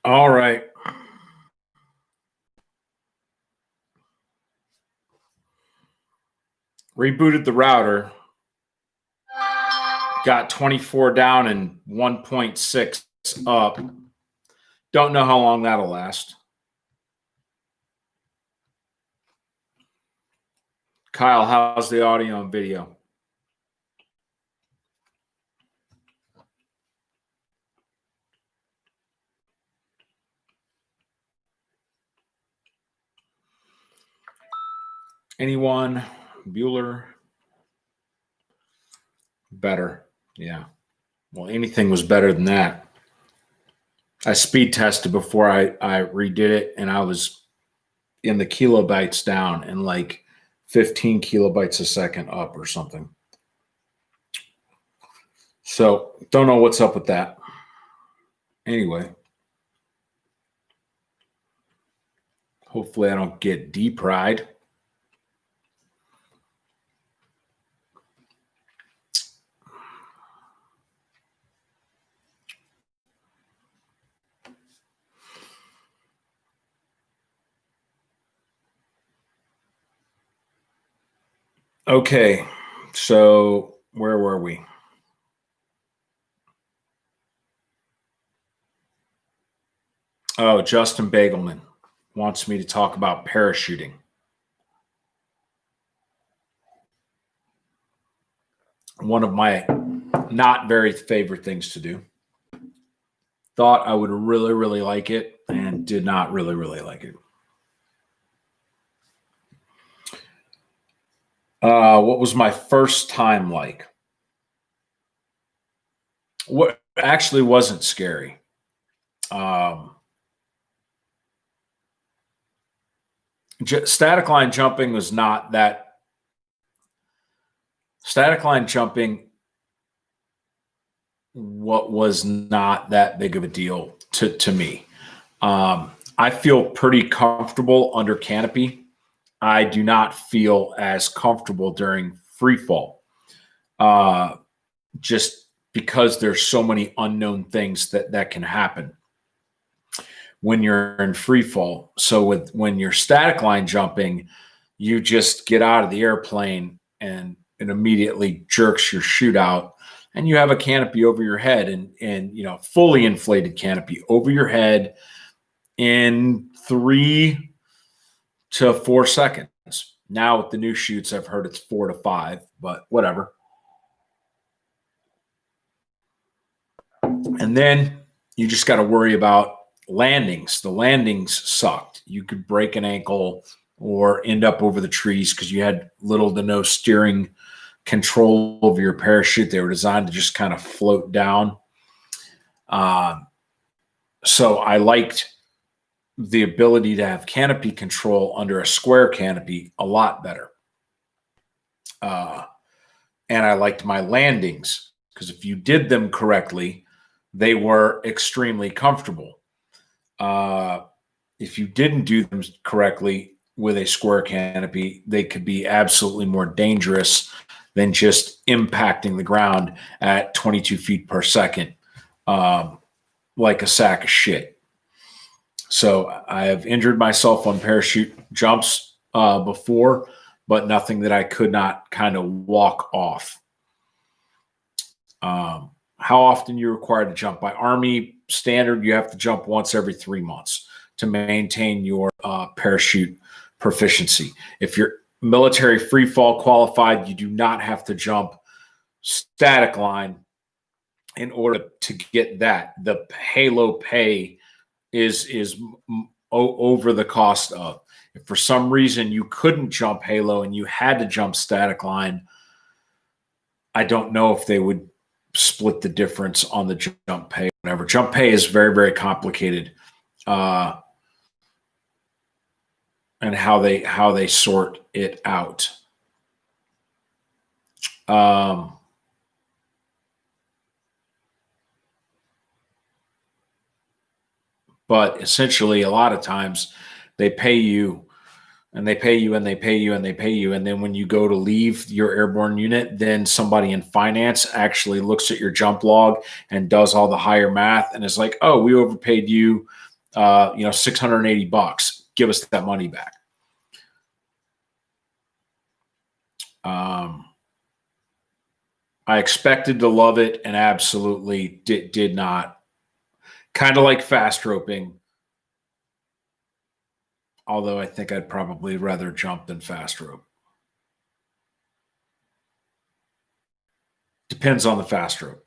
All right. Rebooted the router. Got 24 down and 1.6 up. Don't know how long that'll last. Kyle, how's the audio and video? Anyone? Bueller? Better. Yeah. Well, anything was better than that. I speed tested before I redid it, and I was in the kilobytes down and like 15 kilobytes a second up or something. So don't know what's up with that. Anyway, hopefully I don't get depried. Okay, so where were we? Oh, Justin Bagelman wants me to talk about parachuting. One of my not very favorite things to do. Thought I would really, really like it and did not really, really like it. What was my first time like? What actually wasn't scary. Static line jumping was not that. Static line jumping, what was not that big of a deal to me. I feel pretty comfortable under canopy. I do not feel as comfortable during free fall, just because there's so many unknown things that can happen when you're in free fall. So when you're static line jumping, you just get out of the airplane and it immediately jerks your chute out, and you have a canopy over your head and fully inflated canopy over your head in 3 to 4 seconds. Now with the new chutes, I've heard it's 4 to 5, but whatever. And then you just got to worry about landings. The landings sucked. You could break an ankle or end up over the trees because you had little to no steering control over your parachute. They were designed to just kind of float down. So I liked the ability to have canopy control under a square canopy a lot better. And I liked my landings because if you did them correctly, they were extremely comfortable. If you didn't do them correctly with a square canopy, they could be absolutely more dangerous than just impacting the ground at 22 feet per second, like a sack of shit. So I have injured myself on parachute jumps before, but nothing that I could not kind of walk off. How often you're required to jump? By Army standard, you have to jump once every 3 months to maintain your parachute proficiency. If you're military free fall qualified, you do not have to jump static line in order to get that. The halo pay is over the cost of. If for some reason you couldn't jump halo and you had to jump static line, I don't know if they would split the difference on the jump pay. Whatever. Jump pay is very, very complicated, and how they sort it out. But essentially, a lot of times they pay you and they pay you and they pay you and they pay you. And then when you go to leave your airborne unit, then somebody in finance actually looks at your jump log and does all the higher math and is like, oh, we overpaid you $680. Give us that money back. I expected to love it and absolutely did not. Kind of like fast roping, although I think I'd probably rather jump than fast rope. Depends on the fast rope.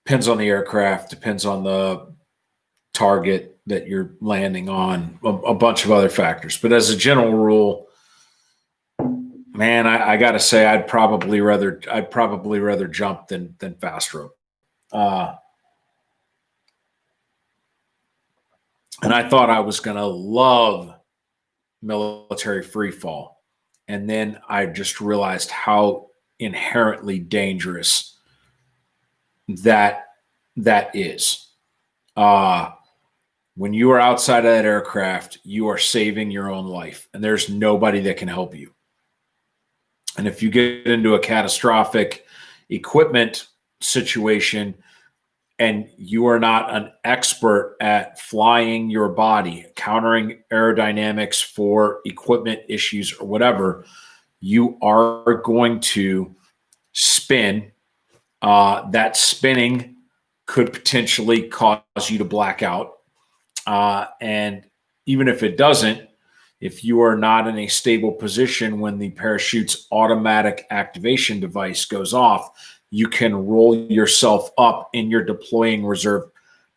Depends on the aircraft. Depends on the target that you're landing on. A bunch of other factors. But as a general rule, man, I got to say I'd probably rather jump than fast rope. And I thought I was going to love military free fall. And then I just realized how inherently dangerous that is. When you are outside of that aircraft, you are saving your own life, and there's nobody that can help you. And if you get into a catastrophic equipment situation and you are not an expert at flying your body, countering aerodynamics for equipment issues or whatever, you are going to spin. That spinning could potentially cause you to black out. And even if it doesn't, if you are not in a stable position when the parachute's automatic activation device goes off, you can roll yourself up in your deploying reserve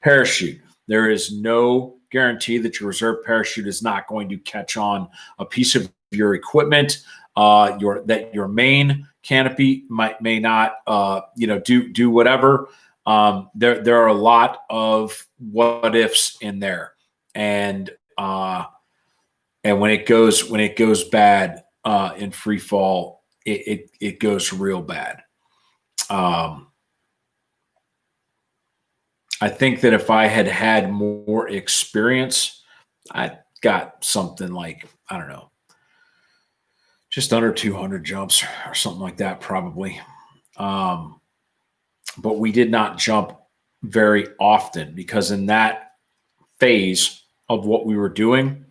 parachute. There is no guarantee that your reserve parachute is not going to catch on a piece of your equipment. Your main canopy may not do whatever. There are a lot of what ifs in there, and when it goes bad in free fall, it goes real bad. I think that if I had had more experience, I got something like, I don't know, just under 200 jumps or something like that, probably. But we did not jump very often because in that phase of what we were doing,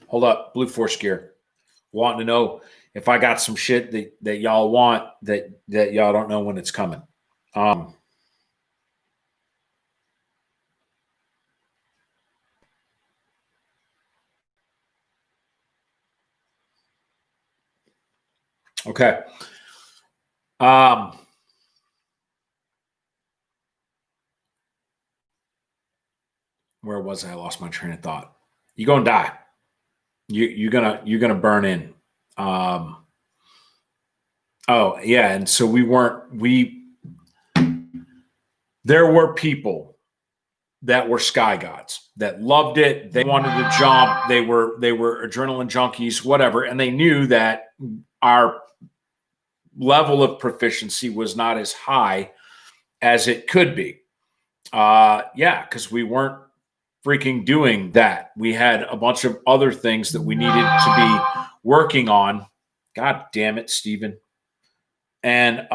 hold up, Blue Force Gear, wanting to know if I got some shit that y'all want that y'all don't know when it's coming. Okay. Where was I? I lost my train of thought. You're gonna die. You're gonna burn in. Oh yeah, and so there were people that were sky gods that loved it. They wanted to jump. They were adrenaline junkies, whatever, and they knew that our level of proficiency was not as high as it could be. Because we weren't freaking doing that. We had a bunch of other things that we needed to be working on. God damn it, Steven. And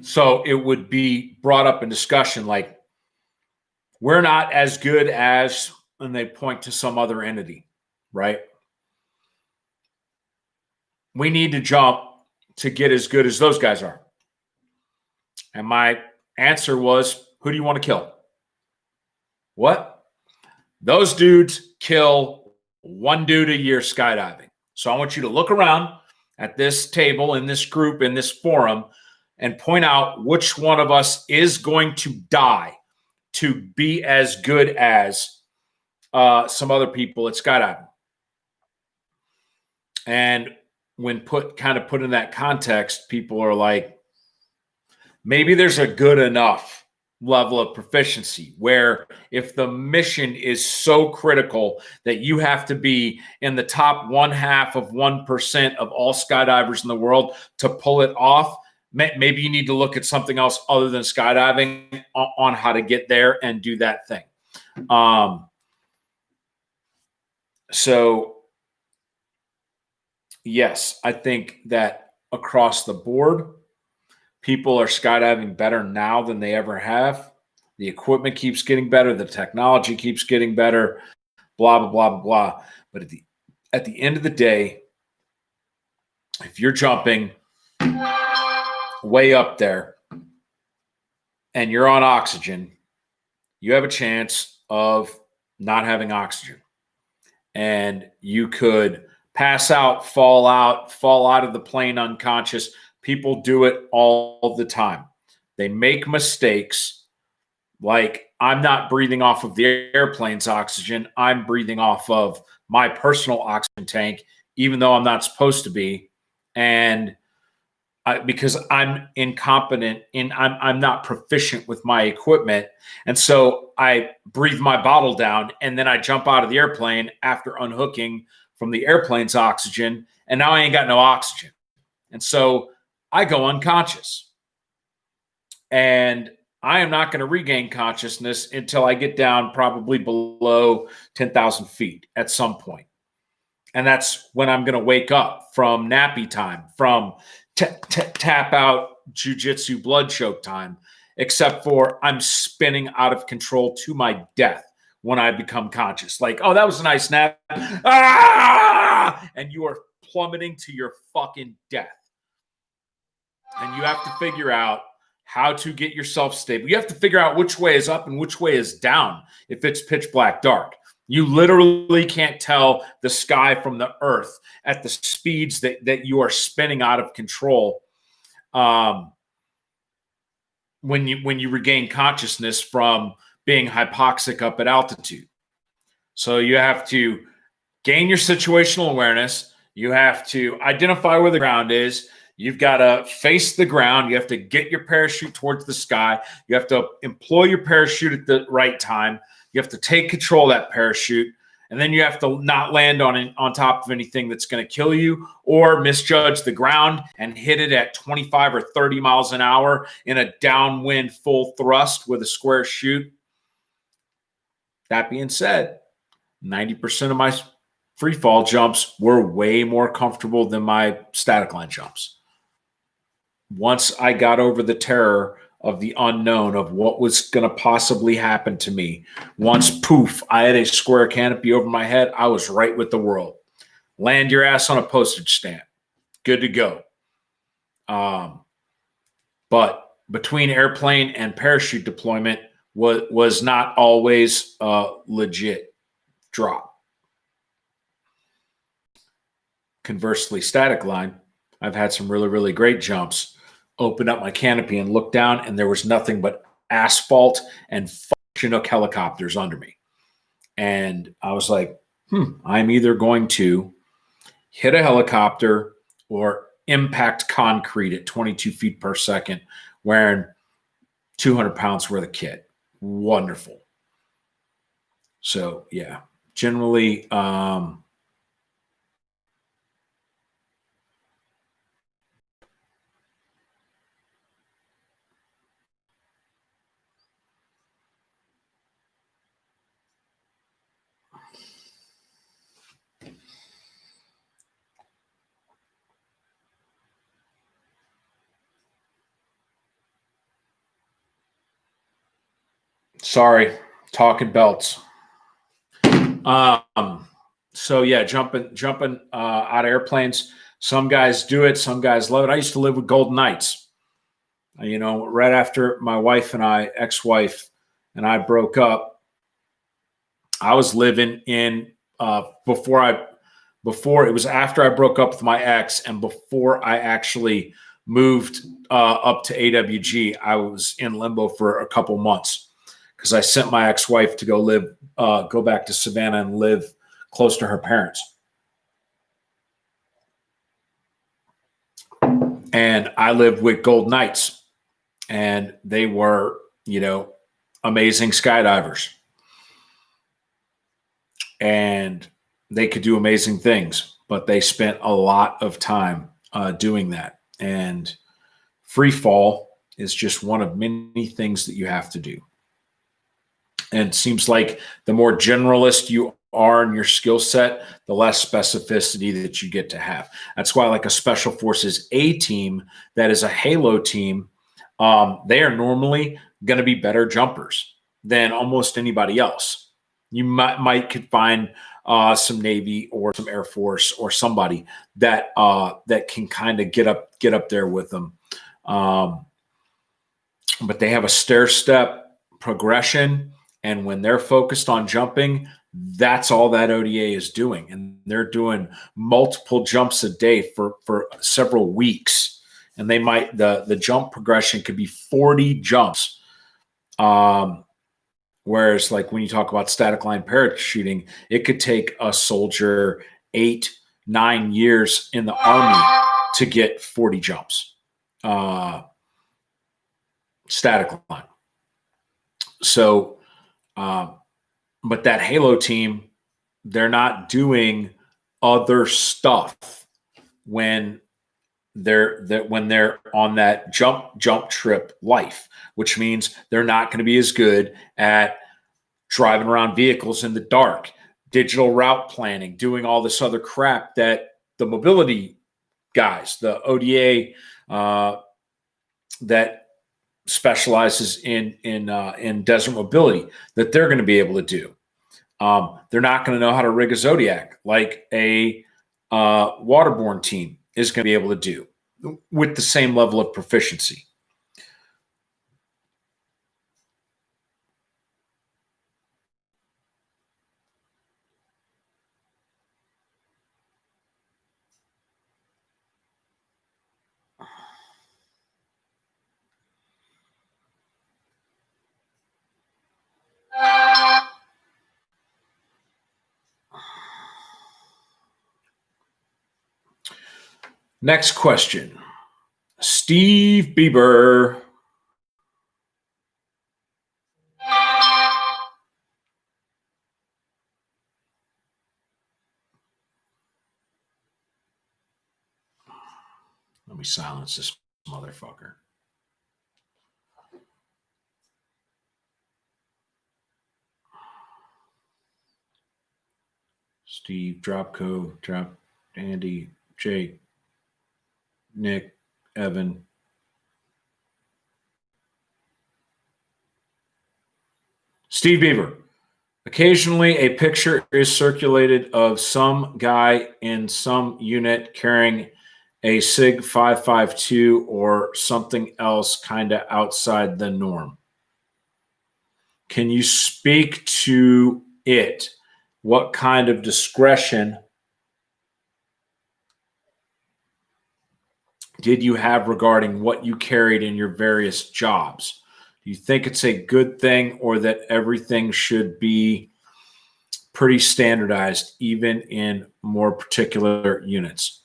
so it would be brought up in discussion like, we're not as good as, and they point to some other entity, right? We need to jump to get as good as those guys are. And my answer was, who do you want to kill? What? Those dudes kill one dude a year skydiving. So I want you to look around at this table, in this group, in this forum, and point out which one of us is going to die to be as good as some other people at skydiving. And when put in that context, people are like, maybe there's a good enough level of proficiency, where if the mission is so critical that you have to be in the top 1/2 of 1% of all skydivers in the world to pull it off, maybe you need to look at something else other than skydiving on how to get there and do that thing. So yes, I think that across the board, people are skydiving better now than they ever have. The equipment keeps getting better. The technology keeps getting better, blah, blah, blah, blah, blah. But at the end of the day, if you're jumping way up there and you're on oxygen, you have a chance of not having oxygen. And you could pass out, fall out of the plane unconscious. People do it all the time. They make mistakes. Like, I'm not breathing off of the airplane's oxygen. I'm breathing off of my personal oxygen tank, even though I'm not supposed to be. And because I'm incompetent I'm not proficient with my equipment. And so I breathe my bottle down and then I jump out of the airplane after unhooking from the airplane's oxygen. And now I ain't got no oxygen. And so I go unconscious. And I am not going to regain consciousness until I get down probably below 10,000 feet at some point. And that's when I'm going to wake up from nappy time, from tap out jujitsu blood choke time, except for I'm spinning out of control to my death when I become conscious. Like, oh, that was a nice nap. Ah! And you are plummeting to your fucking death. And you have to figure out how to get yourself stable. You have to figure out which way is up and which way is down if it's pitch black dark. You literally can't tell the sky from the earth at the speeds that you are spinning out of control when you regain consciousness from being hypoxic up at altitude. So you have to gain your situational awareness. You have to identify where the ground is. You've got to face the ground. You have to get your parachute towards the sky. You have to employ your parachute at the right time. You have to take control of that parachute. And then you have to not land on top of anything that's going to kill you or misjudge the ground and hit it at 25 or 30 miles an hour in a downwind full thrust with a square chute. That being said, 90% of my free fall jumps were way more comfortable than my static line jumps. Once I got over the terror of the unknown of what was going to possibly happen to me, once poof, I had a square canopy over my head, I was right with the world. Land your ass on a postage stamp. Good to go. But between airplane and parachute deployment was not always a legit drop. Conversely, static line, I've had some really, really great jumps. Opened up my canopy and looked down, and there was nothing but asphalt and Chinook helicopters under me. And I was like, I'm either going to hit a helicopter or impact concrete at 22 feet per second wearing 200 pounds worth of kit. Wonderful. So, yeah, generally, sorry, talking belts. So yeah, jumping out of airplanes. Some guys do it. Some guys love it. I used to live with Golden Knights. You know, right after my wife and ex-wife and I broke up, I was living in before it was after I broke up with my ex and before I actually moved up to AWG, I was in limbo for a couple months because I sent my ex-wife to go back to Savannah and live close to her parents. And I lived with Golden Knights, and they were amazing skydivers, and they could do amazing things, but they spent a lot of time doing that. And free fall is just one of many things that you have to do. And it seems like the more generalist you are in your skill set, the less specificity that you get to have. That's why, like a Special Forces A team that is a Halo team, they are normally going to be better jumpers than almost anybody else. You could find some Navy or some Air Force or somebody that can kind of get up there with them. But they have a stair-step progression, and when they're focused on jumping, that's all that ODA is doing. And they're doing multiple jumps a day for several weeks. And they might, the jump progression could be 40 jumps. Whereas like when you talk about static line parachuting, it could take a soldier 8-9 years in the Army to get 40 jumps. Static line. So, but that Halo team, they're not doing other stuff when they're on that jump trip life, which means they're not going to be as good at driving around vehicles in the dark, digital route planning, doing all this other crap that the mobility guys, the ODA that specializes in desert mobility, that they're going to be able to do. They're not going to know how to rig a Zodiac like a waterborne team is going to be able to do with the same level of proficiency. Next question. Steve Bieber. Let me silence this motherfucker. Steve, Dropco, Drop, Andy, Jake, Nick, Evan. Steve Bieber. Occasionally, a picture is circulated of some guy in some unit carrying a SIG 552 or something else kind of outside the norm. Can you speak to it? What kind of discretion did you have regarding what you carried in your various jobs? Do you think it's a good thing, or that everything should be pretty standardized, even in more particular units?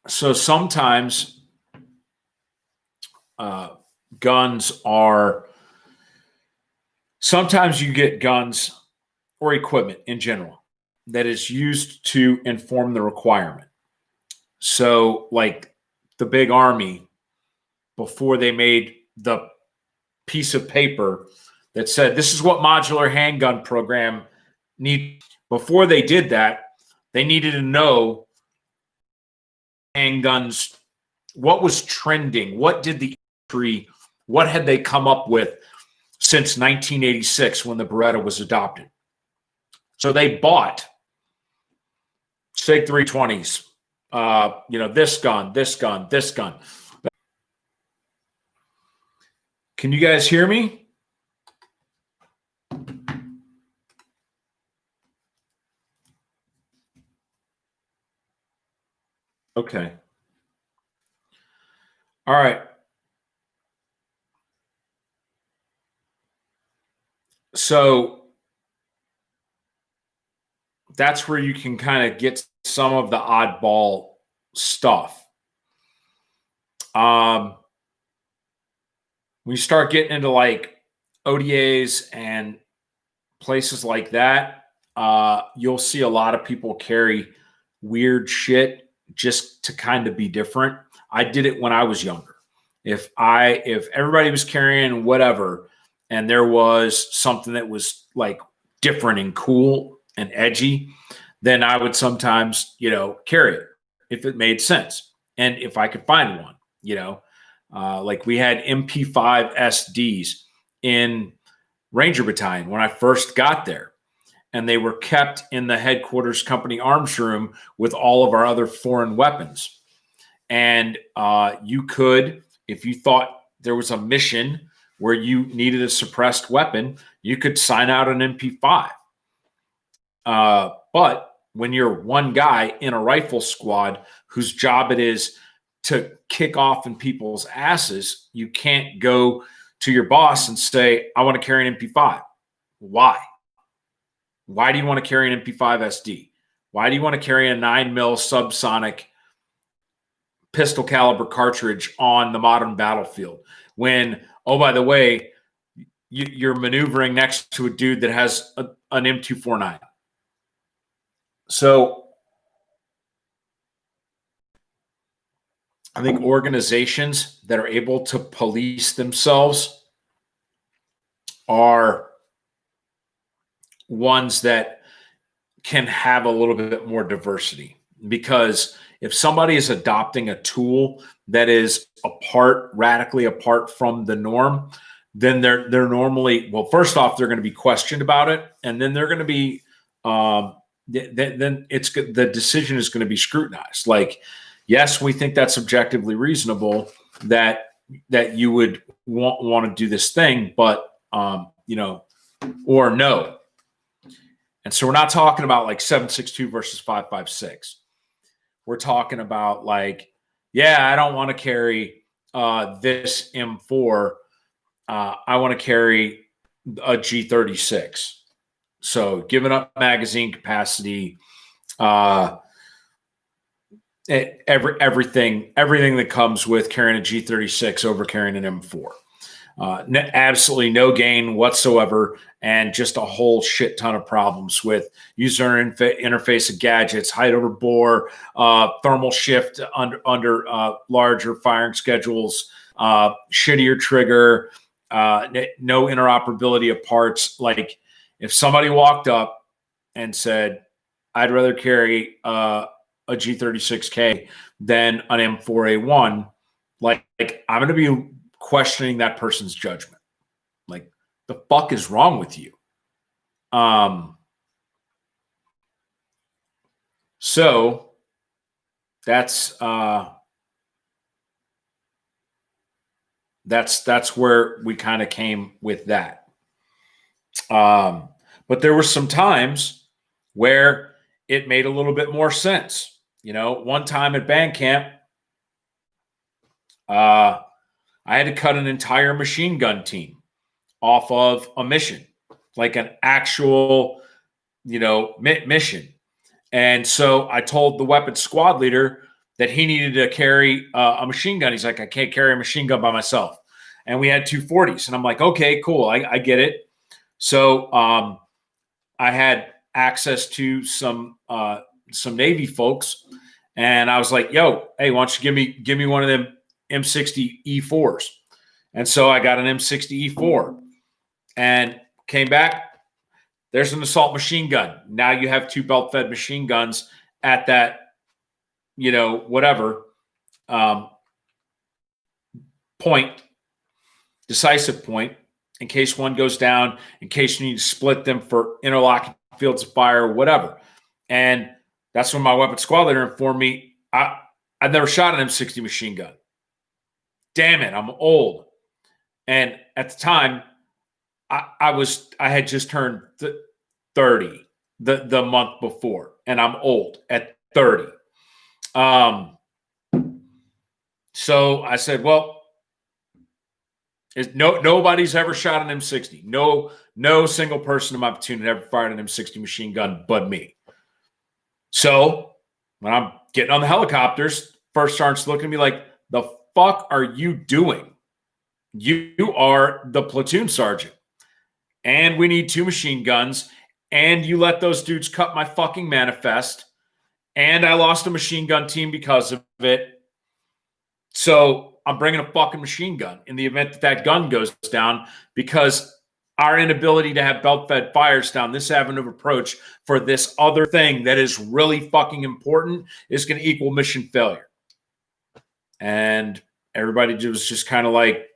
So sometimes sometimes you get guns or equipment in general that is used to inform the requirement. So like the big Army, before they made the piece of paper that said, this is what modular handgun program need. Before they did that, they needed to know handguns, what was trending, what did the industry, what had they come up with since 1986 when the Beretta was adopted. So they bought SIG 320s, this gun, this gun, this gun. Can you guys hear me? Okay. All right. So that's where you can kind of get some of the oddball stuff. When you start getting into like ODAs and places like that, you'll see a lot of people carry weird shit just to kind of be different. I did it when I was younger. If everybody was carrying whatever and there was something that was like different and cool and edgy, then I would sometimes, carry it if it made sense. And if I could find one, like we had MP5 SDs in Ranger Battalion when I first got there. And they were kept in the headquarters company arms room with all of our other foreign weapons. And you could, if you thought there was a mission where you needed a suppressed weapon, you could sign out an MP5. But when you're one guy in a rifle squad whose job it is to kick off in people's asses, you can't go to your boss and say, I want to carry an MP5. Why? Why do you want to carry an MP5 SD? Why do you want to carry a 9mm subsonic pistol caliber cartridge on the modern battlefield when, oh, by the way, you're maneuvering next to a dude that has an M249? So I think organizations that are able to police themselves are ones that can have a little bit more diversity, because if somebody is adopting a tool that is radically apart from the norm, then they're normally, well, first off, they're going to be questioned about it, and then they're going to be then the decision is going to be scrutinized. Like, yes, we think that's objectively reasonable that you would want to do this thing, but or no. And so we're not talking about like 7.62 versus 5.56. We're talking about like, yeah, I don't want to carry this M4. I want to carry a G36. So giving up magazine capacity, everything that comes with carrying a G36 over carrying an M4. Absolutely no gain whatsoever, and just a whole shit ton of problems with user interface of gadgets, height over bore, thermal shift under larger firing schedules, shittier trigger, no interoperability of parts. Like, if somebody walked up and said, I'd rather carry a G36K than an M4A1, like I'm going to be questioning that person's judgment. Like, the fuck is wrong with you? So that's where we kind of came with that. But there were some times where it made a little bit more sense. One time at band camp, I had to cut an entire machine gun team off of a mission, like an actual, mission. And so I told the weapons squad leader that he needed to carry a machine gun. He's like, I can't carry a machine gun by myself. And we had 240s. And I'm like, okay, cool. I get it. So I had access to some Navy folks. And I was like, yo, hey, why don't you give me one of them M60 E4s? And so I got an M60 E4 and came back. There's an assault machine gun. Now you have two belt-fed machine guns at that, whatever point, decisive point, in case one goes down, in case you need to split them for interlocking fields of fire, whatever. And that's when my weapons squad leader informed me, I've never shot an M60 machine gun. Damn it, I'm old. And at the time, I had just turned 30 the month before, and I'm old at 30. So I said, well, nobody's ever shot an M60. No single person in my platoon had ever fired an M60 machine gun but me. So when I'm getting on the helicopters, first sergeant's looking at me like, the fuck are you doing? You are the platoon sergeant. And we need 2 machine guns. And you let those dudes cut my fucking manifest. And I lost a machine gun team because of it. So I'm bringing a fucking machine gun in the event that that gun goes down, because our inability to have belt-fed fires down this avenue of approach for this other thing that is really fucking important is going to equal mission failure. And everybody was just kind of like,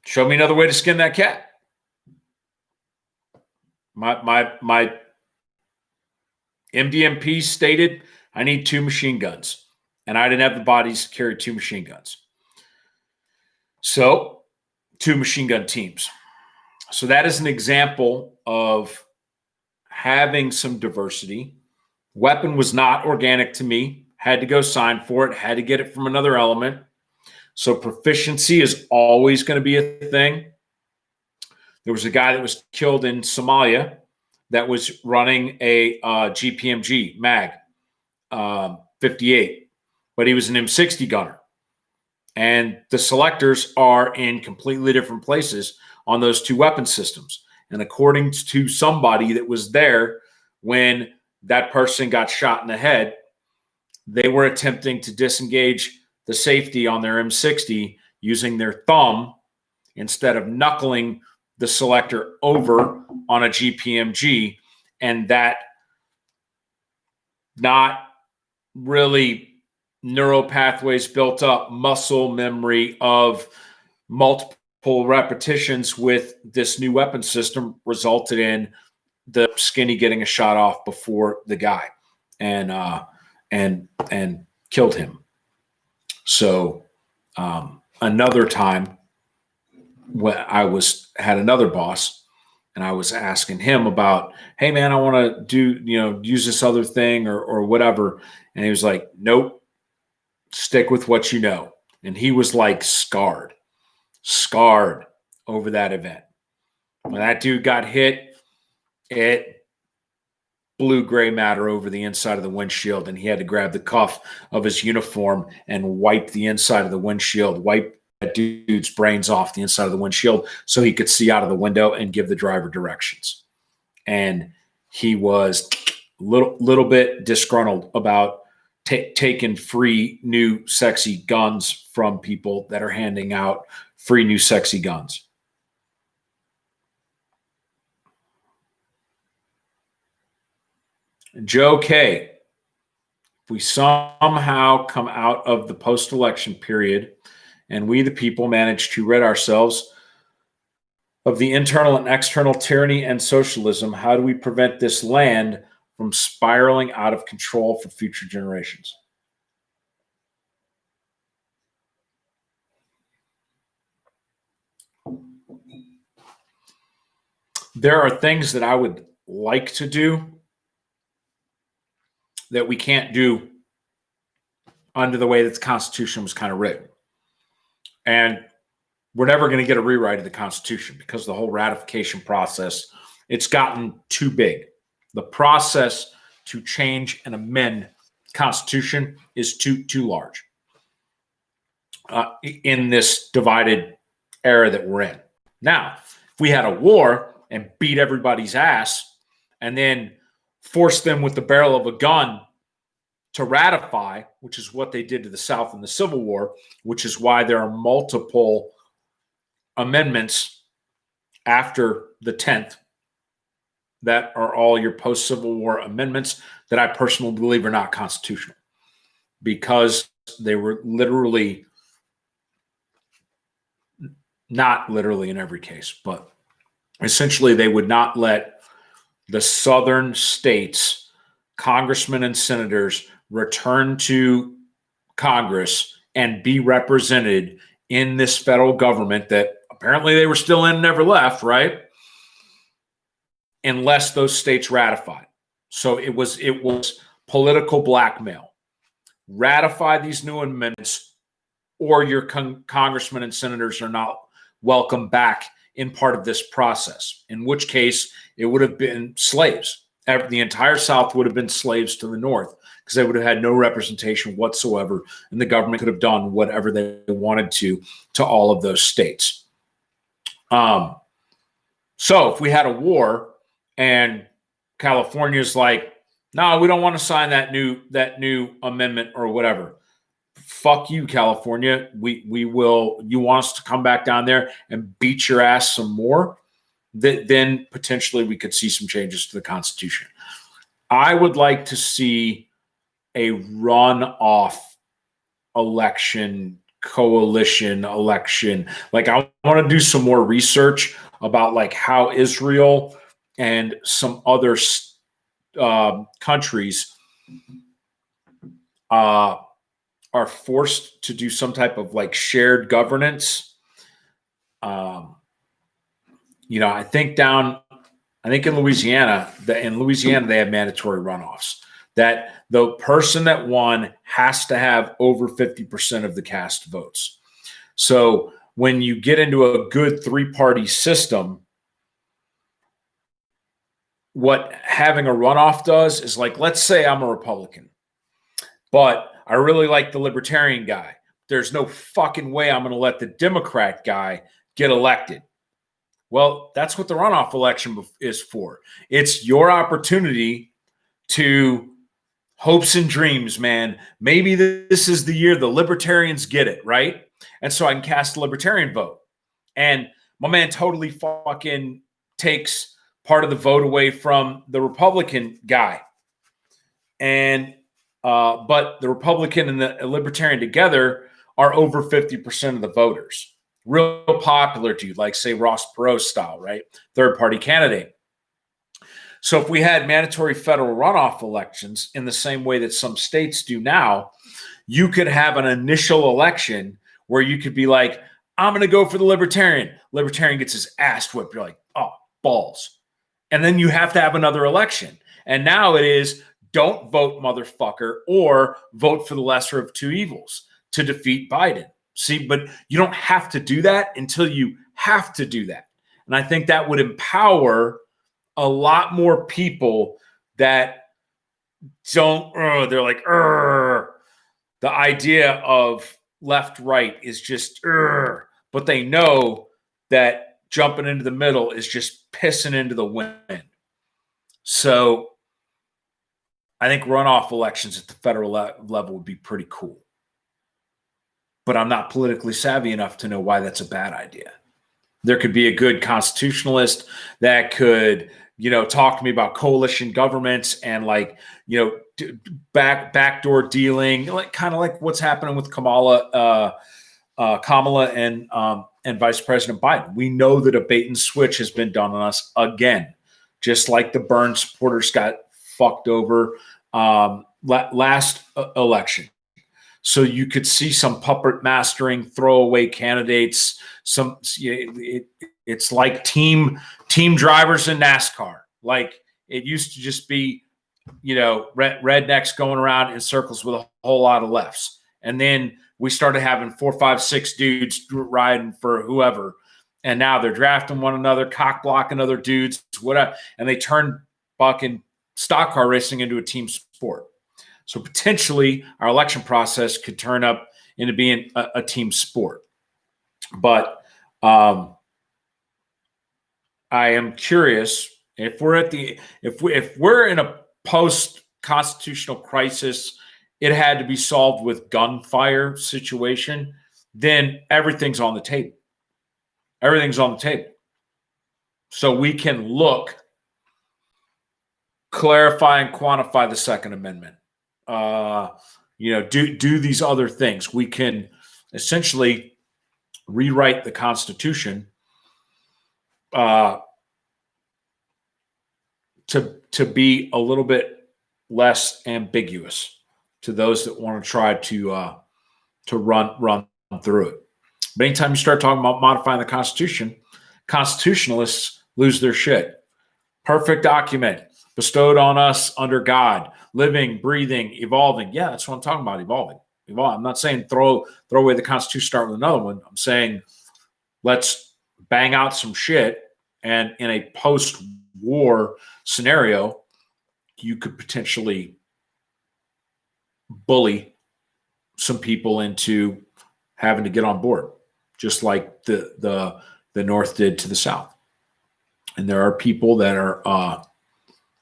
show me another way to skin that cat. My MDMP stated I need 2 machine guns, and I didn't have the bodies to carry 2 machine guns. So 2 machine gun teams. So that is an example of having some diversity. Weapon was not organic to me. Had to go sign for it. Had to get it from another element. So proficiency is always going to be a thing. There was a guy that was killed in Somalia that was running a GPMG mag 58, but he was an M60 gunner. And the selectors are in completely different places on those 2 weapon systems. And according to somebody that was there when that person got shot in the head, they were attempting to disengage the safety on their M60 using their thumb instead of knuckling the selector over on a GPMG, and that not really neural pathways built up, muscle memory of multiple repetitions with this new weapon system resulted in the skinny getting a shot off before the guy and killed him. So another time when I had another boss, and I was asking him about, hey man, I want to use this other thing or whatever. And he was like, nope, stick with what you know. And he was like scarred over that event. When that dude got hit, it blew gray matter over the inside of the windshield, and he had to grab the cuff of his uniform and wipe the inside of the windshield, wipe that dude's brains off the inside of the windshield so he could see out of the window and give the driver directions. And he was a little bit disgruntled about taking free new sexy guns from people that are handing out free new sexy guns. Joe K., if we somehow come out of the post-election period and we, the people, manage to rid ourselves of the internal and external tyranny and socialism, how do we prevent this land from spiraling out of control for future generations? There are things that I would like to do that we can't do under the way that the Constitution was kind of written. And we're never going to get a rewrite of the Constitution because the whole ratification process, it's gotten too big. The process to change and amend the Constitution is too large in this divided era that we're in. Now, if we had a war and beat everybody's ass and then force them with the barrel of a gun to ratify, which is what they did to the South in the Civil War, which is why there are multiple amendments after the 10th that are all your post-Civil War amendments that I personally believe are not constitutional, because they were literally, not literally in every case, but essentially they would not let the southern states, congressmen and senators, return to Congress and be represented in this federal government that apparently they were still in and never left, right? Unless those states ratified. So it was political blackmail. Ratify these new amendments, or your congressmen and senators are not welcome back in part of this process, in which case it would have been slaves. The entire South would have been slaves to the North because they would have had no representation whatsoever, and the government could have done whatever they wanted to all of those states. So if we had a war and California's like, no, we don't want to sign that new amendment or whatever. Fuck you, California. We will. You want us to come back down there and beat your ass some more? Then potentially we could see some changes to the Constitution. I would like to see a runoff election, coalition election. Like, I want to do some more research about like how Israel and some other countries are forced to do some type of like shared governance. I think in Louisiana, they have mandatory runoffs that the person that won has to have over 50% of the cast votes. So when you get into a good three-party system, what having a runoff does is, like, let's say I'm a Republican, but I really like the Libertarian guy. There's no fucking way I'm going to let the Democrat guy get elected. Well, that's what the runoff election is for. It's your opportunity to hopes and dreams, man. Maybe this is the year the Libertarians get it, right? And so I can cast a Libertarian vote. And my man totally fucking takes part of the vote away from the Republican guy. And but the Republican and the Libertarian together are over 50% of the voters. Real popular dude, like say Ross Perot style, right? Third party candidate. So if we had mandatory federal runoff elections in the same way that some states do now, you could have an initial election where you could be like, I'm going to go for the Libertarian. Libertarian gets his ass whipped. You're like, oh, balls. And then you have to have another election. And now it is, don't vote, motherfucker, or vote for the lesser of two evils to defeat Biden. See, but you don't have to do that until you have to do that. And I think that would empower a lot more people that don't, they're like, the idea of left, right is just, but they know that jumping into the middle is just pissing into the wind. So I think runoff elections at the federal level would be pretty cool. But I'm not politically savvy enough to know why that's a bad idea. There could be a good constitutionalist that could, talk to me about coalition governments and backdoor dealing, like kind of like what's happening with Kamala and Vice President Biden. We know that a bait and switch has been done on us again, just like the Burns supporters got fucked over last election. So you could see some puppet mastering, throwaway candidates. It's like team drivers in NASCAR. Like it used to just be, rednecks going around in circles with a whole lot of lefts. And then we started having 4, 5, 6 dudes riding for whoever. And now they're drafting one another, cock blocking other dudes, whatever. And they turn fucking stock car racing into a team sport. So potentially our election process could turn up into being a team sport. But I am curious if we're in a post-constitutional crisis, it had to be solved with gunfire situation, then everything's on the table. Everything's on the table. So we can look, clarify and quantify the Second Amendment. Do these other things. We can essentially rewrite the Constitution to be a little bit less ambiguous to those that want to try to run through it. But anytime you start talking about modifying the Constitution, constitutionalists lose their shit. Perfect document bestowed on us under God, living, breathing, evolving. Yeah, that's what I'm talking about, evolving. I'm not saying throw away the Constitution, start with another one. I'm saying let's bang out some shit, and in a post-war scenario, you could potentially bully some people into having to get on board, just like the North did to the South. And there are people that are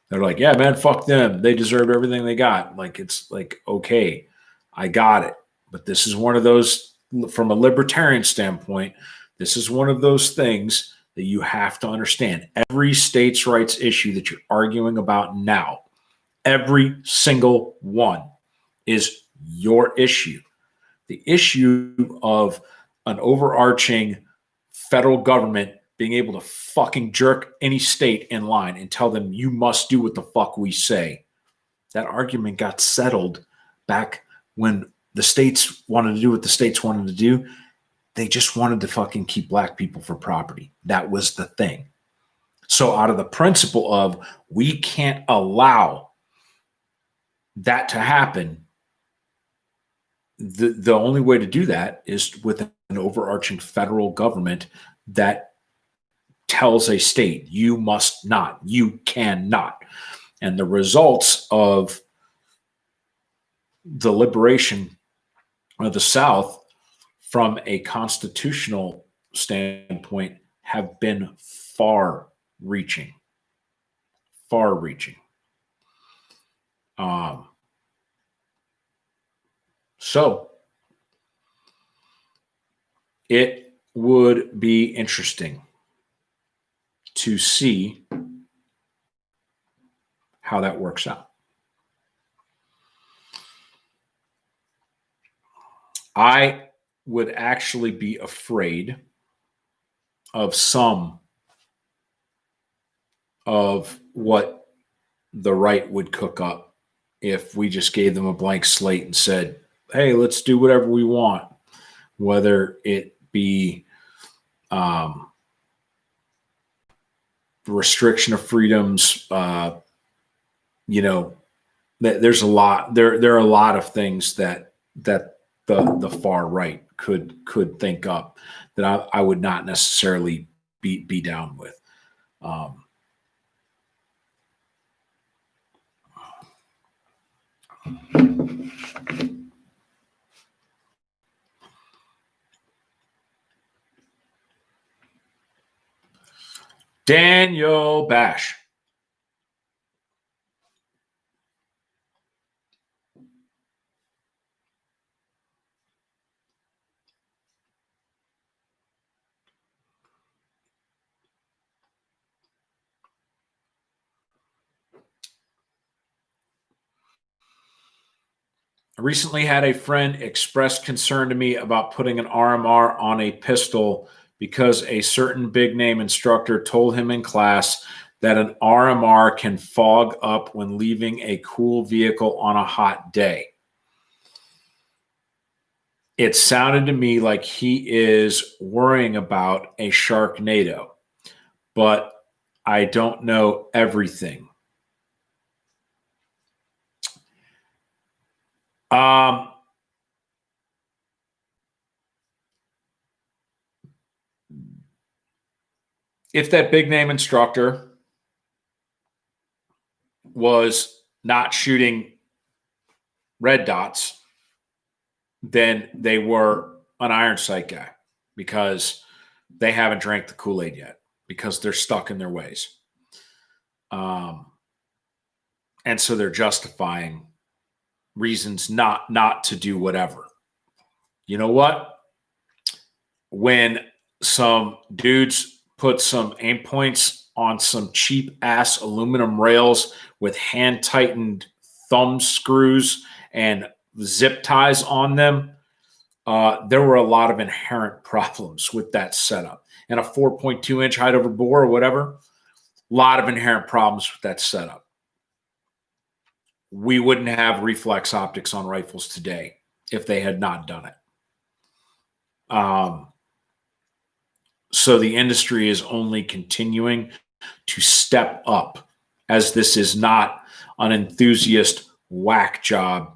they're like, yeah, man, fuck them. They deserve everything they got. Like, it's like, okay, I got it. But this is one of those, from a libertarian standpoint, this is one of those things that you have to understand. Every states' rights issue that you're arguing about now, every single one is your issue. The issue of an overarching federal government being able to fucking jerk any state in line and tell them you must do what the fuck we say. That argument got settled back when the states wanted to do what the states wanted to do. They just wanted to fucking keep black people for property. That was the thing. So out of the principle of we can't allow that to happen, the only way to do that is with an overarching federal government that tells a state, you must not, you cannot. And the results of the liberation of the South from a constitutional standpoint have been far reaching. So it would be interesting to see how that works out. I would actually be afraid of some of what the right would cook up if we just gave them a blank slate and said, hey, let's do whatever we want, whether it be restriction of freedoms, there's a lot. There are a lot of things that the far right could think up that I would not necessarily be down with. Daniel Bash. I recently had a friend express concern to me about putting an RMR on a pistol because a certain big name instructor told him in class that an RMR can fog up when leaving a cool vehicle on a hot day. It sounded to me like he is worrying about a Sharknado, but I don't know everything. If that big name instructor was not shooting red dots, then they were an iron sight guy because they haven't drank the Kool-Aid yet, because they're stuck in their ways. And so they're justifying reasons not to do whatever. You know what? When some dudes put some aim points on some cheap ass aluminum rails with hand tightened thumb screws and zip ties on them, there were a lot of inherent problems with that setup. And a 4.2 inch height over bore or whatever, a lot of inherent problems with that setup. We wouldn't have reflex optics on rifles today if they had not done it. So the industry is only continuing to step up, as this is not an enthusiast whack job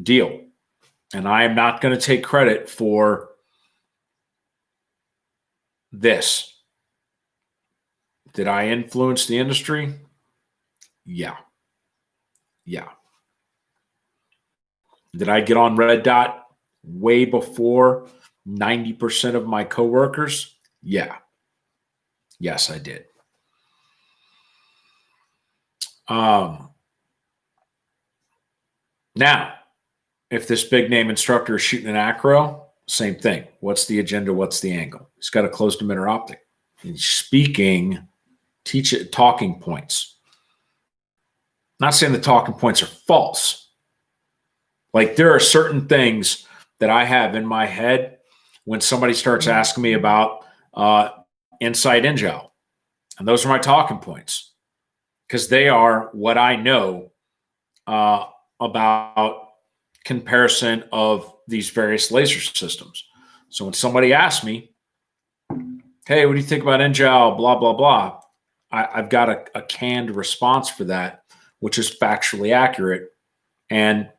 deal. And I am not going to take credit for this. Did I influence the industry? Yeah. Yeah. Did I get on Red Dot way before 90% of my coworkers? Yeah. Yes, I did. Now, if this big name instructor is shooting an acro, same thing. What's the agenda? What's the angle? He's got a closed emitter optic. He's speaking, talking points. Not saying the talking points are false. Like, there are certain things that I have in my head when somebody starts asking me about Insight InGel. And those are my talking points because they are what I know about comparison of these various laser systems. So when somebody asks me, hey, what do you think about InGel, blah, blah, blah, I've got a canned response for that, which is factually accurate and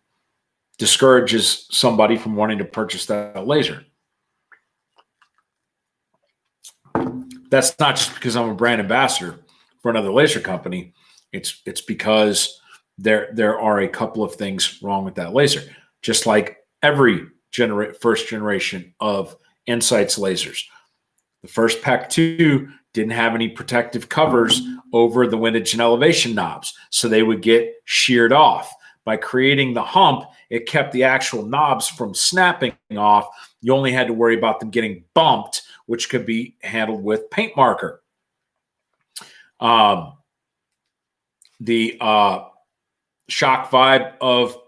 discourages somebody from wanting to purchase that laser. That's not just because I'm a brand ambassador for another laser company. It's because there are a couple of things wrong with that laser. Just like every first generation of Insight's lasers. The first PEC 2 didn't have any protective covers over the windage and elevation knobs, so they would get sheared off. By creating the hump, it kept the actual knobs from snapping off. You only had to worry about them getting bumped, which could be handled with paint marker. The shock vibe of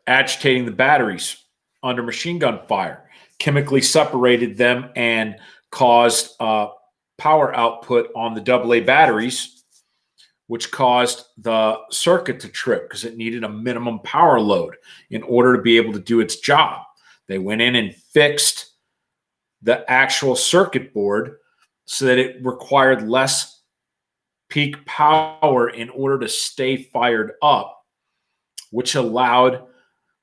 agitating the batteries under machine gun fire chemically separated them and caused power output on the AA batteries, which caused the circuit to trip because it needed a minimum power load in order to be able to do its job. They went in and fixed the actual circuit board so that it required less peak power in order to stay fired up, which allowed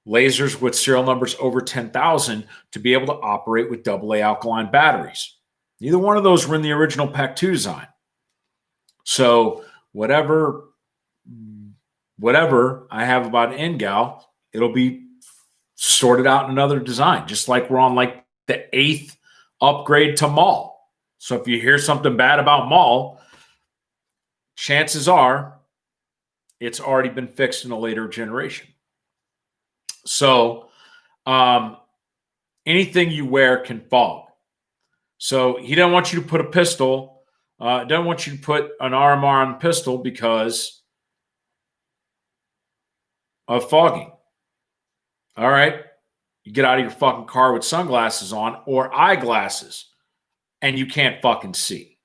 lasers with serial numbers over 10,000 to be able to operate with AA alkaline batteries. Neither one of those were in the original PEC 2 design. So whatever I have about InGal, it'll be sorted out in another design, just like we're on like the 8th upgrade to MAL. So if you hear something bad about MAL, chances are it's already been fixed in a later generation. So anything you wear can fog. So he doesn't want you to put a pistol, doesn't want you to put an RMR on a pistol because of fogging. All right. You get out of your fucking car with sunglasses on or eyeglasses and you can't fucking see.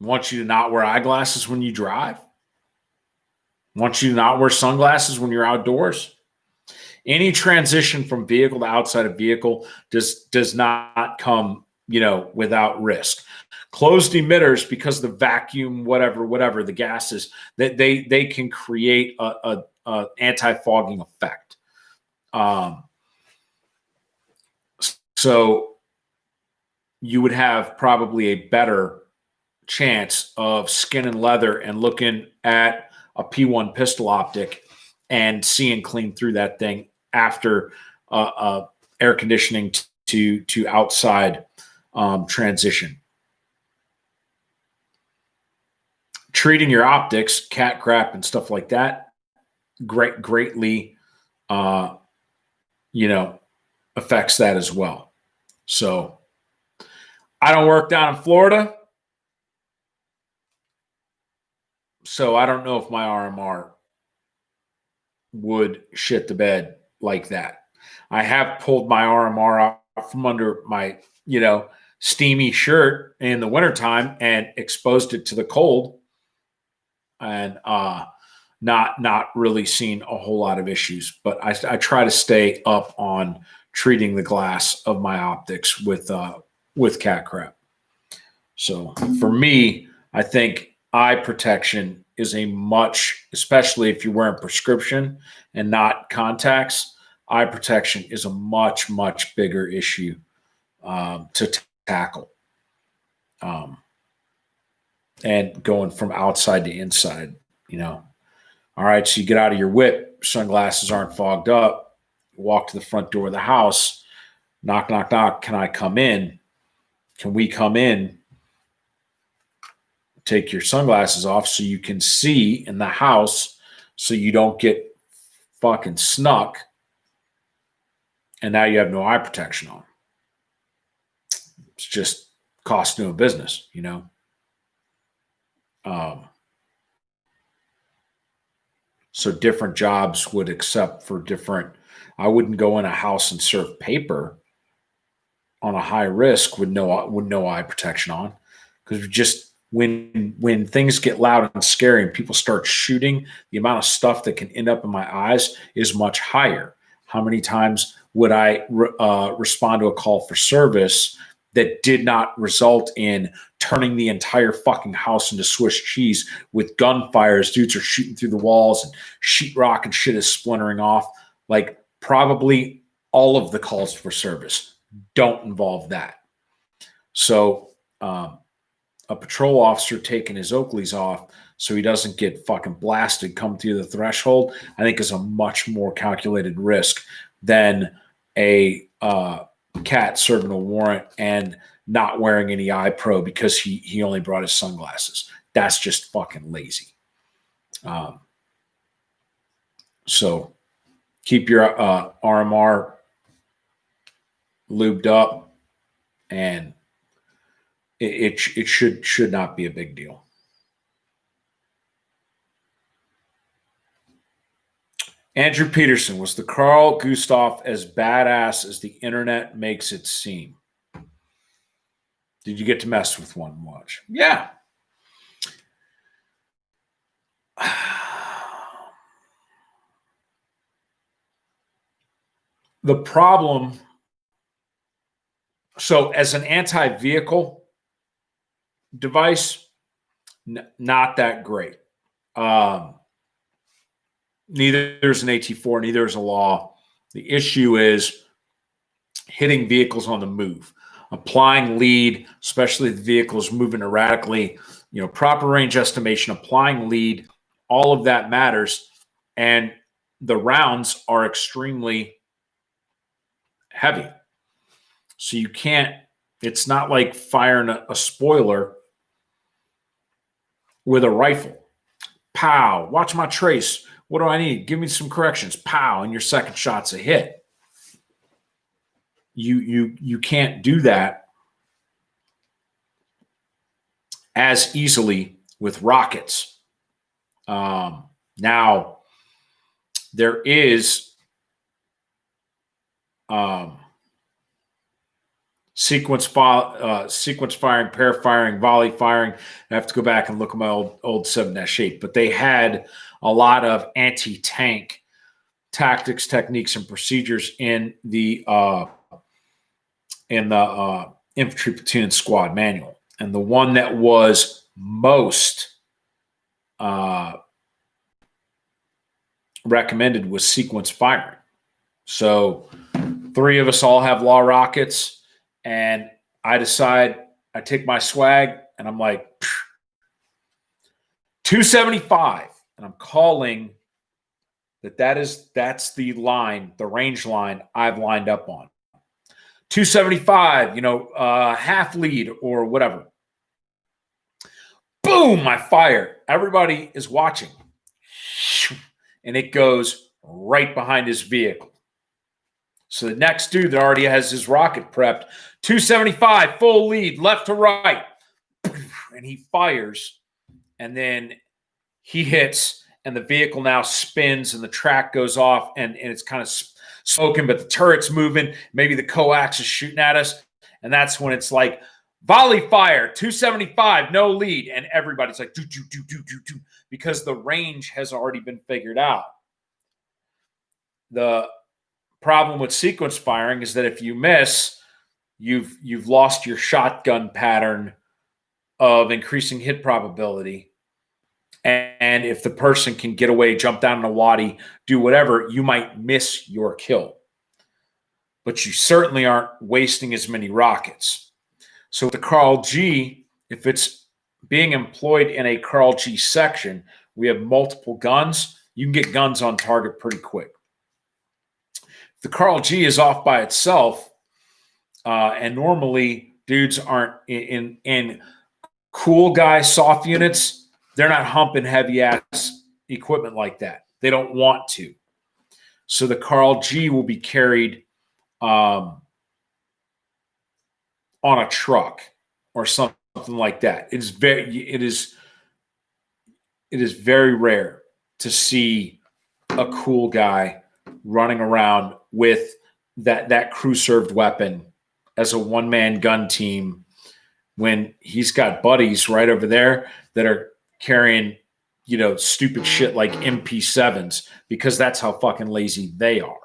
I want you to not wear eyeglasses when you drive. I want you to not wear sunglasses when you're outdoors. Any transition from vehicle to outside of vehicle does not come, without risk. Closed emitters, because the vacuum, whatever the gases, that they can create a anti-fogging effect. So you would have probably a better chance of skin and leather and looking at a P1 pistol optic and seeing clean through that thing after air conditioning to outside transition. Treating your optics, cat crap and stuff like that, greatly affects that as well. So I don't work down in Florida, so I don't know if my RMR would shit the bed like that. I have pulled my RMR out from under my, steamy shirt in the wintertime and exposed it to the cold and not really seen a whole lot of issues. But I try to stay up on treating the glass of my optics with cat crap. So for me, I think eye protection is especially if you're wearing prescription and not contacts, eye protection is a much, much bigger issue to tackle. And going from outside to inside, All right, so you get out of your whip, sunglasses aren't fogged up, you walk to the front door of the house, knock, knock, knock, can I come in? Can we come in? Take your sunglasses off so you can see in the house so you don't get fucking snuck. And now you have no eye protection on. It's just cost doing business, So different jobs would accept for different. I wouldn't go in a house and serve paper on a high risk with no eye protection on, because just when things get loud and scary and people start shooting, the amount of stuff that can end up in my eyes is much higher. How many times would I respond to a call for service that did not result in turning the entire fucking house into Swiss cheese with gunfires? Dudes are shooting through the walls and sheetrock and shit is splintering off. Like, probably all of the calls for service don't involve that. So a patrol officer taking his Oakleys off so he doesn't get fucking blasted come through the threshold, I think is a much more calculated risk than a cat serving a warrant and not wearing any eye pro because he only brought his sunglasses. That's just fucking lazy. So keep your RMR lubed up, and it should not be a big deal. Andrew Peterson, was the Carl Gustav as badass as the internet makes it seem? Did you get to mess with one? Watch. Yeah. The problem, so as an anti-vehicle device, not that great. Neither is an AT4, neither is a law. The issue is hitting vehicles on the move, applying lead, especially if the vehicle is moving erratically, proper range estimation, applying lead, all of that matters. And the rounds are extremely heavy. So you can't, it's not like firing a spoiler with a rifle. Pow, watch my trace. What do I need? Give me some corrections. Pow, and your second shot's a hit. You can't do that as easily with rockets. Now, there is sequence firing, pair firing, volley firing. I have to go back and look at my old 7-8, but they had a lot of anti-tank tactics, techniques, and procedures in the infantry platoon and squad manual. And the one that was most recommended was sequence firing. So 3 of us all have law rockets, and I decide, I take my swag, and I'm like, 275. And I'm calling that's the line, the range line I've lined up on. 275, half lead or whatever. Boom, I fire. Everybody is watching. And it goes right behind his vehicle. So the next dude that already has his rocket prepped, 275, full lead, left to right. And he fires. And then he hits, and the vehicle now spins, and the track goes off, and it's kind of smoking, but the turret's moving. Maybe the coax is shooting at us. And that's when it's like, volley fire, 275, no lead. And everybody's like, do, because the range has already been figured out. The problem with sequence firing is that if you miss, you've lost your shotgun pattern of increasing hit probability. And if the person can get away, jump down in a wadi, do whatever, you might miss your kill. but you certainly aren't wasting as many rockets. So with the Carl G, if it's being employed in a Carl G section, we have multiple guns. You can get guns on target pretty quick. If the Carl G is off by itself, and normally dudes aren't in cool guy soft units, they're not humping heavy ass equipment like that. They don't want to. So the Carl G will be carried on a truck or something like that. It is very rare to see a cool guy running around with that crew served weapon as a one-man gun team when he's got buddies right over there that are carrying, stupid shit like MP7s because that's how fucking lazy they are.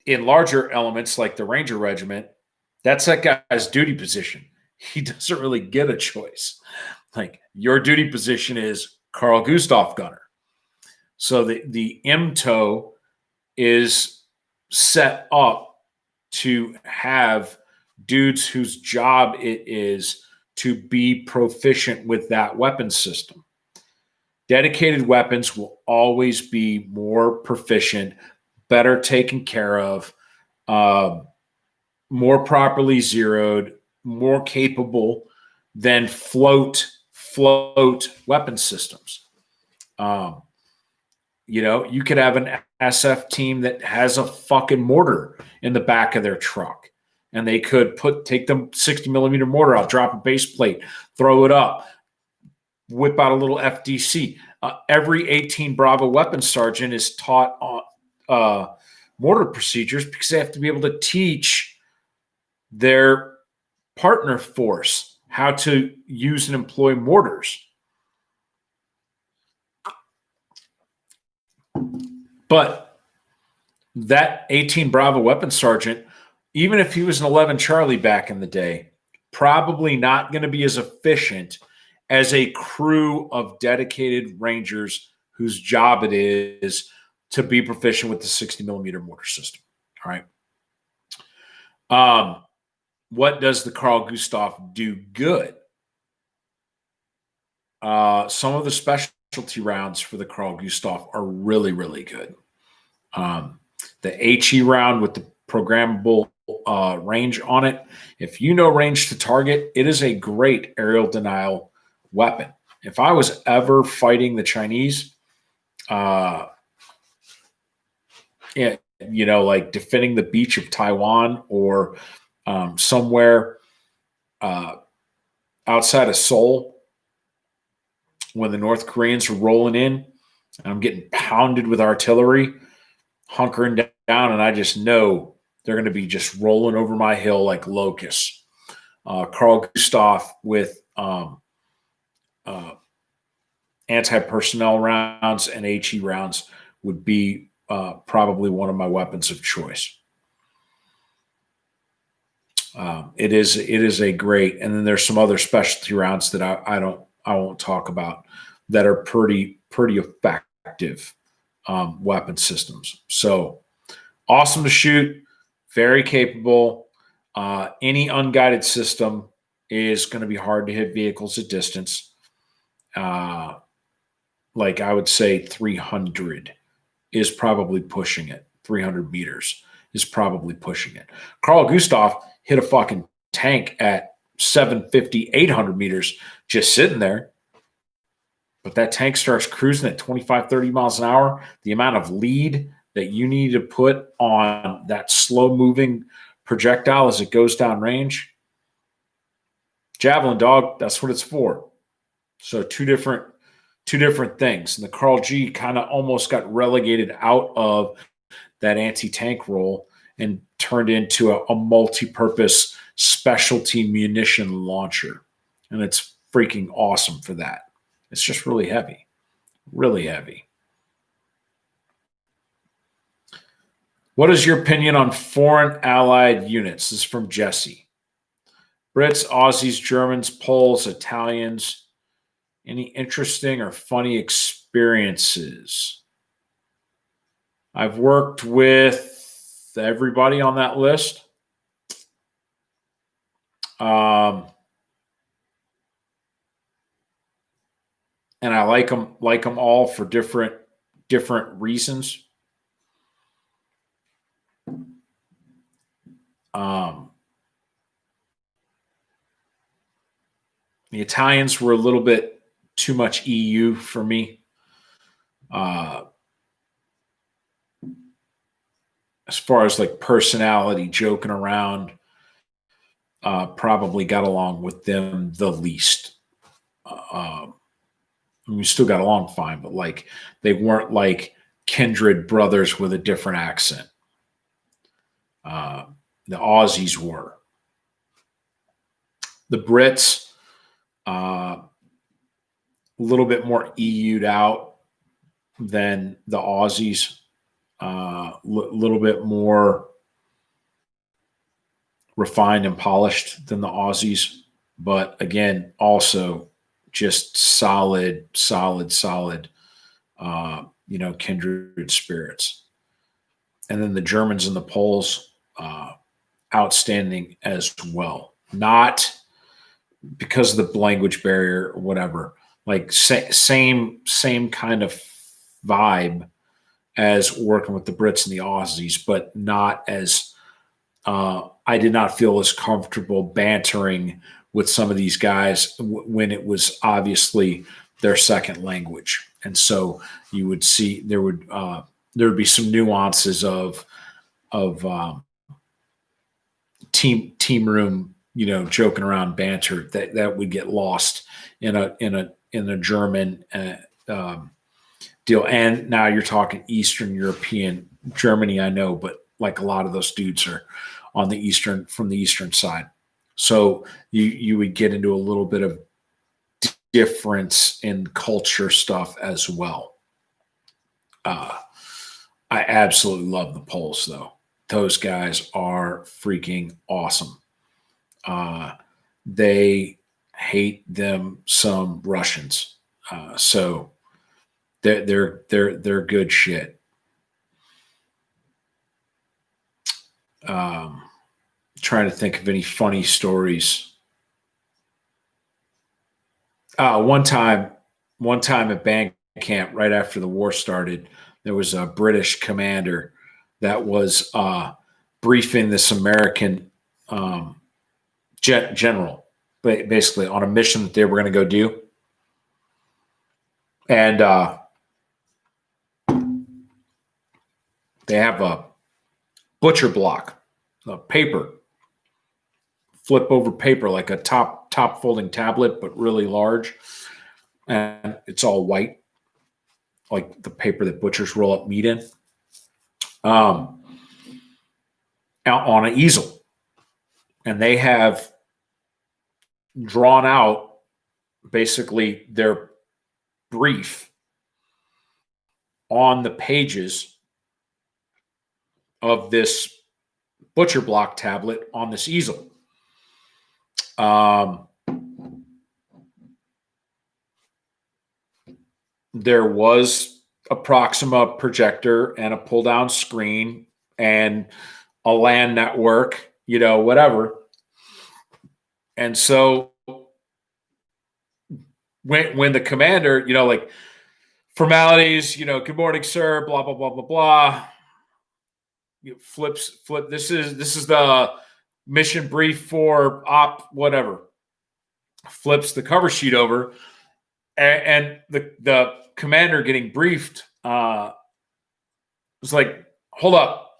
In larger elements like the Ranger Regiment, that's that guy's duty position. He doesn't really get a choice. Like, your duty position is Carl Gustav gunner. So the MTO is set up to have dudes whose job it is to be proficient with that weapon system. Dedicated weapons will always be more proficient, better taken care of, more properly zeroed, more capable than float weapon systems. You could have an SF team that has a fucking mortar in the back of their truck, and they could take the 60 millimeter mortar out, drop a base plate, throw it up, whip out a little FDC. Every 18 Bravo weapons sergeant is taught on mortar procedures because they have to be able to teach their partner force how to use and employ mortars. But that 18 Bravo weapons sergeant, even if he was an 11 Charlie back in the day, probably not going to be as efficient as a crew of dedicated Rangers whose job it is to be proficient with the 60 millimeter mortar system. All right. What does the Carl Gustav do good? Some of the specialty rounds for the Carl Gustav are really, really good. The HE round with the programmable range on it. If you know range to target, it is a great aerial denial weapon. If I was ever fighting the Chinese, like defending the beach of Taiwan or somewhere outside of Seoul, when the North Koreans are rolling in, and I'm getting pounded with artillery, hunkering down, and I just know they're going to be just rolling over my hill like locusts. Carl Gustav with anti-personnel rounds and HE rounds would be probably one of my weapons of choice. It is a great, and then there's some other specialty rounds that I won't talk about that are pretty effective weapon systems. So awesome to shoot, very capable. Any unguided system is going to be hard to hit vehicles at distance. Like I would say 300 is probably pushing it. 300 meters is probably pushing it. Carl Gustav hit a fucking tank at 750, 800 meters just sitting there. But that tank starts cruising at 25, 30 miles an hour. The amount of lead that you need to put on that slow-moving projectile as it goes down range. Javelin, dog, that's what it's for. So two different things. And the Carl G kind of almost got relegated out of that anti-tank role and turned into a multi-purpose specialty munition launcher. And it's freaking awesome for that. It's just really heavy. Really heavy. What is your opinion on foreign allied units? This is from Jesse. Brits, Aussies, Germans, Poles, Italians. Any interesting or funny experiences? I've worked with everybody on that list. And I like them all for different reasons. The Italians were a little bit too much EU for me. As far as like personality, joking around, probably got along with them the least. We still got along fine, but like they weren't like kindred brothers with a different accent. The Aussies were. The Brits, a little bit more EU'd out than the Aussies. Little bit more refined and polished than the Aussies, but again, also just solid, kindred spirits. And then the Germans and the Poles, outstanding as well. Not because of the language barrier or whatever, like same kind of vibe as working with the Brits and the Aussies, but not as I did not feel as comfortable bantering with some of these guys when it was obviously their second language. And so you would see there would be some nuances of team room, joking around banter that would get lost in a German deal. And now you're talking Eastern European, Germany, I know, but like a lot of those dudes are on from the Eastern side. So you would get into a little bit of difference in culture stuff as well. I absolutely love the Poles, though. Those guys are freaking awesome. They hate them some Russians. So they're good shit. Trying to think of any funny stories. One time at band camp, right after the war started, there was a British commander that was briefing this American general, basically on a mission that they were going to go do. And they have a butcher block, a paper, flip over paper, like a top folding tablet, but really large. And it's all white, like the paper that butchers roll up meat in, out on an easel. And they have drawn out basically their brief on the pages of this butcher block tablet on this easel. There was a Proxima projector and a pull down screen and a LAN network, whatever. And so when the commander, like formalities, good morning, sir, blah, blah, blah, blah, blah. Flip. This is the mission brief for op, whatever. Flips the cover sheet over, and the commander getting briefed was like, hold up.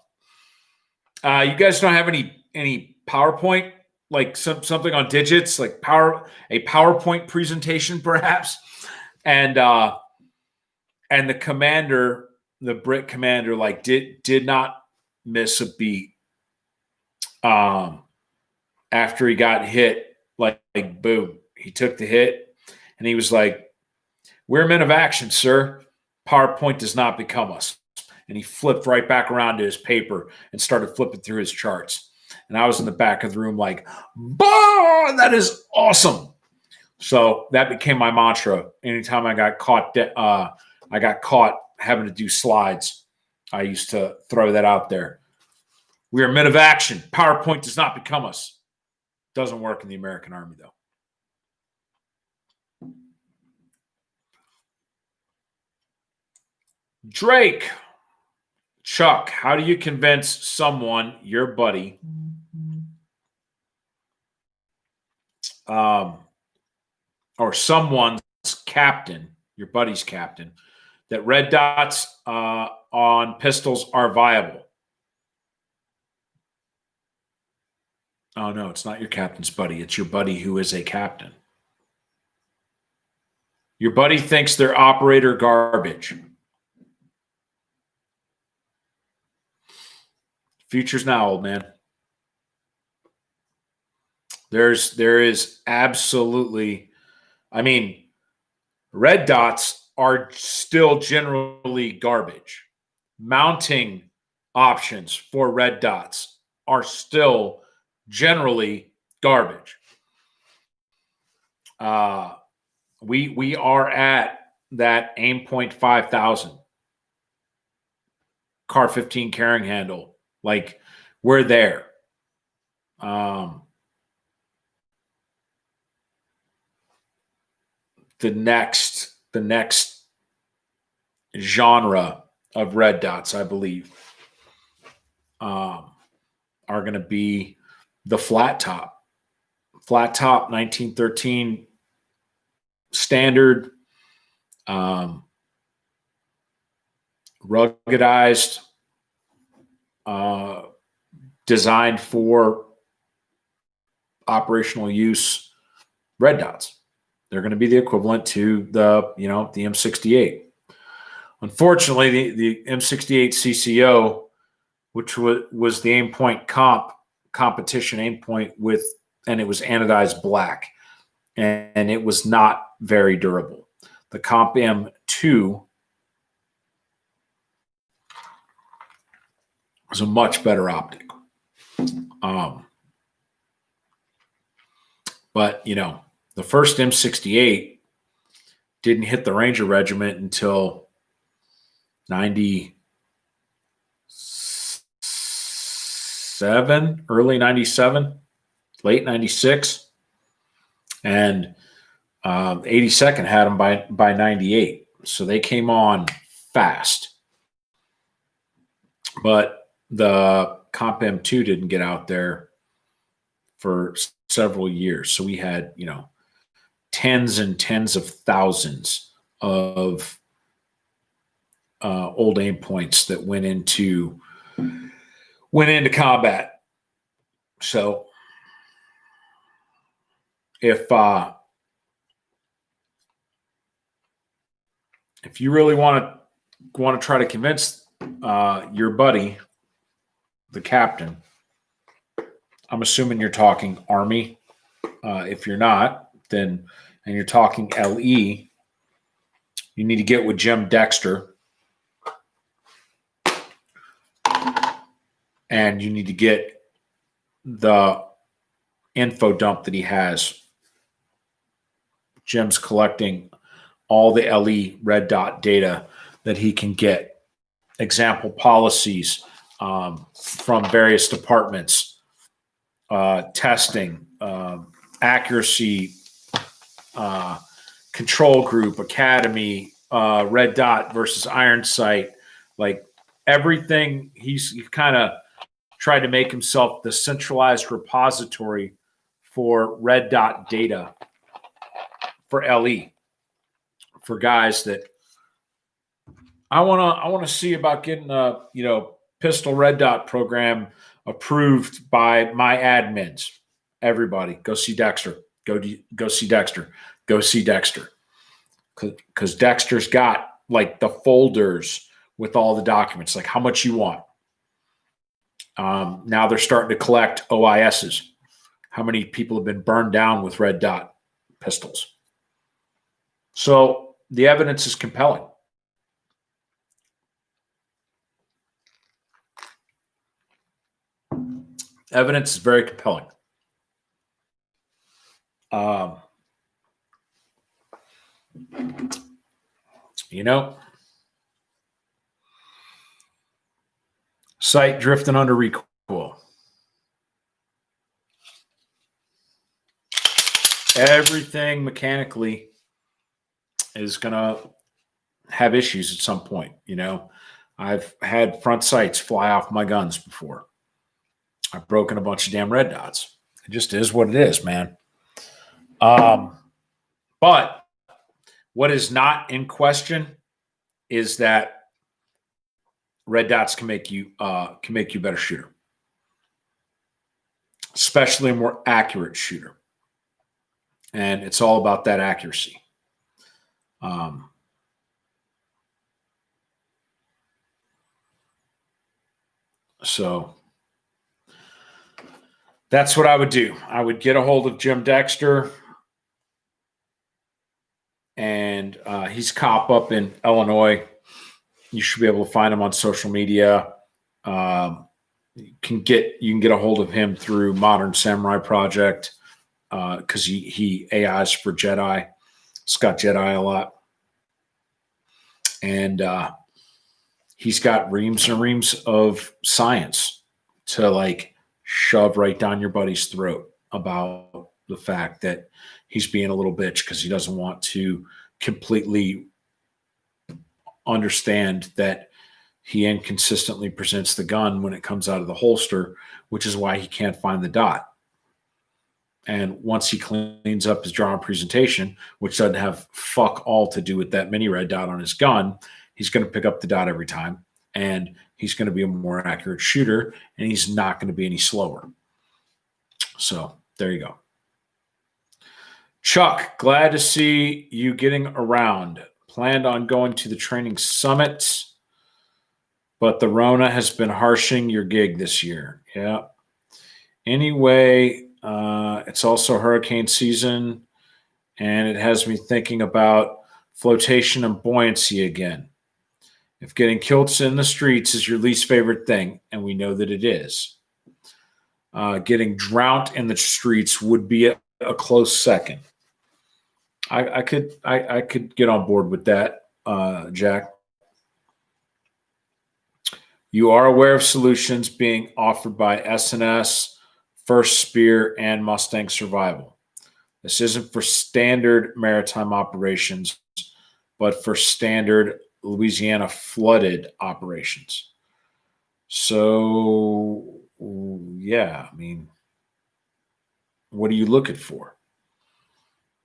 You guys don't have any PowerPoint, like something on digits, like a PowerPoint presentation, perhaps. And the commander, the Brit commander, like did not miss a beat. After he got hit, like boom, he took the hit, and he was like, "We're men of action, sir. PowerPoint does not become us." And he flipped right back around to his paper and started flipping through his charts. And I was in the back of the room like, "Bah, that is awesome." So that became my mantra. Anytime I got caught, having to do slides, I used to throw that out there. We are men of action. PowerPoint does not become us. Doesn't work in the American Army, though. Drake. Chuck, how do you convince someone, your buddy, or someone's captain, your buddy's captain, that red dots on pistols are viable? Oh, no, it's not your captain's buddy. It's your buddy who is a captain. Your buddy thinks they're operator garbage. Future's now, old man. There is absolutely, I mean, red dots are still generally garbage. Mounting options for red dots are still generally garbage. We are at that Aimpoint 5000 Car 15 carrying handle. Like, we're there. The next genre of red dots, I believe, are going to be the flat top 1913 standard, ruggedized, designed for operational use red dots. They're going to be the equivalent to the M68. Unfortunately, the M68 CCO, which was the Aimpoint competition Aimpoint with, and it was anodized black, and it was not very durable. The Comp M2 was a much better optic. But, the first M68 didn't hit the Ranger Regiment until 97, early 97, late 96. And 82nd had them by 98. So they came on fast. But the Comp M2 didn't get out there for several years. So we had, tens and tens of thousands of old Aimpoints that went into combat. So if you really want to try to convince your buddy, the captain, I'm assuming you're talking Army. If you're not, and you're talking LE, you need to get with Jim Dexter, and you need to get the info dump that he has. Jim's collecting all the LE red dot data that he can get, example policies from various departments, testing, accuracy, control group, academy, red dot versus iron sight, like everything. He's kind of tried to make himself the centralized repository for red dot data for LE, for guys that I want to see about getting a pistol red dot program approved by my admins. Everybody, go see Dexter. Go see Dexter. Go see Dexter. Because Dexter's got like the folders with all the documents, like how much you want. Now they're starting to collect OISs. How many people have been burned down with red dot pistols? So the evidence is compelling. Evidence is very compelling. Sight drifting under recoil. Everything mechanically is going to have issues at some point. You know, I've had front sights fly off my guns before. I've broken a bunch of damn red dots. It just is what it is, man. But what is not in question is that red dots can make you a better shooter, especially a more accurate shooter. And it's all about that accuracy. So that's what I would do. I would get a hold of Jim Dexter, and he's cop up in Illinois. You should be able to find him on social media. You can get a hold of him through Modern Samurai Project because he AIs for Jedi. Scott Jedi a lot, and he's got reams and reams of science to like shove right down your buddy's throat about the fact that he's being a little bitch because he doesn't want to completely understand that he inconsistently presents the gun when it comes out of the holster, which is why he can't find the dot. And once he cleans up his drawing presentation, which doesn't have fuck all to do with that mini red dot on his gun, he's going to pick up the dot every time, and he's going to be a more accurate shooter, and he's not going to be any slower. So there you go. Chuck, glad to see you getting around. Planned on going to the training summit, but the Rona has been harshing your gig this year. Yeah. Anyway, it's also hurricane season, and it has me thinking about flotation and buoyancy again. If getting kilts in the streets is your least favorite thing, and we know that it is, getting drowned in the streets would be a close second. I could get on board with that, Jack. You are aware of solutions being offered by SNS, First Spear, and Mustang Survival. This isn't for standard maritime operations, but for standard Louisiana flooded operations. So, yeah, I mean, what are you looking for?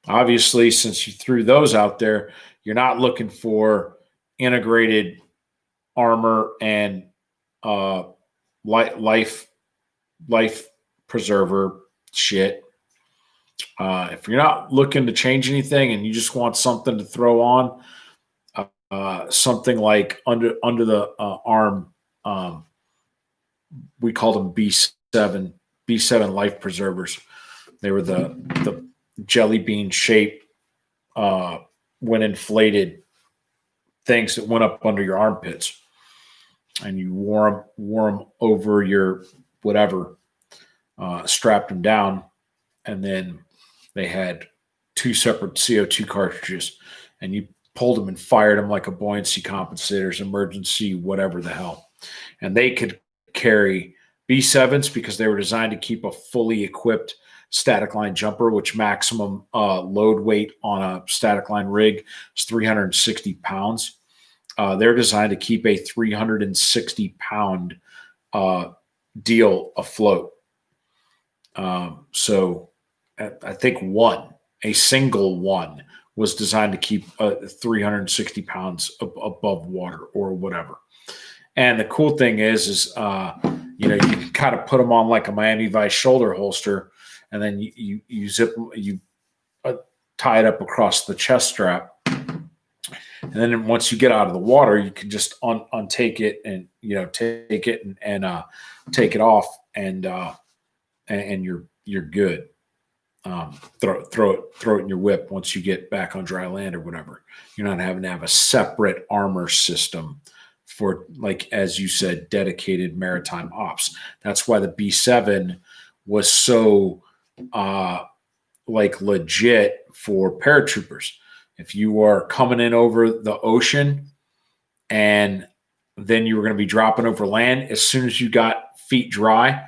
Obviously, since you threw those out there, you're not looking for integrated armor and life preserver shit. If you're not looking to change anything and you just want something to throw on, something like under the arm, we called them B7 life preservers. They were the jelly bean shape when inflated things that went up under your armpits, and you wore them over your whatever, strapped them down, and then they had two separate CO2 cartridges, and you pulled them and fired them like a buoyancy compensators, emergency, whatever the hell. And they could carry B7s because they were designed to keep a fully equipped static line jumper, which maximum load weight on a static line rig is 360 pounds. They're designed to keep a 360 pound deal afloat. So I think a single one was designed to keep 360 pounds above water or whatever. And the cool thing is you can kind of put them on like a Miami Vice shoulder holster, and then you zip, you tie it up across the chest strap. And then once you get out of the water, you can just untake it and, take it and take it off, and you're good. Throw it in your whip once you get back on dry land or whatever. You're not having to have a separate armor system for, like, as you said, dedicated maritime ops. That's why the B7 was so legit for paratroopers. If you are coming in over the ocean and then you were going to be dropping over land. As soon as you got feet dry,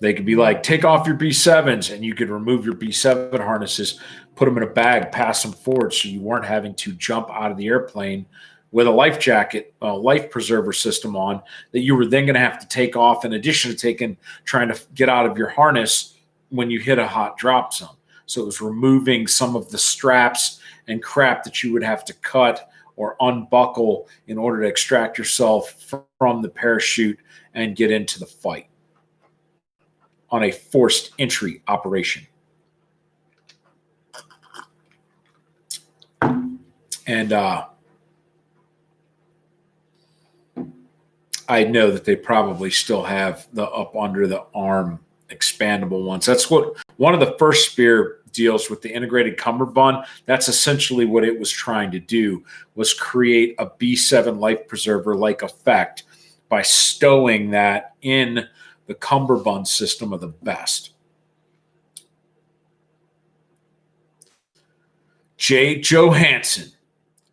they could be like, take off your B7s, and you could remove your B7 harnesses, put them in a bag, pass them forward, so you weren't having to jump out of the airplane with a life jacket, a life preserver system on that you were then going to have to take off in addition to trying to get out of your harness when you hit a hot drop zone. So it was removing some of the straps and crap that you would have to cut or unbuckle in order to extract yourself from the parachute and get into the fight on a forced entry operation. And I know that they probably still have the up under the arm expandable ones. That's what one of the first Spear deals with, the integrated cummerbund. That's essentially what it was trying to do, was create a B7 life preserver like effect by stowing that in the cummerbund system of the vest. Jay Johansson,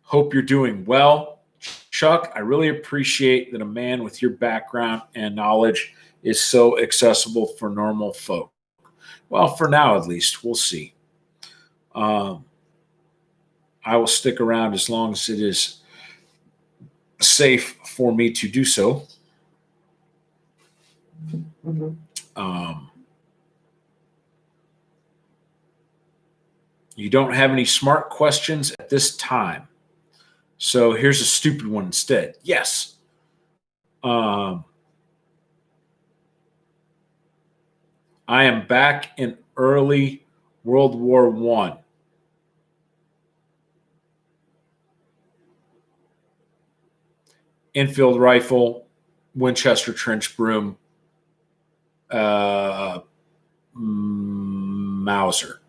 hope you're doing well. Chuck, I really appreciate that a man with your background and knowledge is so accessible for normal folk. Well, for now, at least, we'll see. I will stick around as long as it is safe for me to do so. You don't have any smart questions at this time. So here's a stupid one instead. Yes. I am back in early World War I. Enfield rifle, Winchester trench broom, Mauser.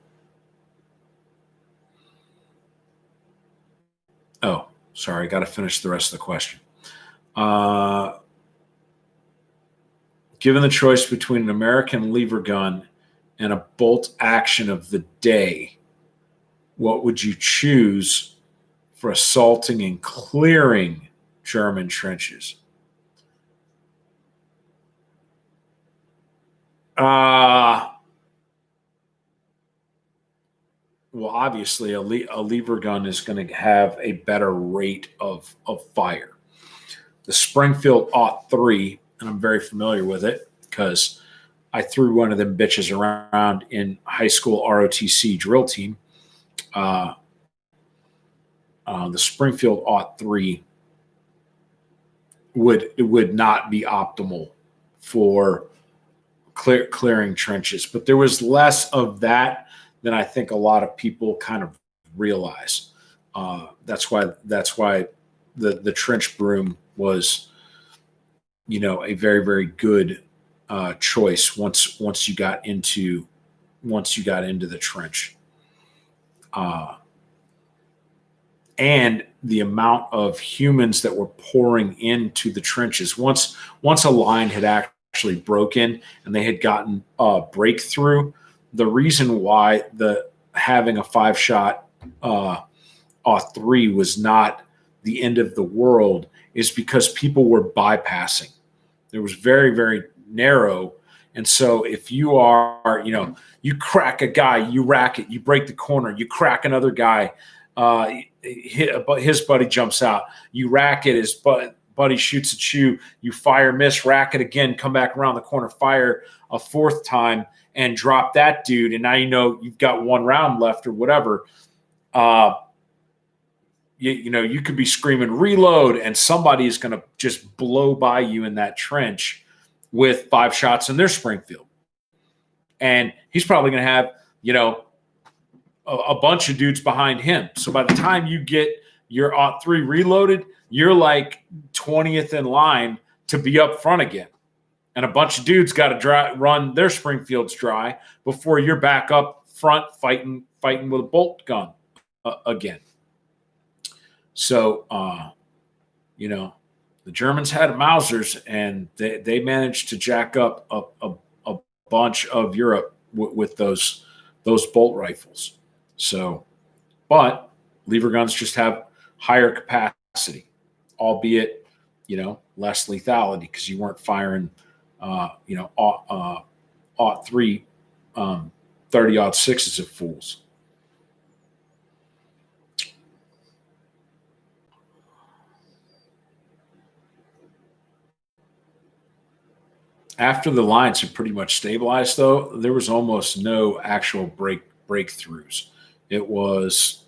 Oh, sorry. Got to finish the rest of the question. Given the choice between an American lever gun and a bolt action of the day, what would you choose for assaulting and clearing German trenches? Well, obviously, a lever gun is going to have a better rate of fire. The Springfield AUT-3, and I'm very familiar with it because I threw one of them bitches around in high school ROTC drill team. The Springfield AUT-3 would not be optimal for clearing trenches, but there was less of that than I think a lot of people kind of realize. That's why the trench broom was, a very, very good choice once you got into the trench. And the amount of humans that were pouring into the trenches once a line had actually broken and they had gotten a breakthrough. The reason why having a 5-shot AUT-3 was not the end of the world is because people were bypassing. It was very, very narrow. And so if you are, you crack a guy, you rack it, you break the corner, you crack another guy, his buddy jumps out, you rack it, his buddy shoots at you, you fire, miss, rack it again, come back around the corner, fire a fourth time, and drop that dude, and now you've got one round left or whatever. You could be screaming reload, and somebody is going to just blow by you in that trench with 5 shots in their Springfield, and he's probably going to have a bunch of dudes behind him. So by the time you get your AUT-3 reloaded, you're like 20th in line to be up front again. And a bunch of dudes got to run their Springfields dry before you're back up front fighting with a bolt gun again. So, the Germans had Mausers, and they managed to jack up a bunch of Europe with those bolt rifles. So, but lever guns just have higher capacity, albeit less lethality because you weren't firing, aught three, 30-06s at fools. After the lines had pretty much stabilized, though, there was almost no actual breakthroughs. It was,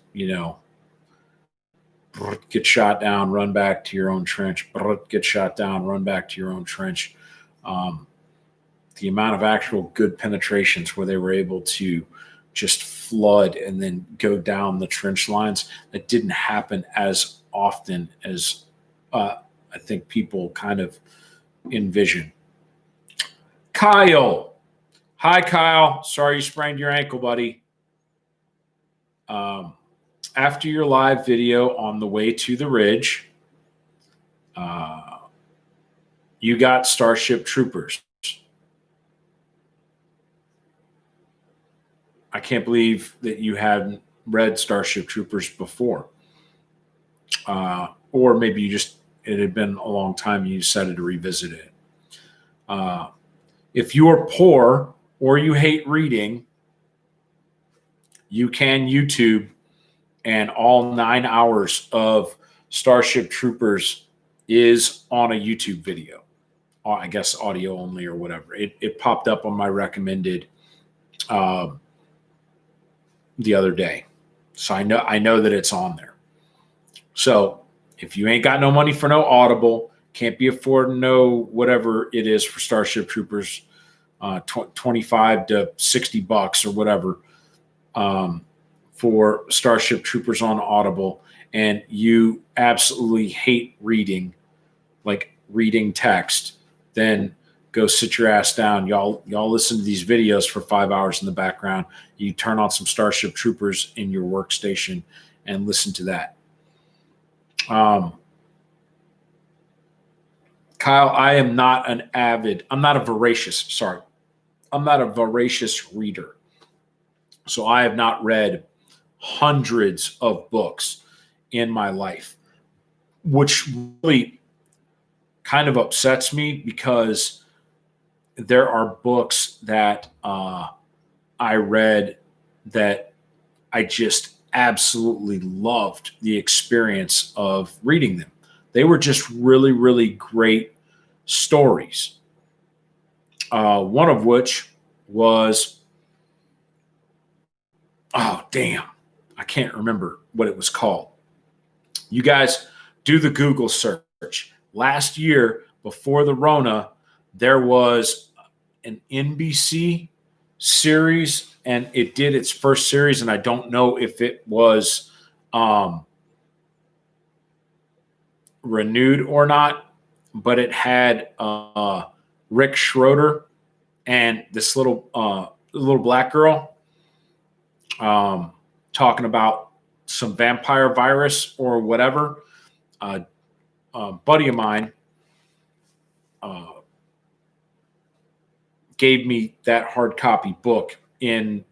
get shot down, run back to your own trench, get shot down, run back to your own trench. The amount of actual good penetrations where they were able to just flood and then go down the trench lines, that didn't happen as often as I think people kind of envision. Kyle. Hi, Kyle. Sorry you sprained your ankle, buddy. After your live video on the way to the ridge, you got Starship Troopers. I can't believe that you hadn't read Starship Troopers before. Or maybe it had been a long time and you decided to revisit it. If you are poor or you hate reading, you can YouTube, and all 9 hours of Starship Troopers is on a YouTube video. I guess audio only or whatever. It popped up on my recommended the other day. So I know that it's on there. So if you ain't got no money for no Audible, can't be affording no whatever it is for Starship Troopers, 25 to $60 or whatever for Starship Troopers on Audible, and you absolutely hate reading, like reading text, then go sit your ass down. Y'all listen to these videos for 5 hours in the background. You turn on some Starship Troopers in your workstation and listen to that. Kyle, I'm not a voracious reader. So I have not read hundreds of books in my life, which really kind of upsets me because there are books that I read that I just absolutely loved the experience of reading them. They were just really, really great stories. One of which was, oh, damn, I can't remember what it was called. You guys do the Google search. Last year, before the Rona, there was an NBC series, and it did its first series, and I don't know if it was renewed or not, but it had Rick Schroeder and this little black girl talking about some vampire virus or whatever. A buddy of mine gave me that hard copy book in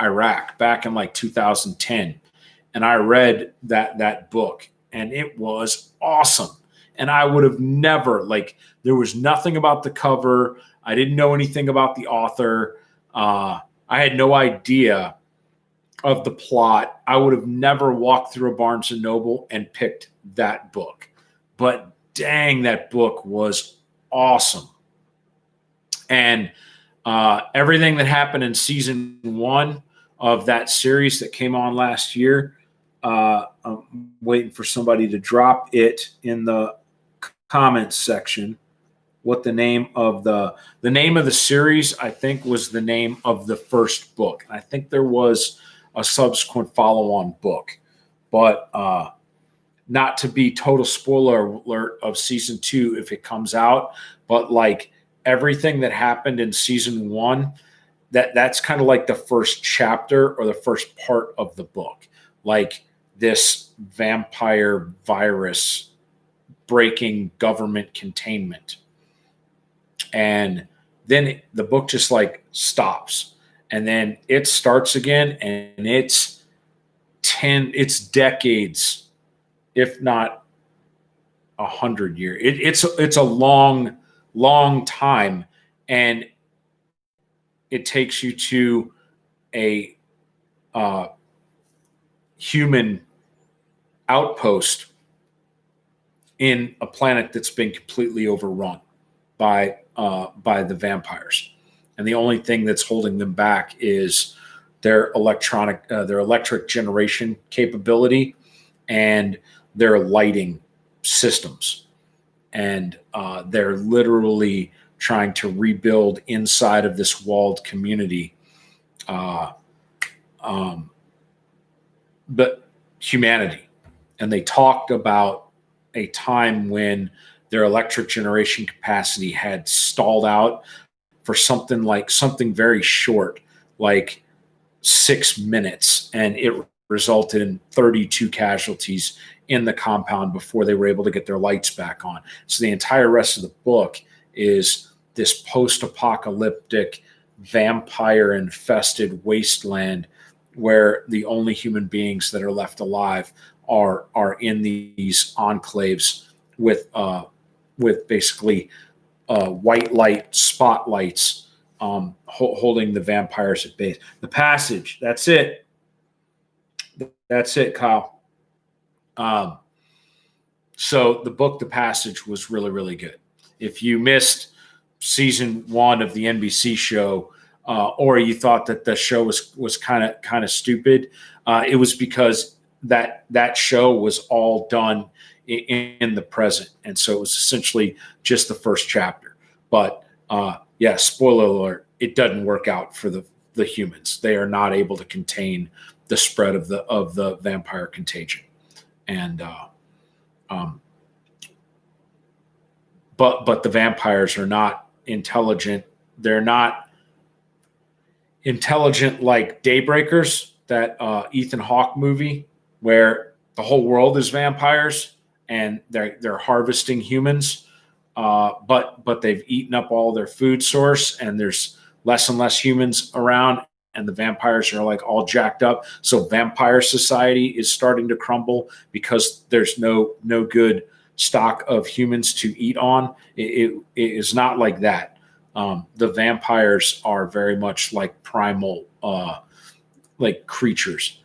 Iraq back in like 2010. And I read that book, and it was awesome. And I would have never, there was nothing about the cover. I didn't know anything about the author. I had no idea of the plot. I would have never walked through a Barnes and Noble and picked that book. But dang, that book was awesome. And everything that happened in season 1 of that series that came on last year, I'm waiting for somebody to drop it in the comments section. What the name of the series, I think, was the name of the first book. I think there was a subsequent follow-on book, but not to be total spoiler alert of season 2 if it comes out, but everything that happened in season 1, that's kind of like the first chapter or the first part of the book, like this vampire virus breaking government containment. And then the book just stops, and then it starts again, and it's decades, if not 100 years. It's a long time, and it takes you to a human outpost in a planet that's been completely overrun by the vampires, and the only thing that's holding them back is their electric generation capability and their lighting systems, and they're literally trying to rebuild inside of this walled community, but humanity. And they talked about a time when their electric generation capacity had stalled out for something very short, like 6 minutes, and it resulted in 32 casualties in the compound before they were able to get their lights back on. So the entire rest of the book is this post-apocalyptic, vampire-infested wasteland where the only human beings that are left alive are in these enclaves with basically white light spotlights holding the vampires at bay. The Passage. That's it. That's it, Kyle. So the book, The Passage, was really, really good. If you missed season 1 of the NBC show, or you thought that the show was kind of stupid, it was because that show was all done in the present, and so it was essentially just the first chapter. But yeah, spoiler alert: it doesn't work out for the humans. They are not able to contain the spread of the vampire contagion, and but the vampires are not intelligent. They're not intelligent like Daybreakers, that Ethan Hawke movie, where the whole world is vampires and they're harvesting humans, but they've eaten up all their food source, and there's less and less humans around, and the vampires are like all jacked up. So vampire society is starting to crumble because there's no good stock of humans to eat on. It is not like that. The vampires are very much like primal, like creatures.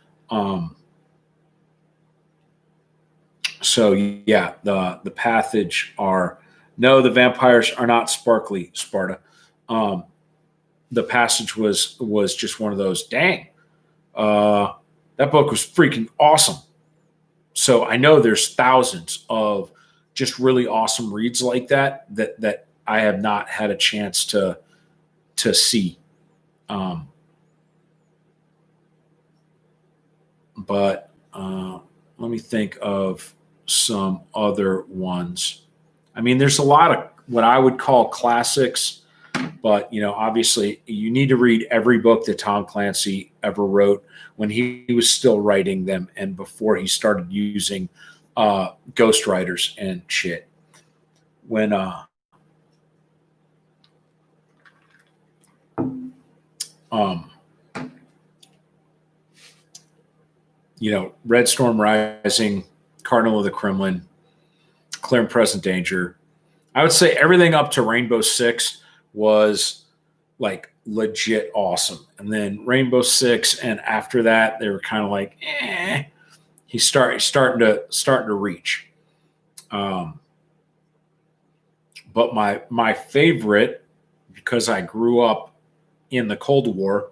So yeah, the Passage are, no, the vampires are not sparkly, Sparta. The Passage was just one of those. Dang, that book was freaking awesome. So I know there's thousands of just really awesome reads like that I have not had a chance to see. But let me think of some other ones. I mean, there's a lot of what I would call classics, but obviously you need to read every book that Tom Clancy ever wrote when he was still writing them and before he started using ghostwriters and shit. When Red Storm Rising, Cardinal of the Kremlin, Clear and Present Danger. I would say everything up to Rainbow Six was like legit awesome. And then Rainbow Six, and after that, they were kind of like, he's starting to reach. But my favorite, because I grew up in the Cold War,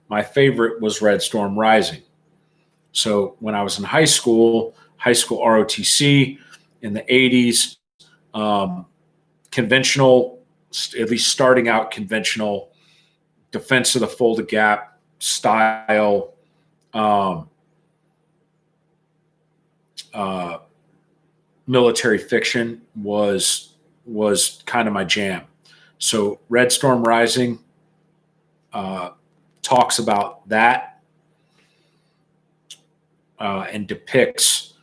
my favorite was Red Storm Rising. So when I was in high school ROTC in the 80s, conventional, at least starting out conventional, defense of the Fulda Gap style, military fiction was kind of my jam. So Red Storm Rising talks about that and depicts,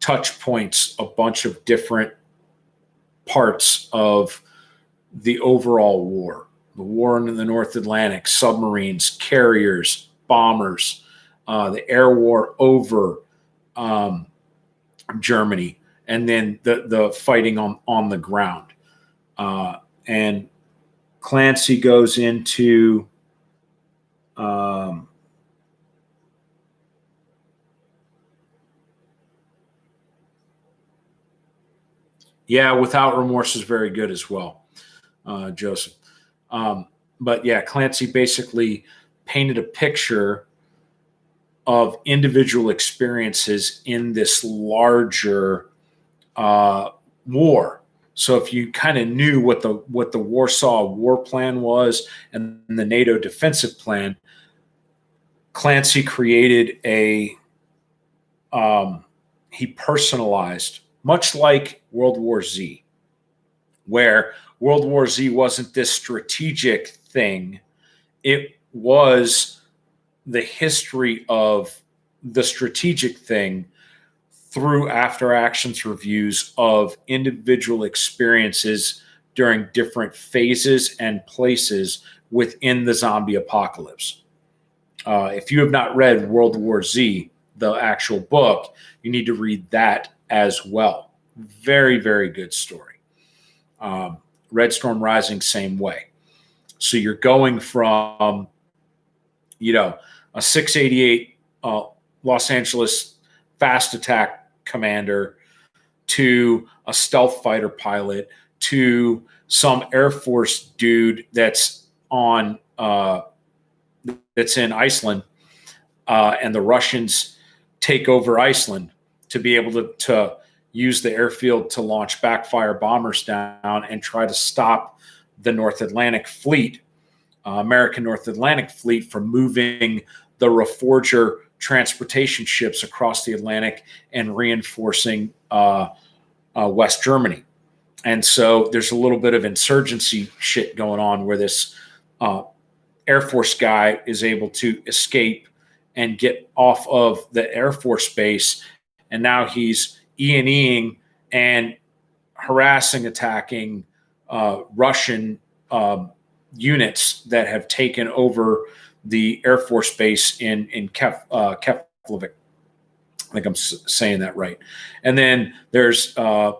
touch points, a bunch of different parts of the overall war. The war in the North Atlantic, submarines, carriers, bombers, the air war over Germany, and then the fighting on the ground. And Clancy goes into yeah, Without Remorse is very good as well, Joseph. But yeah, Clancy basically painted a picture of individual experiences in this larger war. So if you kind of knew what the Warsaw War Plan was and the NATO defensive plan, Clancy created he personalized, much like World War Z, where World War Z wasn't this strategic thing. It was the history of the strategic thing through after actions reviews of individual experiences during different phases and places within the zombie apocalypse. If you have not read World War Z, the actual book, you need to read that as well. Very, very good story. Red Storm Rising, same way. So you're going from, a 688 Los Angeles fast attack commander to a stealth fighter pilot to some Air Force dude that's in Iceland, and the Russians take over Iceland to be able to use the airfield to launch backfire bombers down and try to stop the North Atlantic Fleet, American North Atlantic Fleet, from moving the Reforger transportation ships across the Atlantic and reinforcing West Germany. And so there's a little bit of insurgency shit going on where this Air Force guy is able to escape and get off of the Air Force base. And now he's E&Eing and harassing, attacking Russian units that have taken over the Air Force base in Keflavik. I think I'm saying that right. And then there's a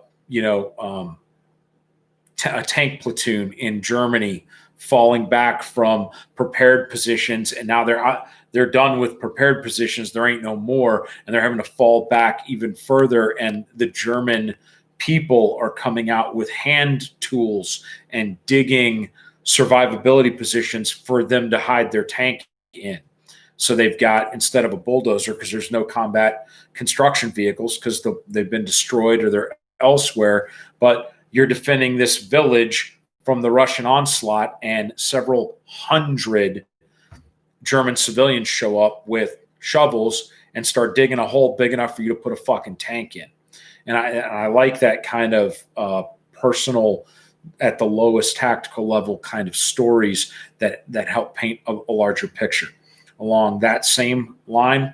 tank platoon in Germany falling back from prepared positions, and now they're done with prepared positions. There ain't no more, and they're having to fall back even further. And the German people are coming out with hand tools and digging survivability positions for them to hide their tank in. So they've got, instead of a bulldozer, because there's no combat construction vehicles because they've been destroyed or they're elsewhere, but you're defending this village from the Russian onslaught, and several hundred German civilians show up with shovels and start digging a hole big enough for you to put a fucking tank in. And I like that kind of personal, at the lowest tactical level, kind of stories that help paint a larger picture. Along that same line,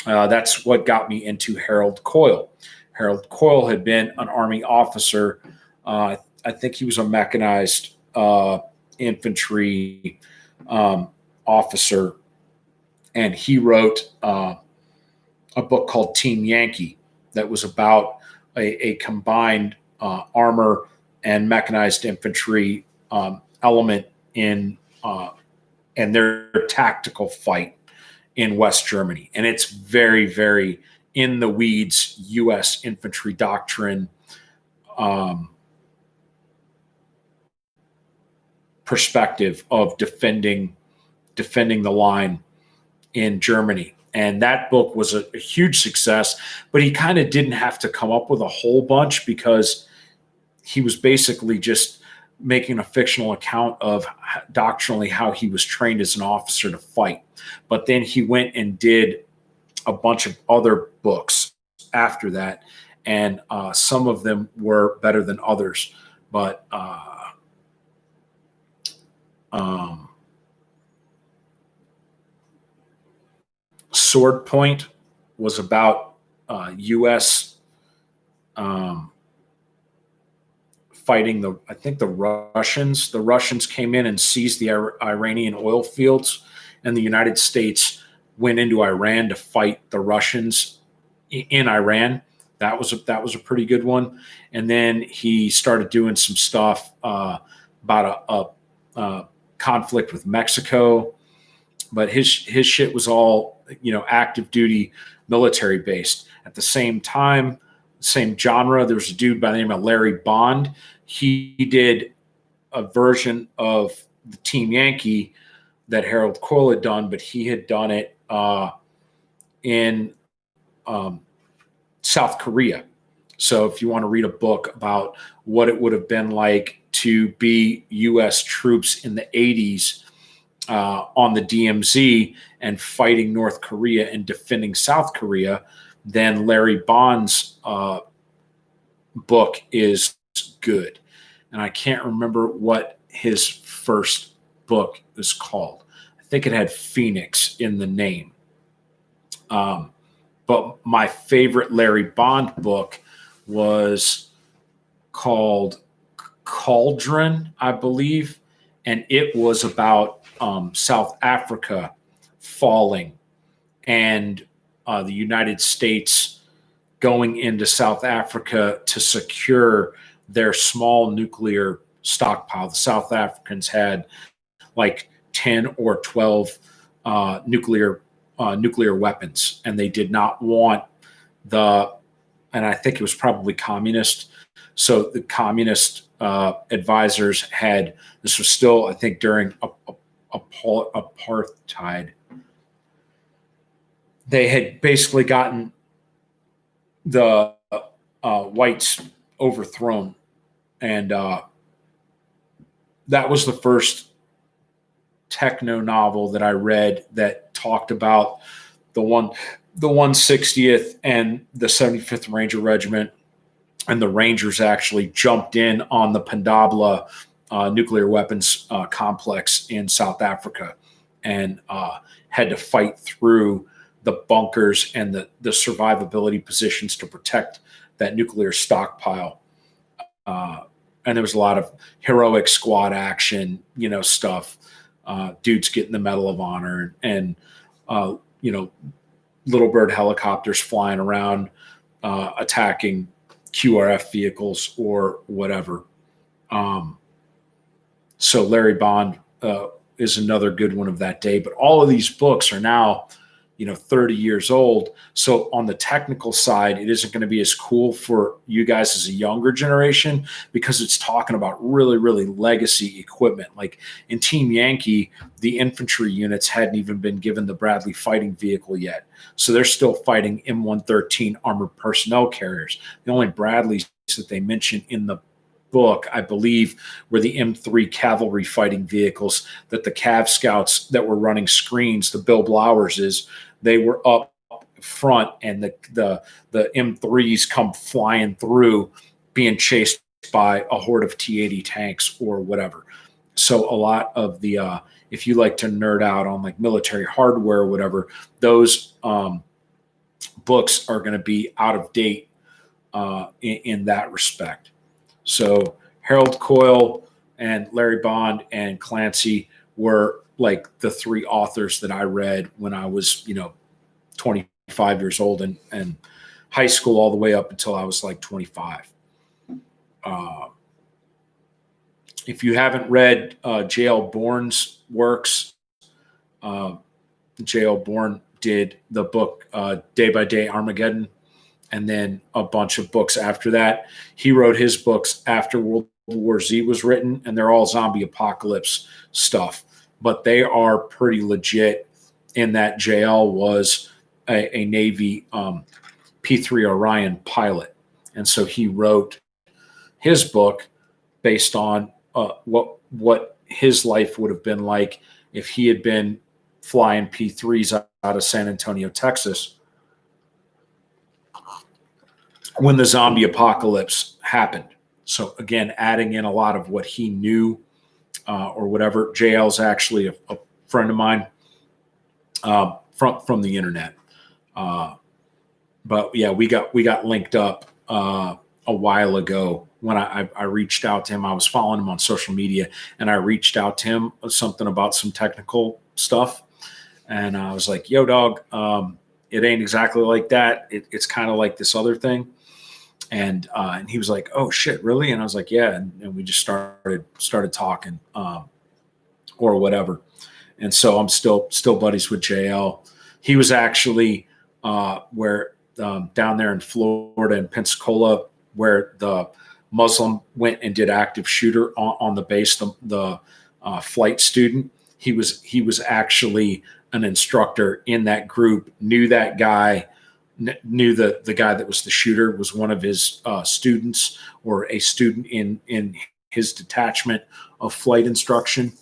that's what got me into Harold Coyle. Harold Coyle had been an Army officer. I think he was a mechanized infantry officer, and he wrote a book called Team Yankee that was about a combined armor and mechanized infantry element in and their tactical fight in West Germany. And it's very, very in the weeds U.S. infantry doctrine perspective of defending the line in Germany. And that book was a huge success, but he kind of didn't have to come up with a whole bunch because he was basically just making a fictional account of doctrinally how he was trained as an officer to fight. But then he went and did a bunch of other books after that, and some of them were better than others. But Sword Point was about U.S. Fighting the Russians. The Russians came in and seized the Iranian oil fields, and the United States went into Iran to fight the Russians in Iran. That was a pretty good one. And then he started doing some stuff about a conflict with Mexico, but his shit was all, active duty military based. At the same time, same genre, there was a dude by the name of Larry Bond. He did a version of the Team Yankee that Harold Coyle had done, but he had done it in South Korea. So if you want to read a book about what it would have been like to be U.S. troops in the 80s on the DMZ and fighting North Korea and defending South Korea, then Larry Bond's book is good. And I can't remember what his first book is called. I think it had Phoenix in the name. But my favorite Larry Bond book was called Cauldron, I believe. And it was about South Africa falling and the United States going into South Africa to secure their small nuclear stockpile. The South Africans had like 10 or 12 nuclear weapons, and they did not want and I think it was probably communist. So the communist advisors had, this was still, I think, during apartheid. They had basically gotten the whites overthrown. And that was the first techno novel that I read that talked about the 160th and the 75th Ranger Regiment, and the Rangers actually jumped in on the Pandabla nuclear weapons complex in South Africa and had to fight through the bunkers and the survivability positions to protect that nuclear stockpile. And there was a lot of heroic squad action, stuff. Dudes getting the Medal of Honor and Little Bird helicopters flying around, attacking QRF vehicles or whatever. So Larry Bond is another good one of that day. But all of these books are now, 30 years old. So on the technical side, it isn't going to be as cool for you guys as a younger generation because it's talking about really, really legacy equipment. Like in Team Yankee, the infantry units hadn't even been given the Bradley fighting vehicle yet. So they're still fighting M113 armored personnel carriers. The only Bradleys that they mention in the book, I believe, were the M3 cavalry fighting vehicles that the Cav Scouts that were running screens, the Bill Blowers, they were up front, and the M3s come flying through, being chased by a horde of T-80 tanks or whatever. So a lot of the if you like to nerd out on like military hardware or whatever, those books are going to be out of date in that respect. So Harold Coyle and Larry Bond and Clancy were like the three authors that I read when I was, 25 years old and high school all the way up until I was like 25. If you haven't read J.L. Bourne's works, J.L. Bourne did the book Day by Day Armageddon, and then a bunch of books after that. He wrote his books after World War Z was written, and they're all zombie apocalypse stuff. But they are pretty legit in that JL was a Navy P-3 Orion pilot. And so he wrote his book based on what his life would have been like if he had been flying P-3s out of San Antonio, Texas, when the zombie apocalypse happened. So again, adding in a lot of what he knew or whatever. JL's actually a friend of mine from the internet. But yeah, we got linked up a while ago when I reached out to him. I was following him on social media, and I reached out to him something about some technical stuff. And I was like, yo, dog, it ain't exactly like that. It's kind of like this other thing. And he was like, "Oh shit, really?" And I was like, "Yeah." And we just started talking, or whatever. And so I'm still buddies with JL. He was actually where down there in Florida in Pensacola, where the Muslim went and did active shooter on the base. The flight student. He was actually an instructor in that group. Knew that guy. Knew the guy that was the shooter was one of his students, or a student in his detachment of flight instruction.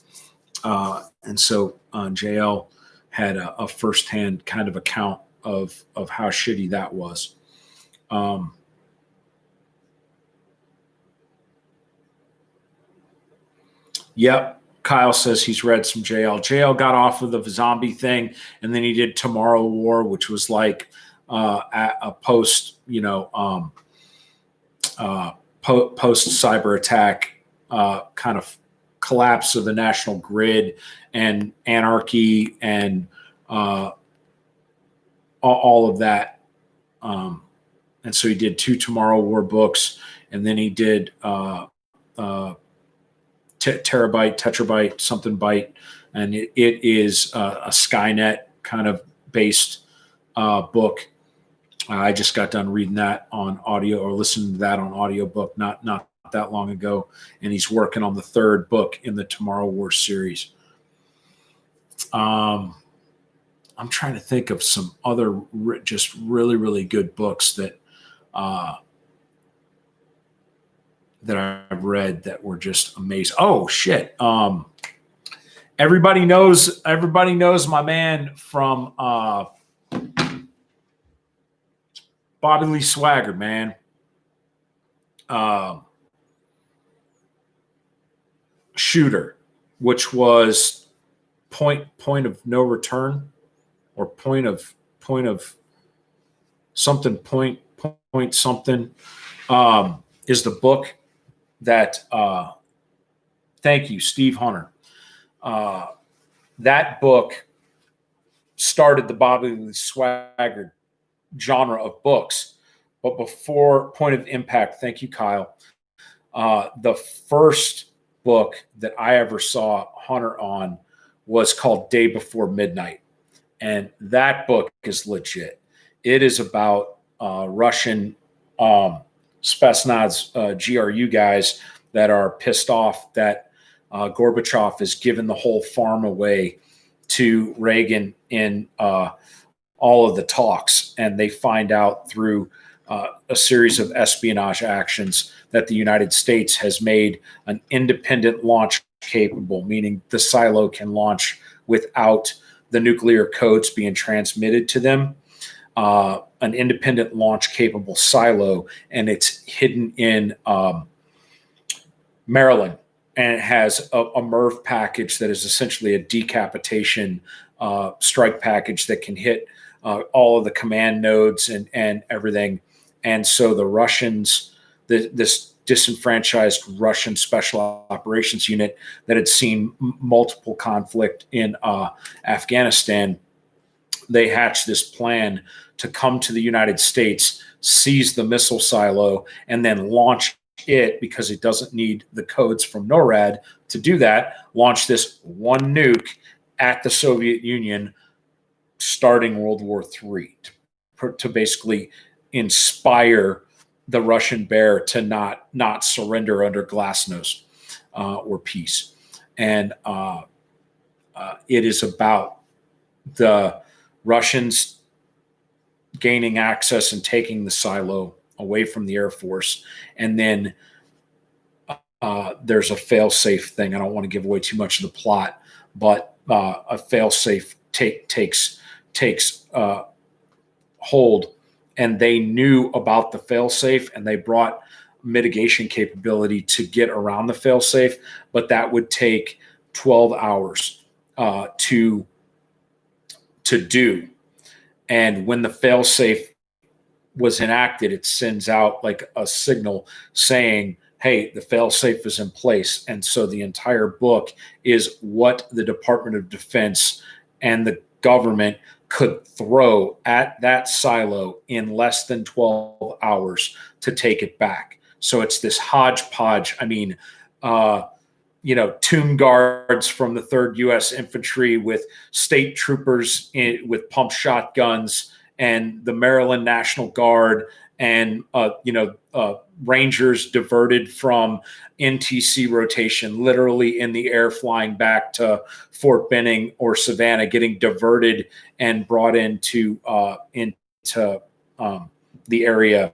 And so JL had a firsthand kind of account of how shitty that was. Yep. Kyle says he's read some JL. JL got off of the zombie thing, and then he did Tomorrow War, which was like a post, post cyber attack kind of collapse of the national grid and anarchy and all of that. And so he did 2 Tomorrow War books, and then he did Terabyte, Tetrabyte, something byte, and it is a Skynet kind of based book. I just got done reading that on audio, or listening to that on audiobook not that long ago, and he's working on the 3rd book in the Tomorrow War series. I'm trying to think of some other just really, really good books that I've read that were just amazing. Oh shit! Everybody knows my man from Bodily Swagger, man. Shooter, which was point of no return, or point of something point something, is the book that thank you, Steve Hunter. That book started the Bodily Swagger genre of books. But before Point of Impact, thank you, Kyle, the first book that I ever saw Hunter on was called Day Before Midnight. And that book is legit. It is about Russian Spetsnaz GRU guys that are pissed off that Gorbachev has given the whole farm away to Reagan in all of the talks. And they find out through a series of espionage actions that the United States has made an independent launch capable, meaning the silo can launch without the nuclear codes being transmitted to them, an independent launch capable silo, and it's hidden in Maryland. And it has a MIRV package that is essentially a decapitation strike package that can hit all of the command nodes and everything. And so the Russians, this disenfranchised Russian special operations unit that had seen multiple conflict in Afghanistan, they hatched this plan to come to the United States, seize the missile silo, and then launch it, because it doesn't need the codes from NORAD to do that, launch this one nuke at the Soviet Union, starting World War III, to basically inspire the Russian bear to not surrender under glasnost or peace. And it is about the Russians gaining access and taking the silo away from the Air Force. And then there's a fail-safe thing. I don't want to give away too much of the plot, but a fail-safe takes hold. And they knew about the fail-safe, and they brought mitigation capability to get around the fail-safe, but that would take 12 hours to do. And when the fail-safe was enacted, it sends out like a signal saying, hey, the fail-safe is in place. And so the entire book is what the Department of Defense and government could throw at that silo in less than 12 hours to take it back. So it's this hodgepodge. I mean, tomb guards from the 3rd U.S. Infantry with state troopers with pump shotguns, and the Maryland National Guard, and Rangers diverted from NTC rotation, literally in the air, flying back to Fort Benning or Savannah, getting diverted and brought into the area,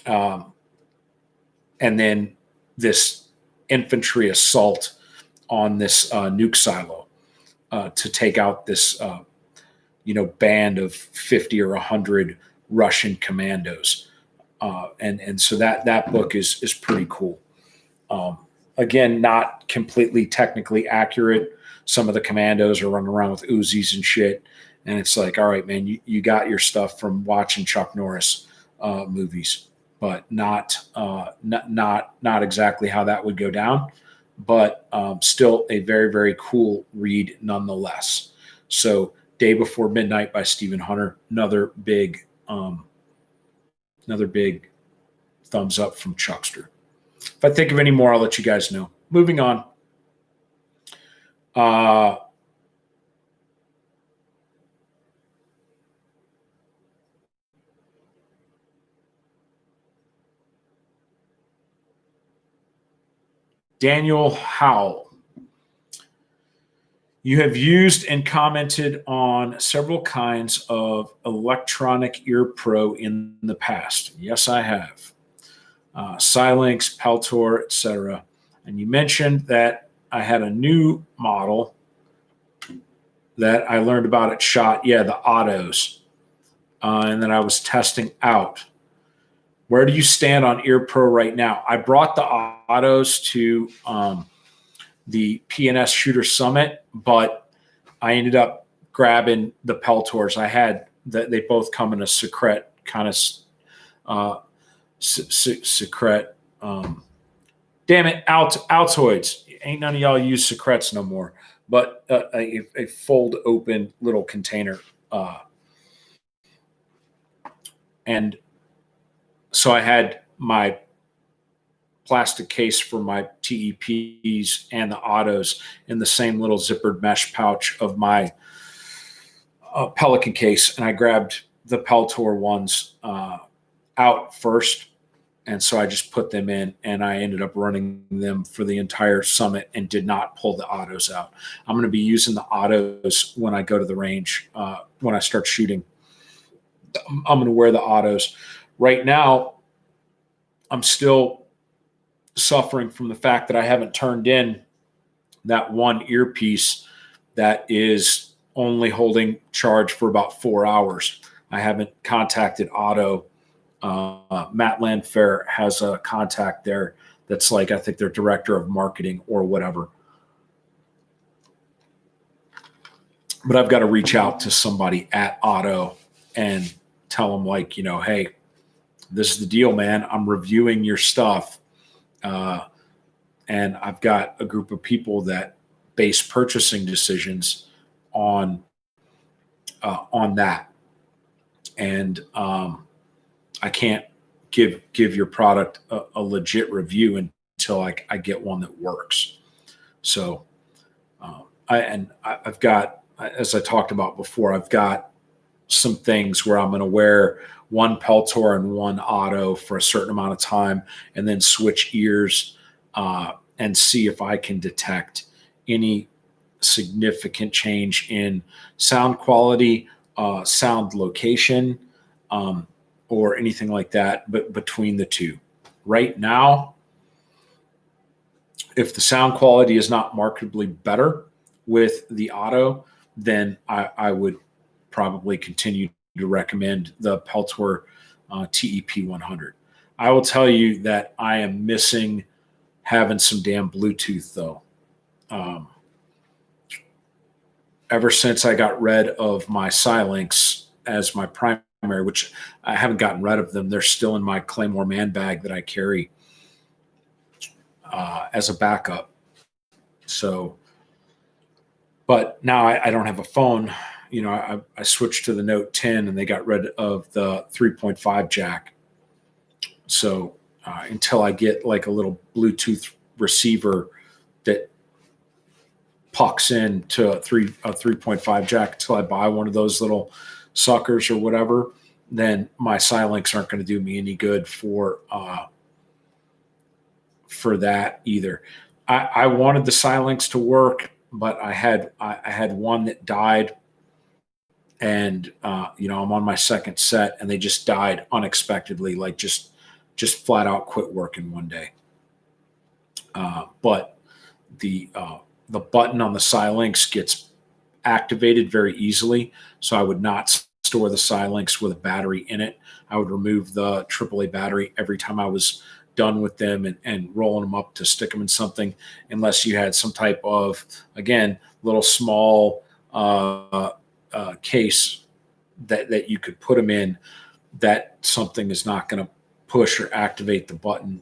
and then this infantry assault on this nuke silo to take out this band of 50 or 100 Russian commandos. And so that book is pretty cool. Again, not completely technically accurate. Some of the commandos are running around with Uzis and shit. And it's like, all right, man, you got your stuff from watching Chuck Norris movies, but not exactly how that would go down. But still a very, very cool read nonetheless. So Day Before Midnight by Stephen Hunter, another big thumbs up from Chuckster. If I think of any more, I'll let you guys know. Moving on. Daniel Howell. You have used and commented on several kinds of electronic ear pro in the past. Yes, I have. Silinx, Peltor, etc. And you mentioned that I had a new model that I learned about at SHOT. Yeah, the Autos. And that I was testing out. Where do you stand on Ear Pro right now? I brought the Autos to the PNS Shooter Summit, but I ended up grabbing the Peltors. I had they both come in a secret kind of secret. Damn it, Altoids. Ain't none of y'all use secrets no more. But a fold open little container, and so I had my plastic case for my TEPs and the Autos in the same little zippered mesh pouch of my Pelican case. And I grabbed the Peltor ones out first. And so I just put them in, and I ended up running them for the entire summit and did not pull the Autos out. I'm going to be using the Autos when I go to the range, when I start shooting. I'm going to wear the Autos. Right now, I'm still suffering from the fact that I haven't turned in that one earpiece that is only holding charge for about 4 hours. I haven't contacted Auto. Matt Landfair has a contact there that's like, I think, their director of marketing or whatever. But I've got to reach out to somebody at Auto and tell them, like, hey, this is the deal, man. I'm reviewing your stuff. And I've got a group of people that base purchasing decisions on that. And I can't give your product a legit review until I get one that works. So I've got, as I talked about before, I've got some things where I'm going to wear one Peltor and one Auto for a certain amount of time, and then switch ears and see if I can detect any significant change in sound quality, sound location, or anything like that, but between the two. Right now, if the sound quality is not markedly better with the Auto, then I would probably continue to recommend the Peltor TEP 100. I will tell you that I am missing having some damn Bluetooth, though. Ever since I got rid of my Silinx as my primary, which I haven't gotten rid of them, they're still in my Claymore man bag that I carry as a backup. So, but now I don't have a phone, I switched to the Note 10 and they got rid of the 3.5 jack. So until I get like a little Bluetooth receiver that pucks into a 3.5 jack, until I buy one of those little suckers or whatever, then my Silinks aren't going to do me any good for that either. I wanted the Silinks to work, but I had one that died, and I'm on my second set, and they just died unexpectedly, like just flat out quit working one day. But the button on the Silinks gets activated very easily, so I would not store the Silinks with a battery in it. I would remove the AAA battery every time I was done with them and rolling them up to stick them in something, unless you had some type of, again, little small case that you could put them in, that something is not going to push or activate the button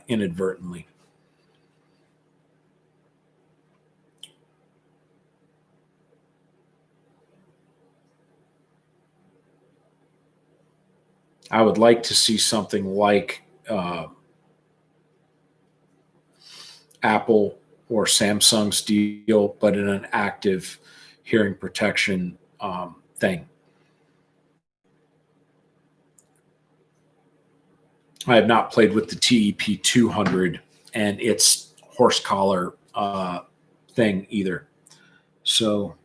inadvertently. I would like to see something like Apple or Samsung's deal, but in an active hearing protection thing. I have not played with the TEP 200 and its horse collar thing either. So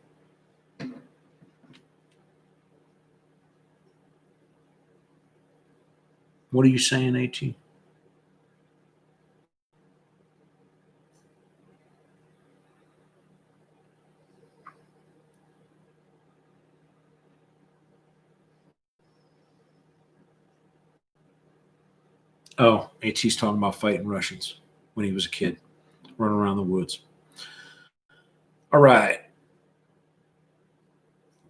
what are you saying, AT? Oh, AT's talking about fighting Russians when he was a kid, running around the woods. All right.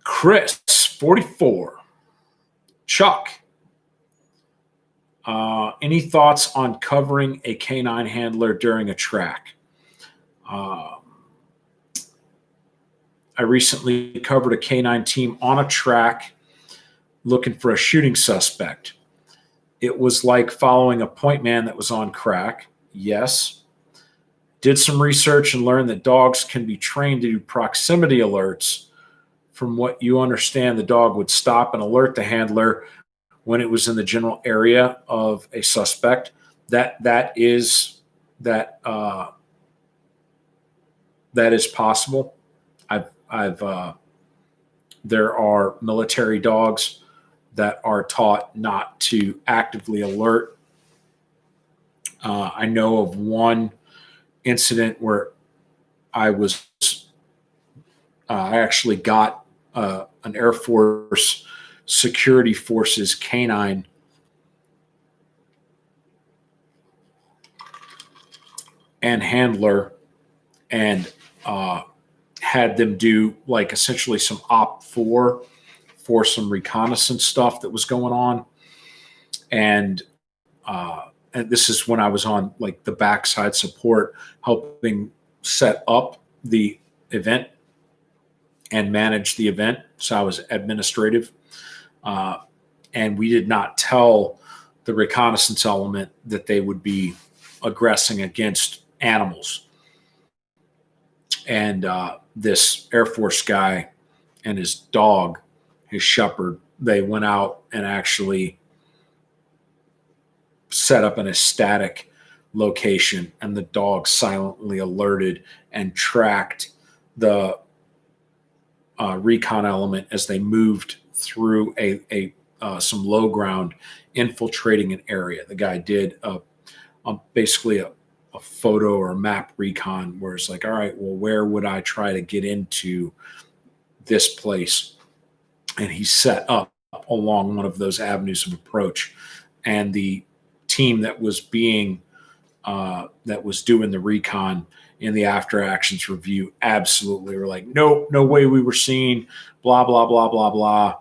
Chris, 44. Chuck, any thoughts on covering a canine handler during a track? I recently covered a canine team on a track looking for a shooting suspect. It was like following a point man that was on crack. Yes. Did some research and learned that dogs can be trained to do proximity alerts. From what you understand, the dog would stop and alert the handler when it was in the general area of a suspect. That is possible. There are military dogs that are taught not to actively alert. I know of one incident where I actually got an Air Force Security Forces canine and handler, and had them do like essentially some OP4 for some reconnaissance stuff that was going on. And this is when I was on like the backside support, helping set up the event and manage the event. So I was administrative. And we did not tell the reconnaissance element that they would be aggressing against animals. And this Air Force guy and his dog, his shepherd, they went out and actually set up in a static location, and the dog silently alerted and tracked the recon element as they moved through some low ground, infiltrating an area. The guy did basically a photo or a map recon where it's like, all right, well, where would I try to get into this place? And he set up along one of those avenues of approach. And the team that was doing the recon in the after actions review absolutely were like, nope, no way we were seen, blah, blah, blah, blah, blah.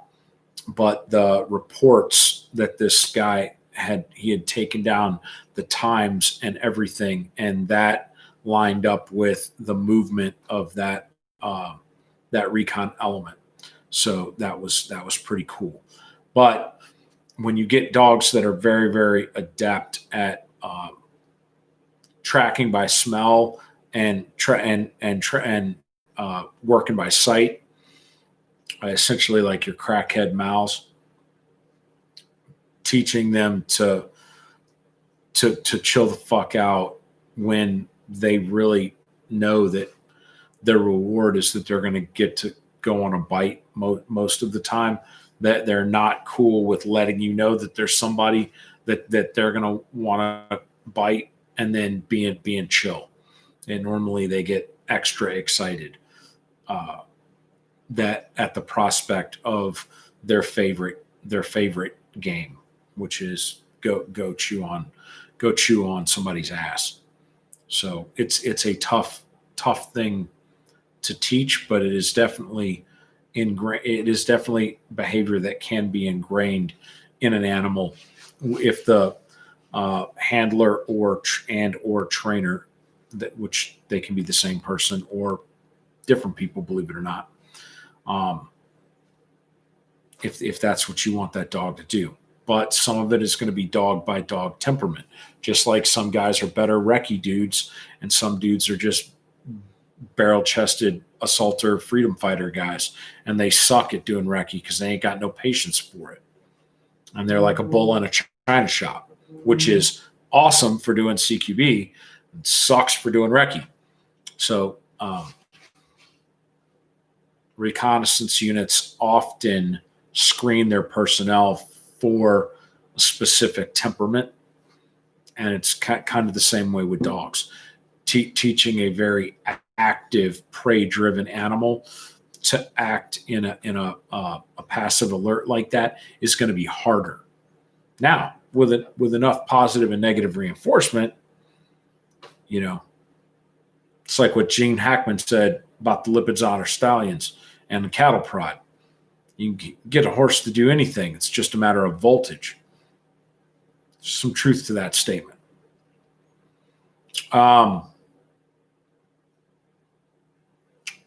But the reports that this guy had taken down the times and everything, and that lined up with the movement of that recon element. So that was pretty cool. But when you get dogs that are very, very adept at tracking by smell and working by sight, essentially like your crackhead Mals, teaching them to chill the fuck out when they really know that their reward is that they're going to get to go on a bite most of the time, that they're not cool with letting you know that there's somebody that they're going to want to bite and then being chill. And normally they get extra excited that at the prospect of their favorite game, which is go chew on somebody's ass. So it's a tough thing to teach, but it is definitely behavior that can be ingrained in an animal if the handler or trainer, that which they can be the same person or different people, believe it or not. If that's what you want that dog to do. But some of it is going to be dog by dog temperament. Just like some guys are better recce dudes and some dudes are just barrel-chested assaulter freedom fighter guys, and they suck at doing recce because they ain't got no patience for it. And they're like a bull in a china shop, which is awesome for doing CQB and sucks for doing recce. So reconnaissance units often screen their personnel for a specific temperament, and it's kind of the same way with dogs. Teaching a very active, prey-driven animal to act in a passive alert like that is going to be harder. Now, with enough positive and negative reinforcement, it's like what Gene Hackman said about the Lipizzaner stallions and the cattle prod. You can get a horse to do anything. It's just a matter of voltage. There's some truth to that statement.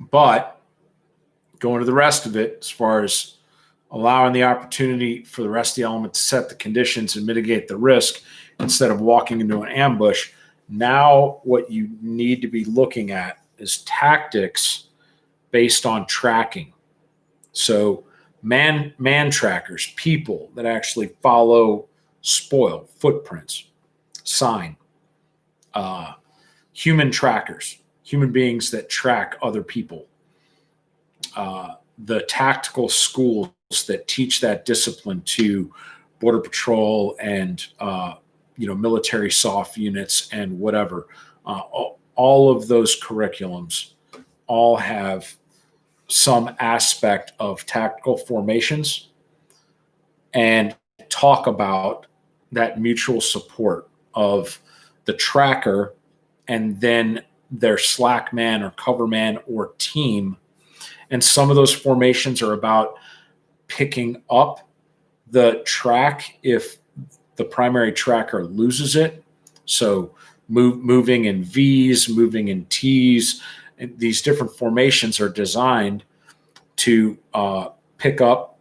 But going to the rest of it, as far as allowing the opportunity for the rest of the element to set the conditions and mitigate the risk instead of walking into an ambush, now what you need to be looking at is tactics based on tracking. So man trackers, people that actually follow spoil, footprints, sign, human trackers, human beings that track other people, the tactical schools that teach that discipline to Border Patrol and military soft units and whatever. All of those curriculums all have some aspect of tactical formations and talk about that mutual support of the tracker and then their slack man or cover man or team. And some of those formations are about picking up the track if the primary tracker loses it. So moving in V's, moving in T's. And these different formations are designed to pick up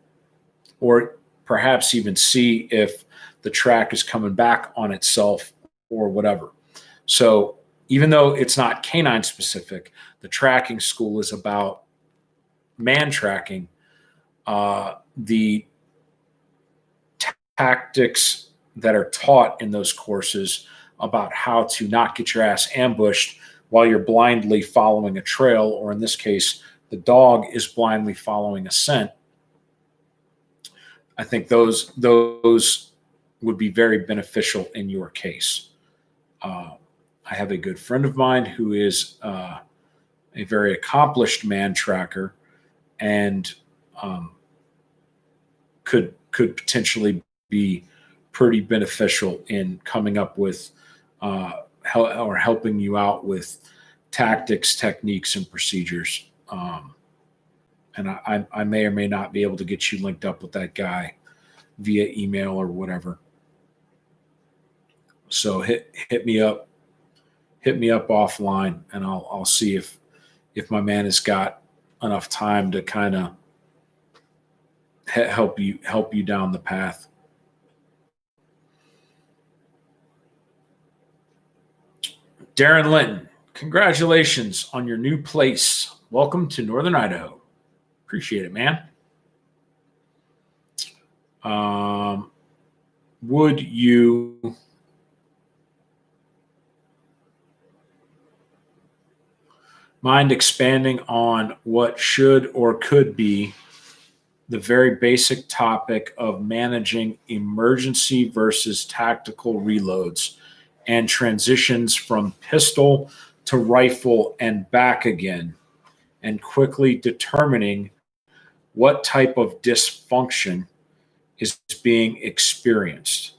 or perhaps even see if the track is coming back on itself or whatever. So even though it's not canine specific, the tracking school is about man tracking. The tactics that are taught in those courses about how to not get your ass ambushed while you're blindly following a trail, or in this case, the dog is blindly following a scent. I think those would be very beneficial in your case. I have a good friend of mine who is a very accomplished man tracker and could potentially be pretty beneficial in coming up with or helping you out with tactics, techniques, and procedures. And I may or may not be able to get you linked up with that guy via email or whatever. So hit me up offline, and I'll see if my man has got enough time to kind of help you down the path. Darren Linton, congratulations on your new place. Welcome to Northern Idaho. Appreciate it, man. Would you mind expanding on what should or could be the very basic topic of managing emergency versus tactical reloads and transitions from pistol to rifle and back again, and quickly determining what type of dysfunction is being experienced?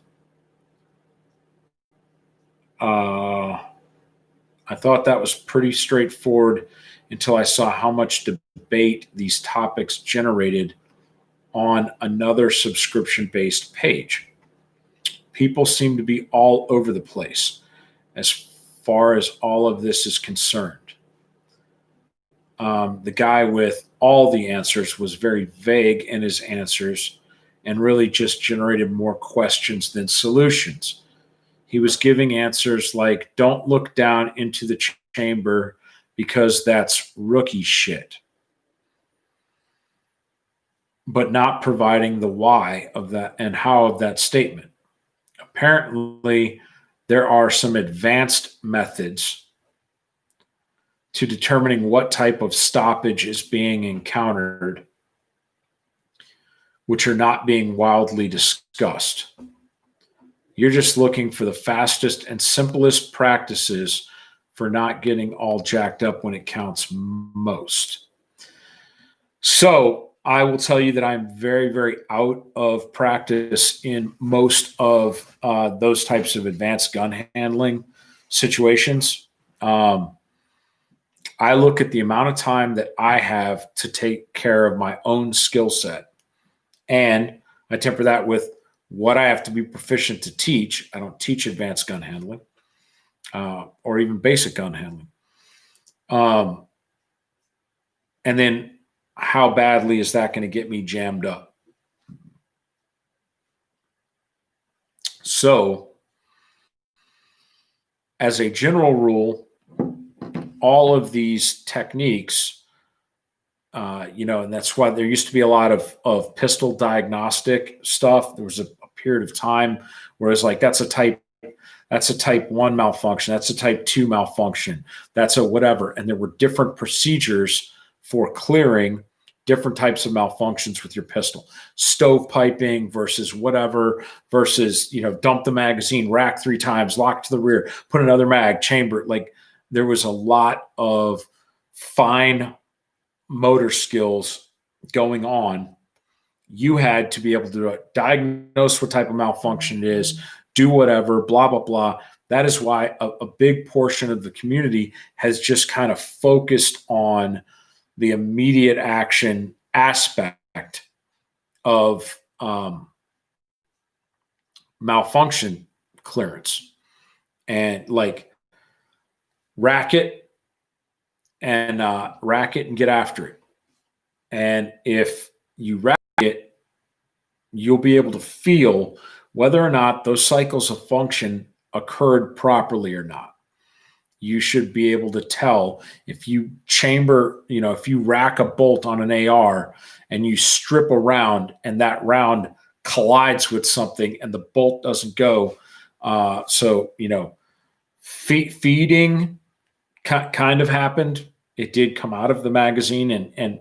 I thought that was pretty straightforward until I saw how much debate these topics generated on another subscription-based page. People seem to be all over the place as far as all of this is concerned. The guy with all the answers was very vague in his answers and really just generated more questions than solutions. He was giving answers like, don't look down into the chamber because that's rookie shit, but not providing the why of that and how of that statement. Apparently, there are some advanced methods to determining what type of stoppage is being encountered, which are not being wildly discussed. You're just looking for the fastest and simplest practices for not getting all jacked up when it counts most. So I will tell you that I'm very, very out of practice in most of those types of advanced gun handling situations. I look at the amount of time that I have to take care of my own skill set, and I temper that with what I have to be proficient to teach. I don't teach advanced gun handling or even basic gun handling. And then how badly is that going to get me jammed up? So, as a general rule, all of these techniques, and that's why there used to be a lot of pistol diagnostic stuff. There was a period of time where it's like, that's a type 1 malfunction. That's a type 2 malfunction. That's a whatever. And there were different procedures for clearing different types of malfunctions with your pistol. Stovepiping versus whatever, versus, dump the magazine, rack 3 times, lock to the rear, put another mag, chamber. Like, there was a lot of fine motor skills going on. You had to be able to diagnose what type of malfunction it is, do whatever, blah, blah, blah. That is why a big portion of the community has just kind of focused on the immediate action aspect of malfunction clearance, and like rack it and get after it. And if you rack it, you'll be able to feel whether or not those cycles of function occurred properly or not. You should be able to tell if you chamber, if you rack a bolt on an AR and you strip a round and that round collides with something and the bolt doesn't go. Feeding kind of happened. It did come out of the magazine and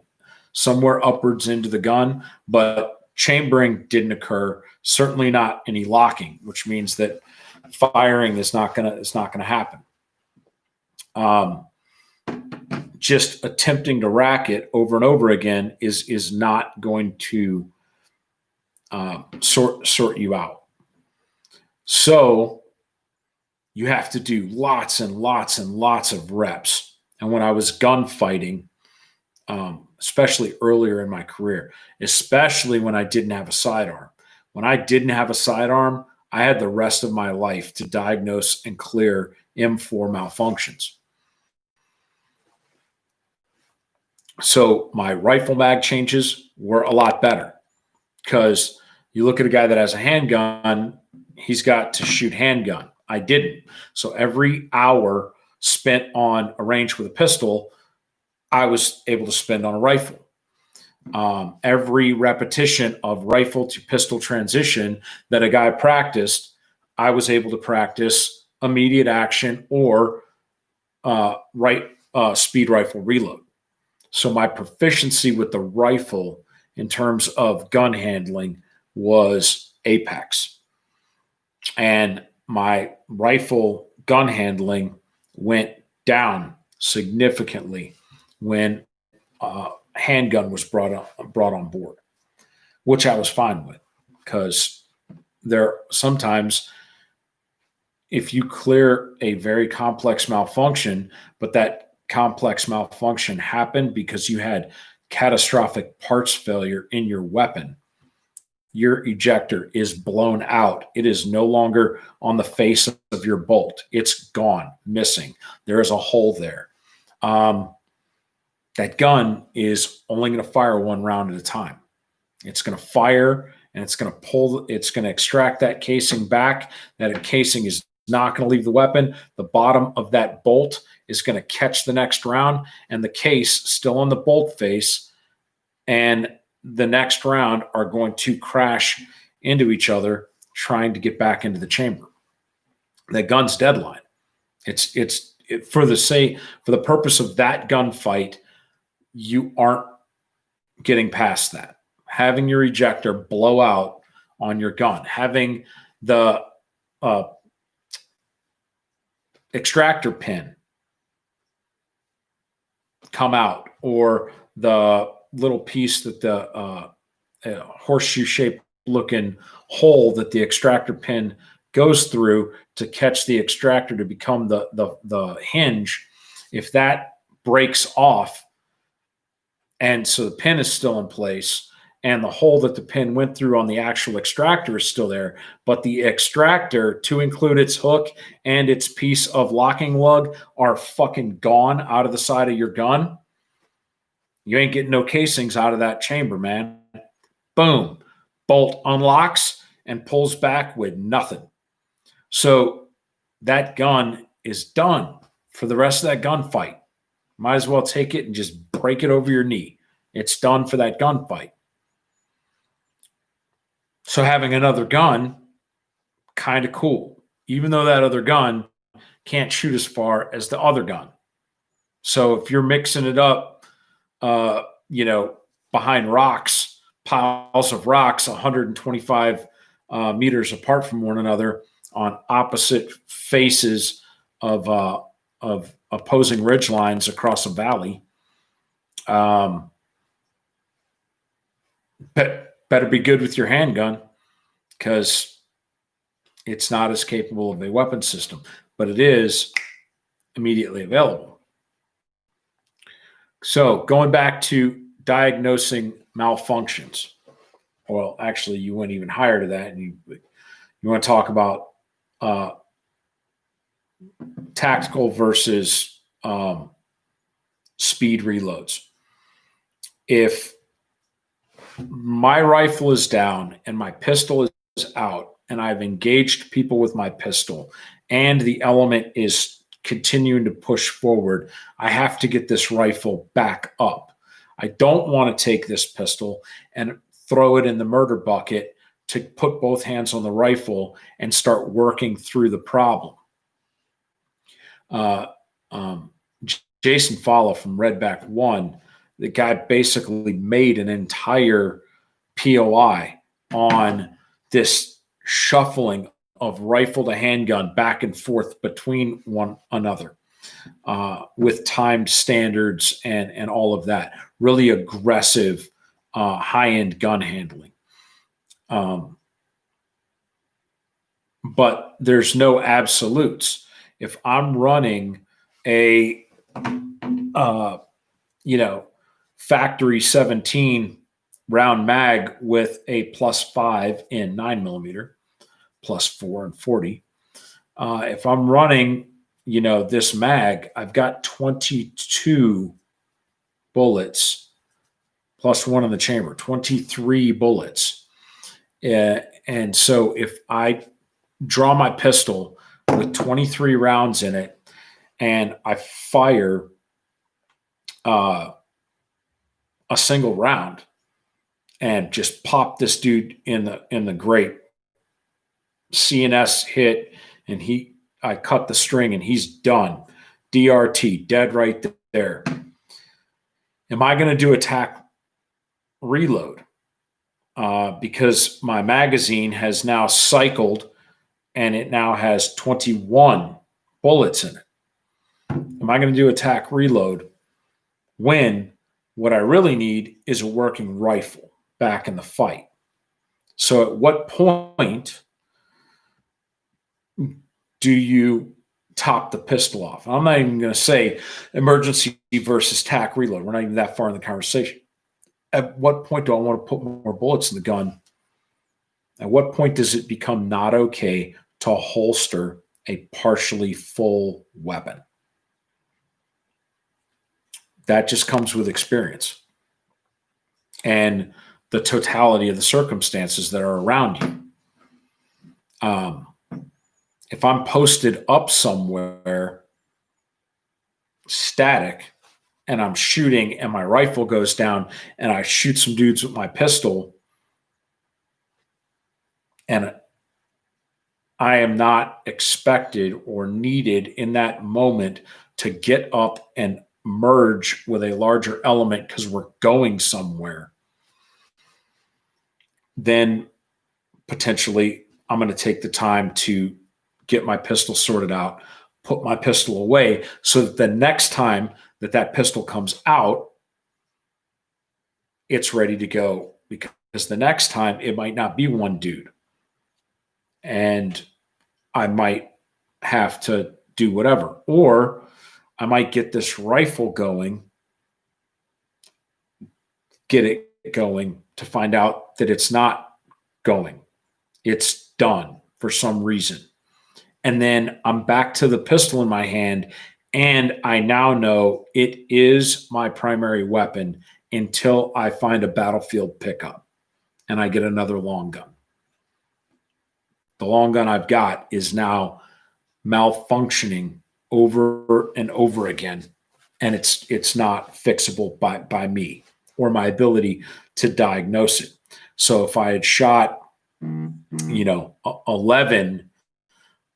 somewhere upwards into the gun, but chambering didn't occur. Certainly not any locking, which means that firing is not gonna happen. Just attempting to rack it over and over again is not going to sort you out. So you have to do lots and lots and lots of reps. And when I was gunfighting, especially earlier in my career, especially when I didn't have a sidearm. When I didn't have a sidearm, I had the rest of my life to diagnose and clear M4 malfunctions. So my rifle mag changes were a lot better. because you look at a guy that has a handgun, he's got to shoot handgun. I didn't. So every hour spent on a range with a pistol, I was able to spend on a rifle. Every repetition of rifle to pistol transition that a guy practiced, I was able to practice immediate action or speed rifle reload. So my proficiency with the rifle in terms of gun handling was apex. And my rifle gun handling went down significantly when handgun was brought on board, which I was fine with, because there sometimes, if you clear a very complex malfunction, but that complex malfunction happened because you had catastrophic parts failure in your weapon, your ejector is blown out. It is no longer on the face of your bolt. It's gone, missing. There is a hole there. That gun is only going to fire one round at a time. It's going to fire and it's going to pull, it's going to extract that casing back. That casing is not going to leave the weapon. The bottom of that bolt is going to catch the next round, and the case still on the bolt face and the next round are going to crash into each other trying to get back into the chamber. That gun's deadline. For the purpose of that gunfight, you aren't getting past that. Having your ejector blow out on your gun, having the extractor pin come out, or the little piece that the horseshoe-shaped looking hole that the extractor pin goes through to catch the extractor to become the hinge, if that breaks off, and so the pin is still in place, and the hole that the pin went through on the actual extractor is still there, but the extractor, to include its hook and its piece of locking lug, are fucking gone out of the side of your gun, you ain't getting no casings out of that chamber, man. Boom. Bolt unlocks and pulls back with nothing. So that gun is done for the rest of that gunfight. Might as well take it and just break it over your knee. It's done for that gunfight. So having another gun, kind of cool, even though that other gun can't shoot as far as the other gun. So if you're mixing it up, behind rocks, piles of rocks, 125 meters apart from one another on opposite faces of opposing ridge lines across a valley, better be good with your handgun, because it's not as capable of a weapon system, but it is immediately available. So going back to diagnosing malfunctions, well, actually, you went even higher to that, and you want to talk about tactical versus speed reloads. If my rifle is down and my pistol is out, and I've engaged people with my pistol, and the element is continuing to push forward, I have to get this rifle back up. I don't want to take this pistol and throw it in the murder bucket to put both hands on the rifle and start working through the problem. Jason Falla from Redback One, the guy basically made an entire POI on this shuffling of rifle to handgun back and forth between one another, with timed standards and all of that. Really aggressive, high-end gun handling. But there's no absolutes. If I'm running a, factory 17 round mag with a +5 in 9mm, +4 in 40. If I'm running, this mag, I've got 22 bullets plus one in the chamber, 23 bullets. And so if I draw my pistol with 23 rounds in it and I fire a single round and just pop this dude in the grate, CNS hit, and I cut the string and he's done. DRT, dead right there. Am I going to do attack reload? Because my magazine has now cycled and it now has 21 bullets in it. Am I going to do attack reload when what I really need is a working rifle back in the fight? So at what point do you top the pistol off? I'm not even going to say emergency versus tack reload. We're not even that far in the conversation. At what point do I want to put more bullets in the gun? At what point does it become not okay to holster a partially full weapon? That just comes with experience and the totality of the circumstances that are around you. If I'm posted up somewhere static and I'm shooting and my rifle goes down and I shoot some dudes with my pistol and I am not expected or needed in that moment to get up and merge with a larger element because we're going somewhere, then potentially I'm going to take the time to get my pistol sorted out, put my pistol away so that the next time that pistol comes out, it's ready to go, because the next time it might not be one dude. And I might have to do whatever. Or I might get this rifle going, get it going to find out that it's not going. It's done for some reason. And then I'm back to the pistol in my hand, and I now know it is my primary weapon until I find a battlefield pickup and I get another long gun. The long gun I've got is now malfunctioning over and over again, and it's not fixable by me or my ability to diagnose it. So if I had shot, 11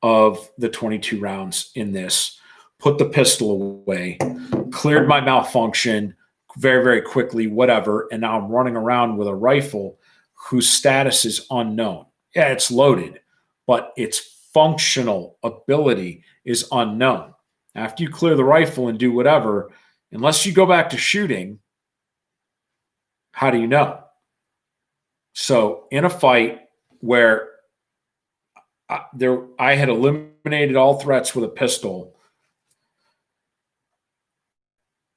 of the 22 rounds in this, put the pistol away, cleared my malfunction very, very quickly, whatever, and now I'm running around with a rifle whose status is unknown. Yeah, it's loaded, but its functional ability is unknown. After you clear the rifle and do whatever, unless you go back to shooting, how do you know? So in a fight where I had eliminated all threats with a pistol,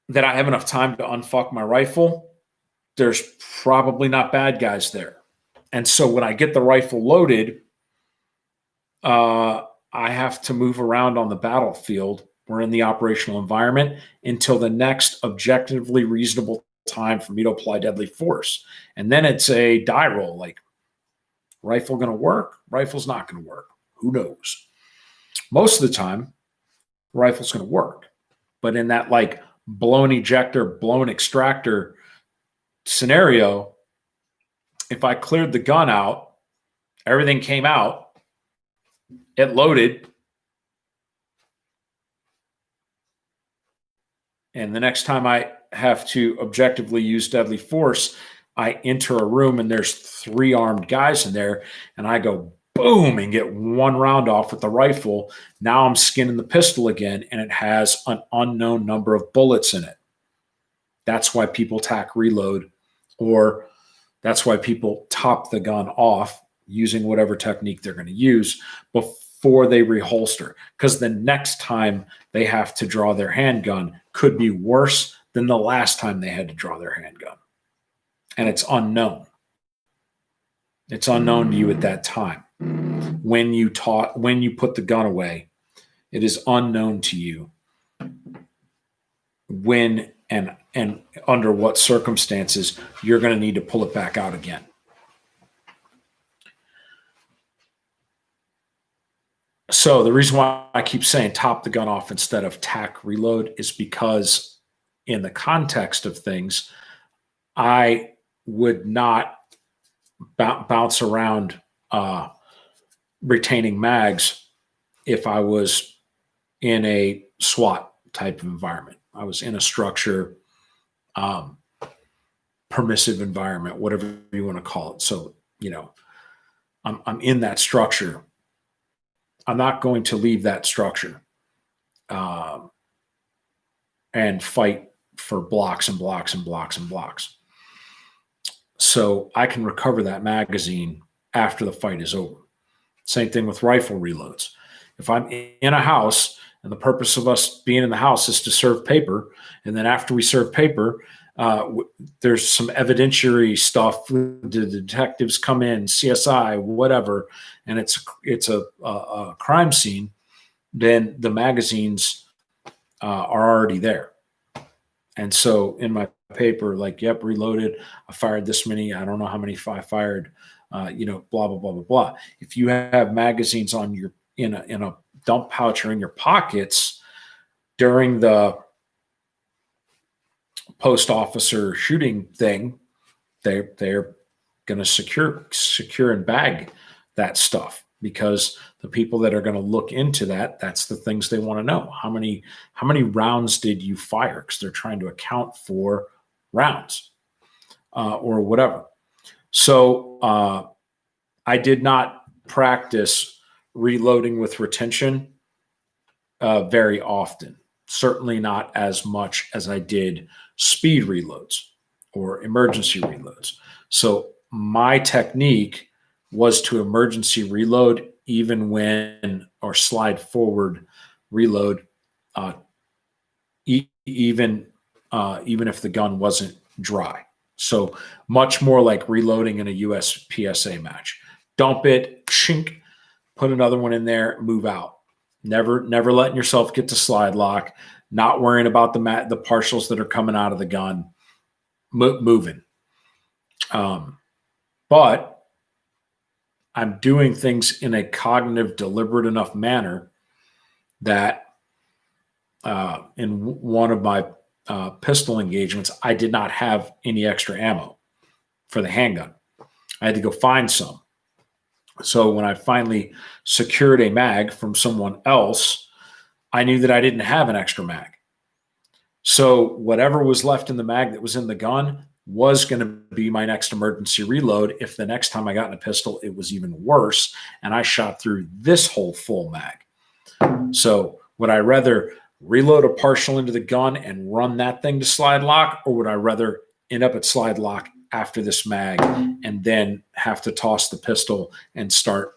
that I have enough time to unfuck my rifle, there's probably not bad guys there. And so when I get the rifle loaded, I have to move around on the battlefield. We're in the operational environment until the next objectively reasonable time for me to apply deadly force. And then it's a die roll, like, rifle going to work? Rifle's not going to work. Who knows? Most of the time, rifle's going to work. But in that like blown ejector, blown extractor scenario, if I cleared the gun out, everything came out, it loaded, and the next time I have to objectively use deadly force, I enter a room and there's 3 armed guys in there, and I go boom and get 1 round off with the rifle. Now I'm skinning the pistol again, and it has an unknown number of bullets in it. That's why people tack reload, or that's why people top the gun off using whatever technique they're going to use before they reholster, because the next time they have to draw their handgun could be worse than the last time they had to draw their handgun. And it's unknown. It's unknown to you at that time. When you put the gun away, it is unknown to you when and under what circumstances you're going to need to pull it back out again. So the reason why I keep saying top the gun off instead of tack reload is because in the context of things, I would not bounce around retaining mags if I was in a SWAT type of environment. I was in a structure, permissive environment, whatever you want to call it. So, I'm in that structure. I'm not going to leave that structure and fight for blocks and blocks and blocks and blocks. So I can recover that magazine after the fight is over. Same thing with rifle reloads. If I'm in a house and the purpose of us being in the house is to serve paper, and then after we serve paper, there's some evidentiary stuff. The detectives come in, CSI, whatever, and it's a crime scene. Then the magazines are already there, and so in my paper, like, yep, reloaded. I fired this many. I don't know how many I fired. Blah blah blah blah blah. If you have magazines on your in a dump pouch or in your pockets during the post officer shooting thing, they're going to secure and bag that stuff, because the people that are going to look into that's the things they want to know. How many rounds did you fire? Because they're trying to account for rounds or whatever. So I did not practice reloading with retention very often. Certainly not as much as I did speed reloads or emergency reloads. So my technique was to emergency reload even when, or slide forward reload, even if the gun wasn't dry. So much more like reloading in a US PSA match. Dump it, chink, put another one in there, move out. Never letting yourself get to slide lock, not worrying about the partials that are coming out of the gun, moving. But I'm doing things in a cognitive, deliberate enough manner that in one of my pistol engagements, I did not have any extra ammo for the handgun. I had to go find some. So when I finally secured a mag from someone else, I knew that I didn't have an extra mag. So whatever was left in the mag that was in the gun was going to be my next emergency reload. If the next time I got in a pistol, it was even worse, and I shot through this whole full mag. So would I rather reload a partial into the gun and run that thing to slide lock, or would I rather end up at slide lock after this mag and then have to toss the pistol and start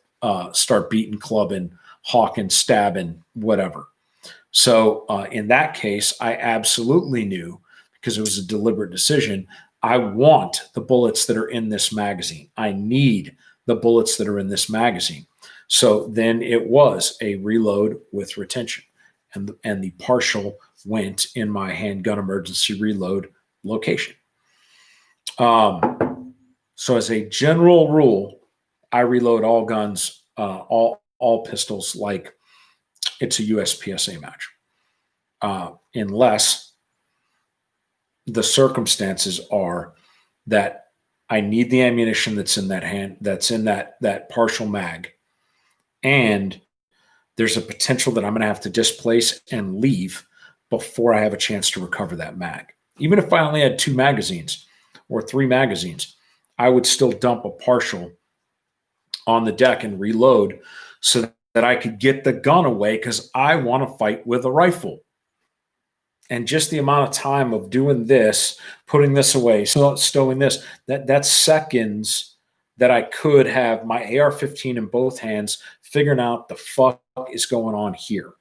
beating, clubbing, hawking, stabbing, whatever? So in that case, I absolutely knew, because it was a deliberate decision, I want the bullets that are in this magazine. I need the bullets that are in this magazine. So then it was a reload with retention, and the partial went in my handgun emergency reload location. So as a general rule, I reload all guns, all pistols like it's a US PSA match, unless the circumstances are that I need the ammunition that's in that partial mag, and there's a potential that I'm going to have to displace and leave before I have a chance to recover that mag. Even if I only had 2 magazines or 3 magazines, I would still dump a partial on the deck and reload so that I could get the gun away, because I want to fight with a rifle. And just the amount of time of doing this, putting this away, stowing this, that's seconds that I could have my AR-15 in both hands, figuring out the fuck is going on here.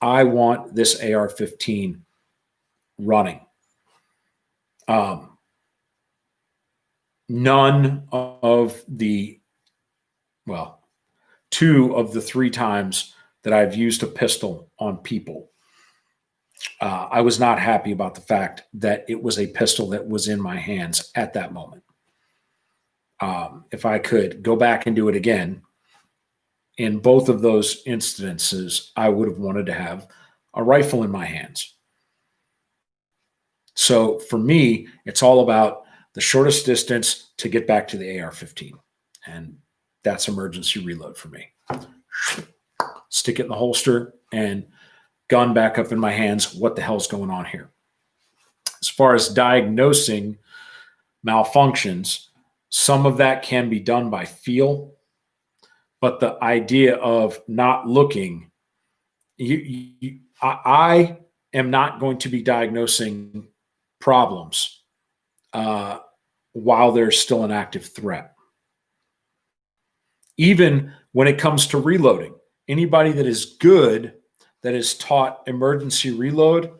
I want this AR-15 running. None of the, 2 of the 3 times that I've used a pistol on people, I was not happy about the fact that it was a pistol that was in my hands at that moment. If I could go back and do it again, in both of those instances, I would have wanted to have a rifle in my hands. So for me, it's all about the shortest distance to get back to the AR-15. And that's emergency reload for me. Stick it in the holster and gun back up in my hands. What the hell's going on here? As far as diagnosing malfunctions, some of that can be done by feel, but the idea of not looking, I am not going to be diagnosing problems while there's still an active threat. Even when it comes to reloading, anybody that is good, that is taught emergency reload,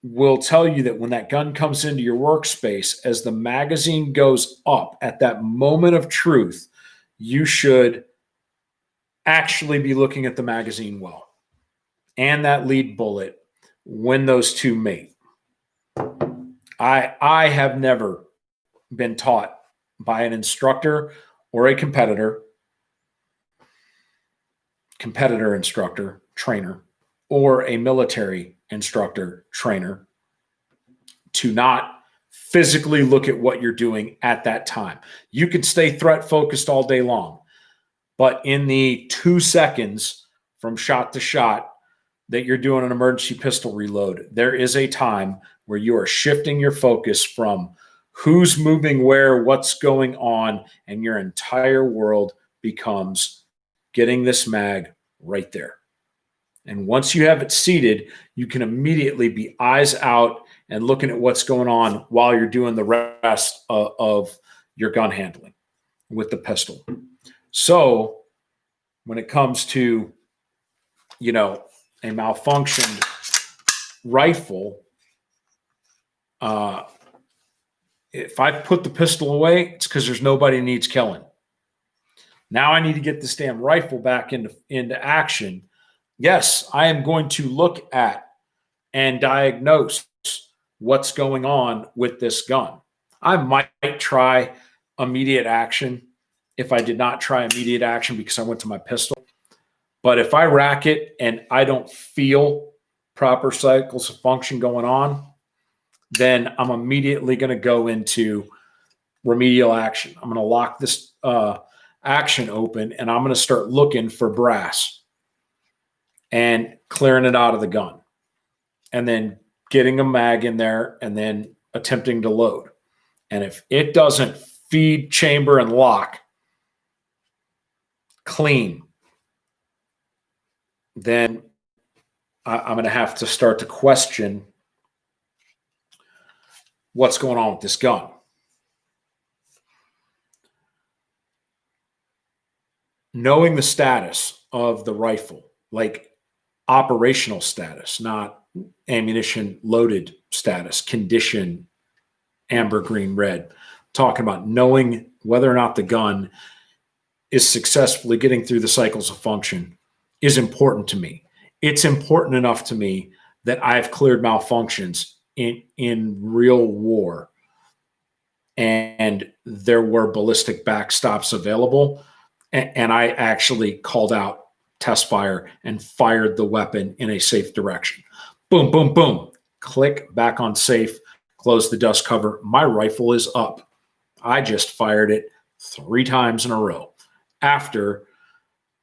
will tell you that when that gun comes into your workspace, as the magazine goes up at that moment of truth, you should actually be looking at the magazine well and that lead bullet when those two mate. I have never been taught by an instructor or a competitor, instructor, trainer, or a military instructor, trainer, to not physically look at what you're doing at that time. You could stay threat focused all day long, but in the 2 seconds from shot to shot that you're doing an emergency pistol reload, there is a time where you are shifting your focus from who's moving where, what's going on, and your entire world becomes getting this mag right there. And once you have it seated, you can immediately be eyes out and looking at what's going on while you're doing the rest of your gun handling with the pistol. So when it comes to, a malfunctioned rifle, if I put the pistol away, it's because there's nobody needs killing. Now I need to get this damn rifle back into action. Yes, I am going to look at and diagnose what's going on with this gun. I might try immediate action if I did not try immediate action because I went to my pistol. But if I rack it and I don't feel proper cycles of function going on, then I'm immediately going to go into remedial action. I'm going to lock this action open and I'm going to start looking for brass and clearing it out of the gun and then getting a mag in there and then attempting to load. And if it doesn't feed, chamber, and lock clean, then I'm going to have to start to question what's going on with this gun. Knowing the status of the rifle, like operational status, not ammunition loaded status, condition, amber, green, red. Talking about knowing whether or not the gun is successfully getting through the cycles of function is important to me. It's important enough to me that I've cleared malfunctions in real war, and there were ballistic backstops available, and I actually called out test fire and fired the weapon in a safe direction. Boom, boom, boom. Click, back on safe, close the dust cover. My rifle is up. I just fired it 3 times in a row after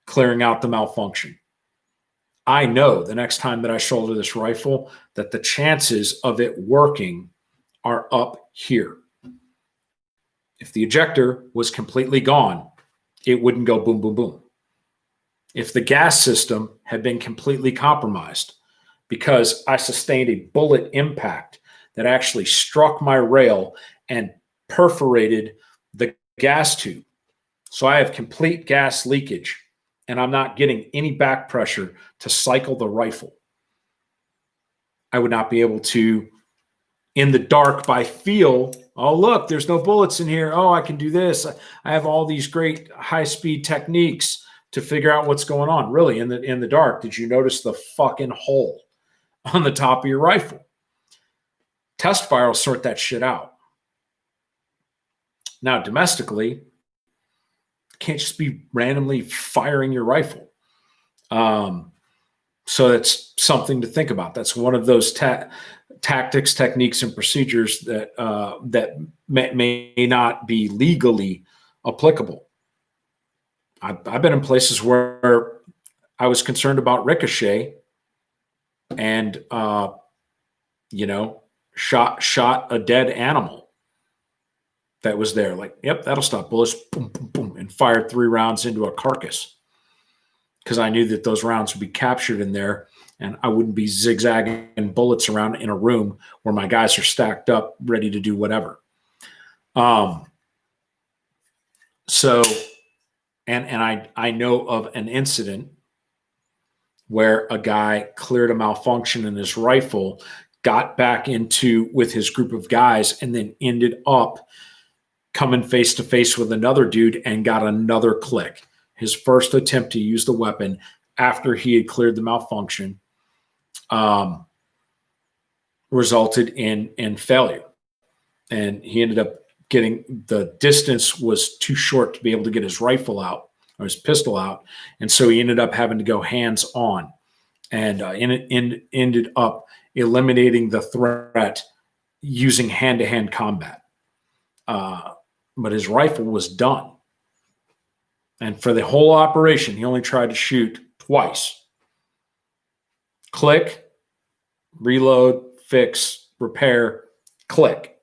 clearing out the malfunction. I know the next time that I shoulder this rifle that the chances of it working are up here. If the ejector was completely gone, it wouldn't go boom, boom, boom. If the gas system had been completely compromised because I sustained a bullet impact that actually struck my rail and perforated the gas tube, so I have complete gas leakage and I'm not getting any back pressure to cycle the rifle, I would not be able to, in the dark by feel, oh, look, there's no bullets in here. Oh, I can do this. I have all these great high-speed techniques to figure out what's going on. Really, in the dark, did you notice the fucking hole on the top of your rifle? Test fire will sort that shit out. Now, domestically, can't just be randomly firing your rifle. So that's something to think about. That's one of those tactics, techniques, and procedures that that may not be legally applicable. I've been in places where I was concerned about ricochet, and shot a dead animal that was there. Like, yep, that'll stop bullets. Boom, boom, boom, and fired 3 rounds into a carcass because I knew that those rounds would be captured in there, and I wouldn't be zigzagging bullets around in a room where my guys are stacked up, ready to do whatever. So, and I know of an incident where a guy cleared a malfunction in his rifle, got back with his group of guys, and then ended up coming face to face with another dude and got another click. His first attempt to use the weapon after he had cleared the malfunction resulted in failure. And he ended up the distance was too short to be able to get his rifle out or his pistol out. And so he ended up having to go hands on, and ended up eliminating the threat using hand-to-hand combat. But his rifle was done. And for the whole operation, he only tried to shoot twice. Click, reload, fix, repair, click.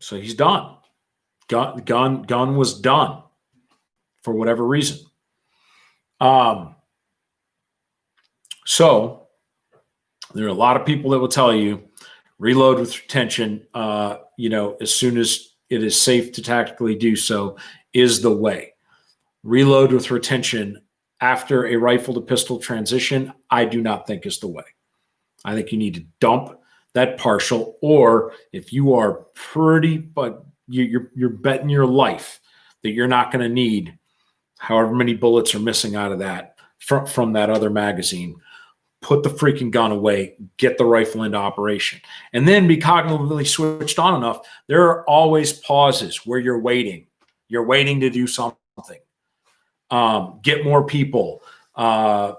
So he's done. Gun was done for whatever reason. So there are a lot of people that will tell you reload with retention, as soon as it is safe to tactically do so, is the way. Reload with retention after a rifle to pistol transition, I do not think is the way. I think you need to dump that partial, or if you are but you're betting your life that you're not going to need however many bullets are missing out of that from that other magazine, put the freaking gun away, get the rifle into operation, and then be cognitively switched on enough. There are always pauses where you're waiting to do something. Get more people, call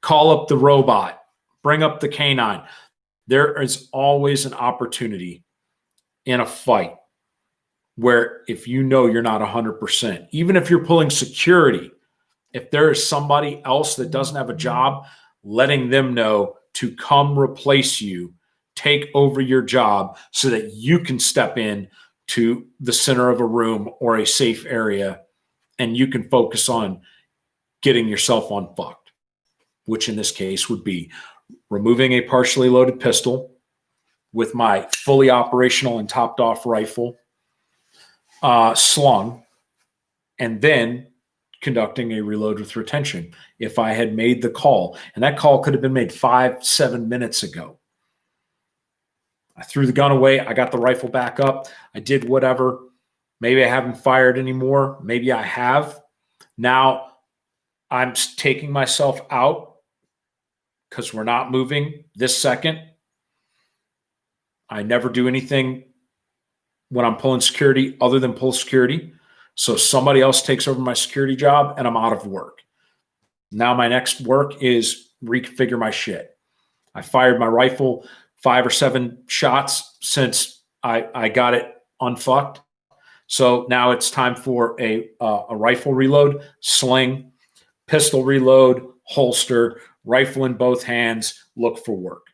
up the robot, bring up the canine. There is always an opportunity in a fight where if you know you're not 100%, even if you're pulling security, if there is somebody else that doesn't have a job, letting them know to come replace you, take over your job so that you can step in to the center of a room or a safe area, and you can focus on getting yourself unfucked, which in this case would be removing a partially loaded pistol with my fully operational and topped off rifle slung, and then conducting a reload with retention if I had made the call. And that call could have been made 5-7 minutes ago. I threw the gun away. I got the rifle back up. I did whatever. Maybe I haven't fired anymore. Maybe I have. Now I'm taking myself out because we're not moving this second. I never do anything when I'm pulling security other than pull security. So somebody else takes over my security job and I'm out of work. Now my next work is reconfigure my shit. I fired my rifle 5 or 7 shots since I got it unfucked. So now it's time for a rifle reload, sling, pistol reload, holster, rifle in both hands, look for work.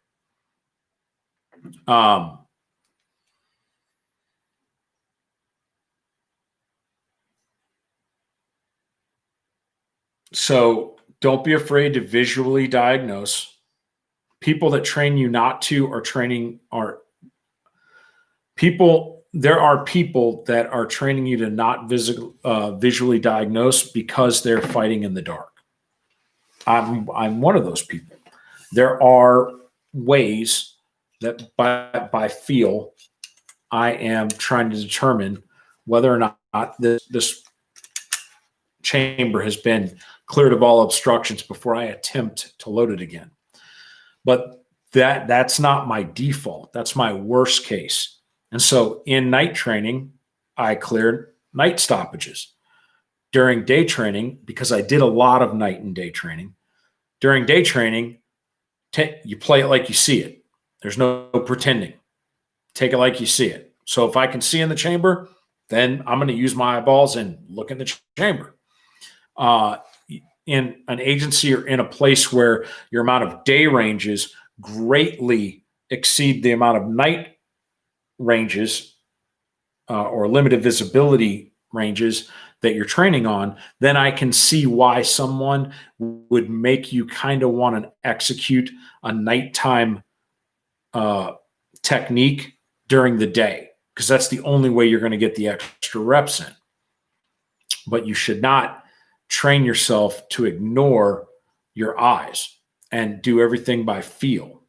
So don't be afraid to visually diagnose. People that train you not to there are people that are training you to not visually diagnose because they're fighting in the dark. I'm one of those people. There are ways that by feel, I am trying to determine whether or not this chamber has been cleared of all obstructions before I attempt to load it again. But that's not my default. That's my worst case. And so in night training, I cleared night stoppages. During day training, because I did a lot of night and day training, during day training, you play it like you see it. There's no pretending. Take it like you see it. So if I can see in the chamber, then I'm going to use my eyeballs and look in the chamber. In an agency or in a place where your amount of day ranges greatly exceed the amount of night ranges or limited visibility ranges that you're training on, then I can see why someone would make you kind of want to execute a nighttime technique during the day, because that's the only way you're going to get the extra reps in. But you should not train yourself to ignore your eyes and do everything by feel,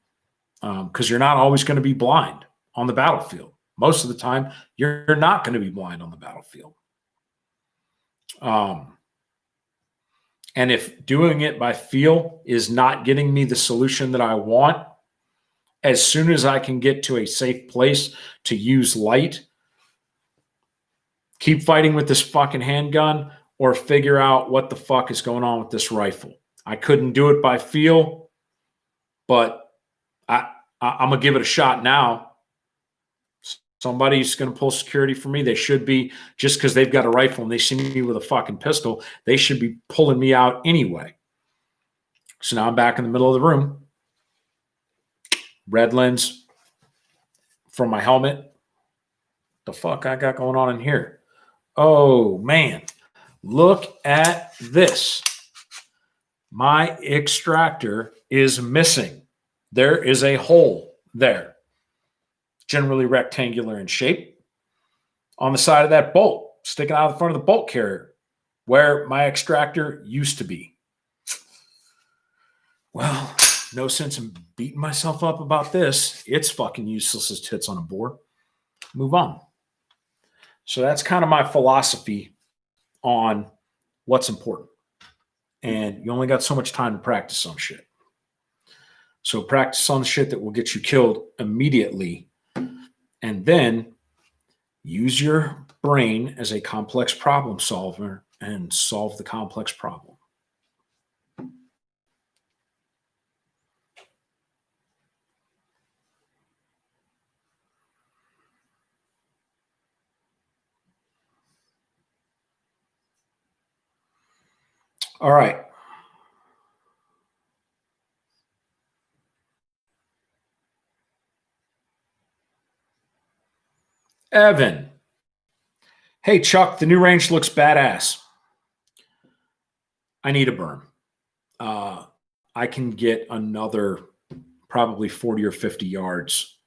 because you're not always going to be blind on the battlefield. Most of the time, you're not going to be blind on the battlefield. And if doing it by feel is not getting me the solution that I want, as soon as I can get to a safe place to use light, keep fighting with this fucking handgun or figure out what the fuck is going on with this rifle. I couldn't do it by feel, but I'm going to give it a shot now. Somebody's going to pull security for me. They should be, just because they've got a rifle and they see me with a fucking pistol, they should be pulling me out anyway. So now I'm back in the middle of the room. Red lens from my helmet. The fuck I got going on in here? Oh, man. Look at this. My extractor is missing. There is a hole there, generally rectangular in shape, on the side of that bolt, sticking out of the front of the bolt carrier, where my extractor used to be. Well, no sense in beating myself up about this. It's fucking useless as tits on a board. Move on. So that's kind of my philosophy on what's important. And you only got so much time to practice on shit. So practice on the shit that will get you killed immediately. And then use your brain as a complex problem solver and solve the complex problem. All right. Evan. Hey, Chuck, the new range looks badass. I need a berm. I can get another probably 40 or 50 yards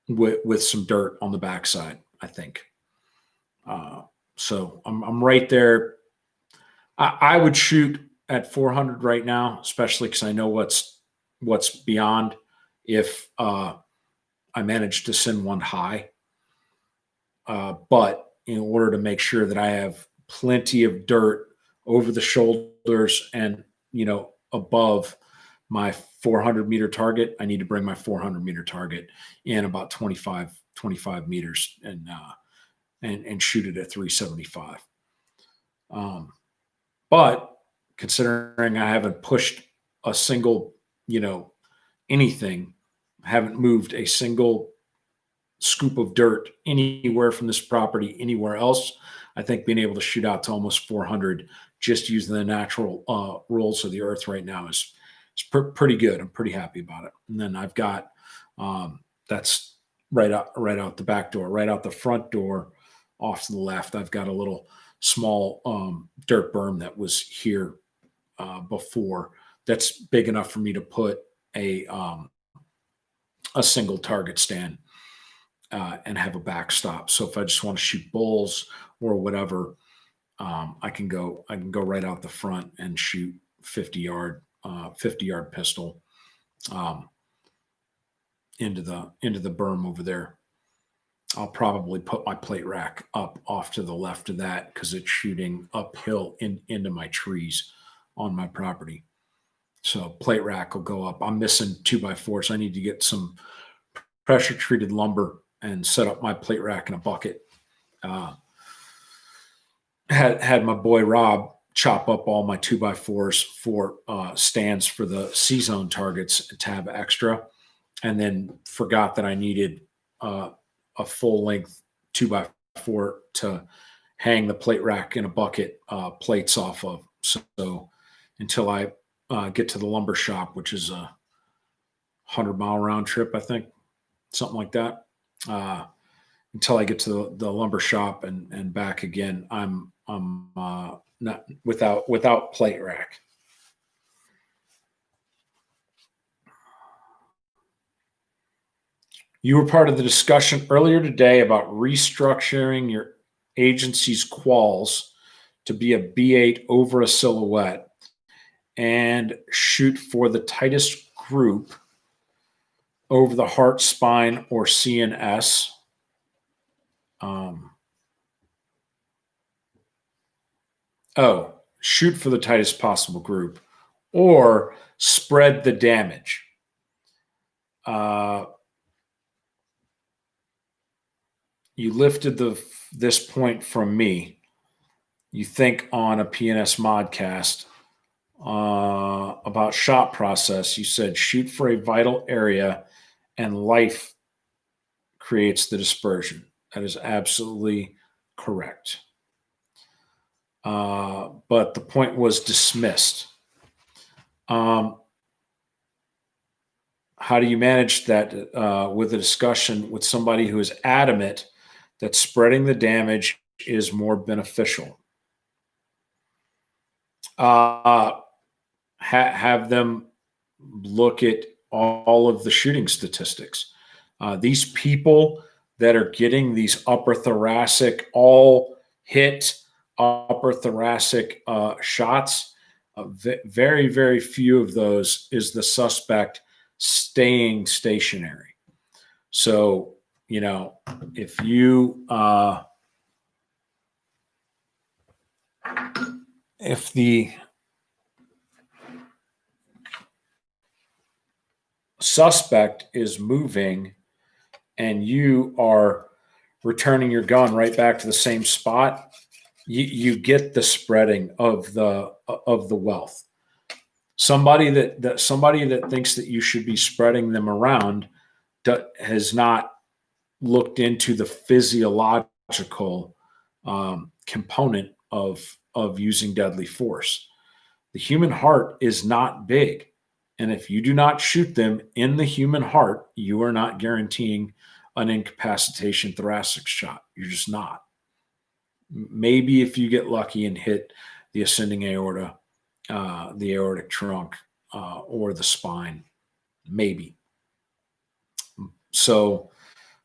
with some dirt on the backside, I think. So I'm right there. I would shoot at 400 right now, especially because I know what's beyond if I manage to send one high. But in order to make sure that I have plenty of dirt over the shoulders and, above my 400 meter target, I need to bring my 400 meter target in about 25 meters and shoot it at 375. But considering I haven't pushed a single, anything, haven't moved a single scoop of dirt anywhere from this property, anywhere else, I think being able to shoot out to almost 400 just using the natural rolls of the earth right now is pretty good. I'm pretty happy about it. And then I've got that's right out the back door, right out the front door, off to the left. I've got a little small dirt berm that was here before. That's big enough for me to put a single target stand and have a backstop. So if I just want to shoot bulls or whatever, I can go right out the front and shoot 50 yard pistol into the berm over there. I'll probably put my plate rack up off to the left of that because it's shooting uphill into my trees on my property. So plate rack will go up. I'm missing 2x4s. I need to get some pressure treated lumber and set up my plate rack in a bucket Had my boy Rob chop up all my 2x4s for stands for the C-zone targets to have extra, and then forgot that I needed a full length 2x4 to hang the plate rack in a bucket plates off of. So until I get to the lumber shop, which is a 100-mile round trip, I think, something like that. Until I get to the lumber shop and back again, I'm not without plate rack. You were part of the discussion earlier today about restructuring your agency's quals to be a B8 over a silhouette and shoot for the tightest group over the heart, spine, or CNS. Shoot for the tightest possible group or spread the damage. You lifted this point from me. You think on a PNS modcast about shot process, you said shoot for a vital area and life creates the dispersion. That is absolutely correct. But the point was dismissed. How do you manage that with a discussion with somebody who is adamant that spreading the damage is more beneficial? Have them look at all of the shooting statistics. These people that are getting these upper thoracic, all hit upper thoracic shots, very, very few of those is the suspect staying stationary. So, if you, if the suspect is moving and you are returning your gun right back to the same spot, you get the spreading of the wealth. Somebody that thinks that you should be spreading them around has not looked into the physiological component of using deadly force. The human heart is not big. And if you do not shoot them in the human heart, you are not guaranteeing an incapacitation thoracic shot. You're just not. Maybe if you get lucky and hit the ascending aorta, the aortic trunk, or the spine, maybe. So,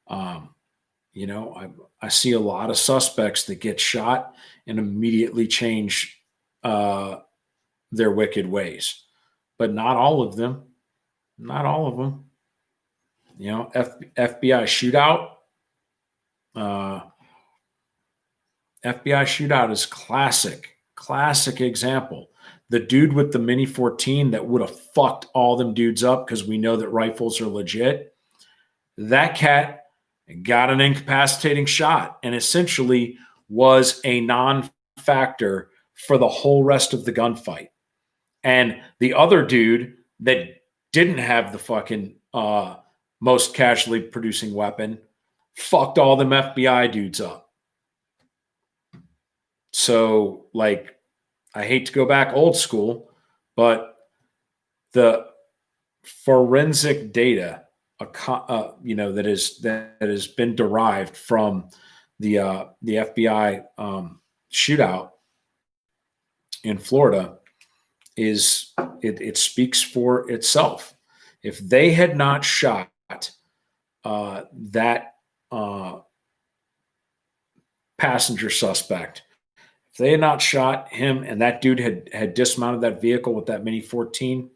I see a lot of suspects that get shot and immediately change their wicked ways, but not all of them. Not all of them. FBI shootout. FBI shootout is classic example. The dude with the Mini 14 that would have fucked all them dudes up because we know that rifles are legit. That cat got an incapacitating shot and essentially was a non-factor for the whole rest of the gunfight. And the other dude that didn't have the fucking most casualty producing weapon fucked all them FBI dudes up. So, I hate to go back old school, but the forensic data, that has been derived from the FBI shootout in Florida it speaks for itself. If they had not shot that passenger suspect, if they had not shot him and that dude had dismounted that vehicle with that Mini 14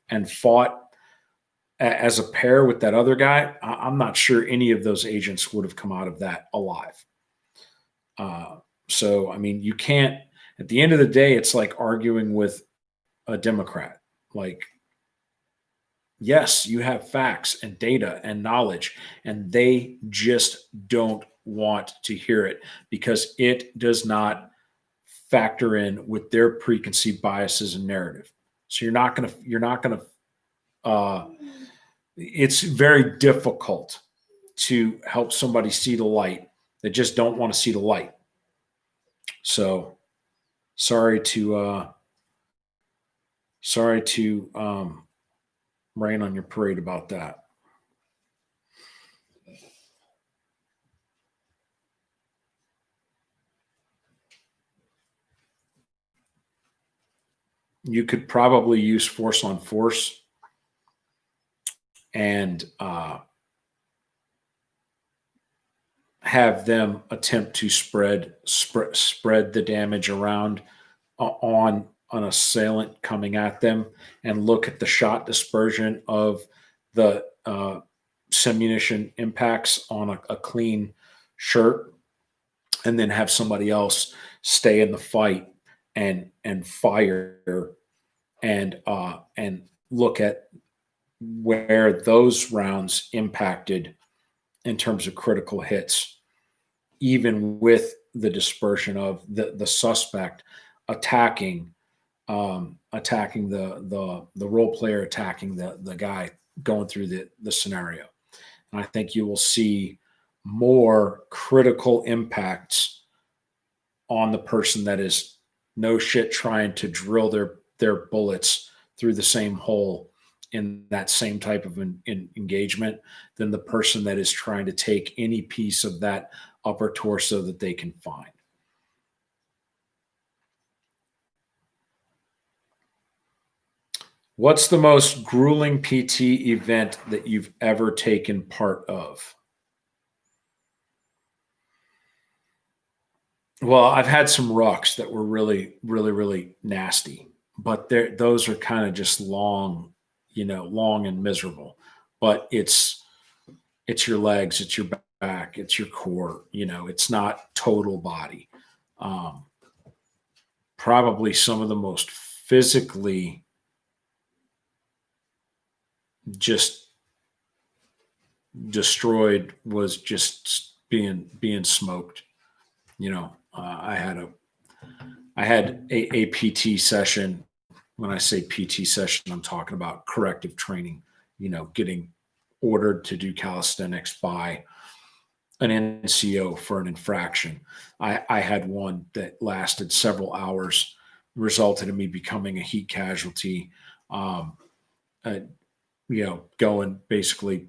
and fought as a pair with that other guy, I'm not sure any of those agents would have come out of that alive. So, you can't, at the end of the day, it's like arguing with a Democrat. Yes, you have facts and data and knowledge, and they just don't want to hear it because it does not factor in with their preconceived biases and narrative. So it's very difficult to help somebody see the light that just don't want to see the light. So sorry to rain on your parade about that. You could probably use force on force and have them attempt to spread the damage around on an assailant coming at them, and look at the shot dispersion of the simunition impacts on a clean shirt, and then have somebody else stay in the fight and fire and look at where those rounds impacted in terms of critical hits, even with the dispersion of the suspect attacking the role player, attacking the guy going through the scenario. And I think you will see more critical impacts on the person that is no shit trying to drill their bullets through the same hole in that same type of engagement than the person that is trying to take any piece of that upper torso that they can find. What's the most grueling PT event that you've ever taken part of? Well, I've had some rucks that were really, really, really nasty, but those are kind of just long, long and miserable. But it's your legs, it's your back, it's your core. It's not total body. Probably some of the most physically just destroyed was just being smoked. I had a PT session. When I say PT session, I'm talking about corrective training, getting ordered to do calisthenics by an NCO for an infraction. I had one that lasted several hours, resulted in me becoming a heat casualty, going basically,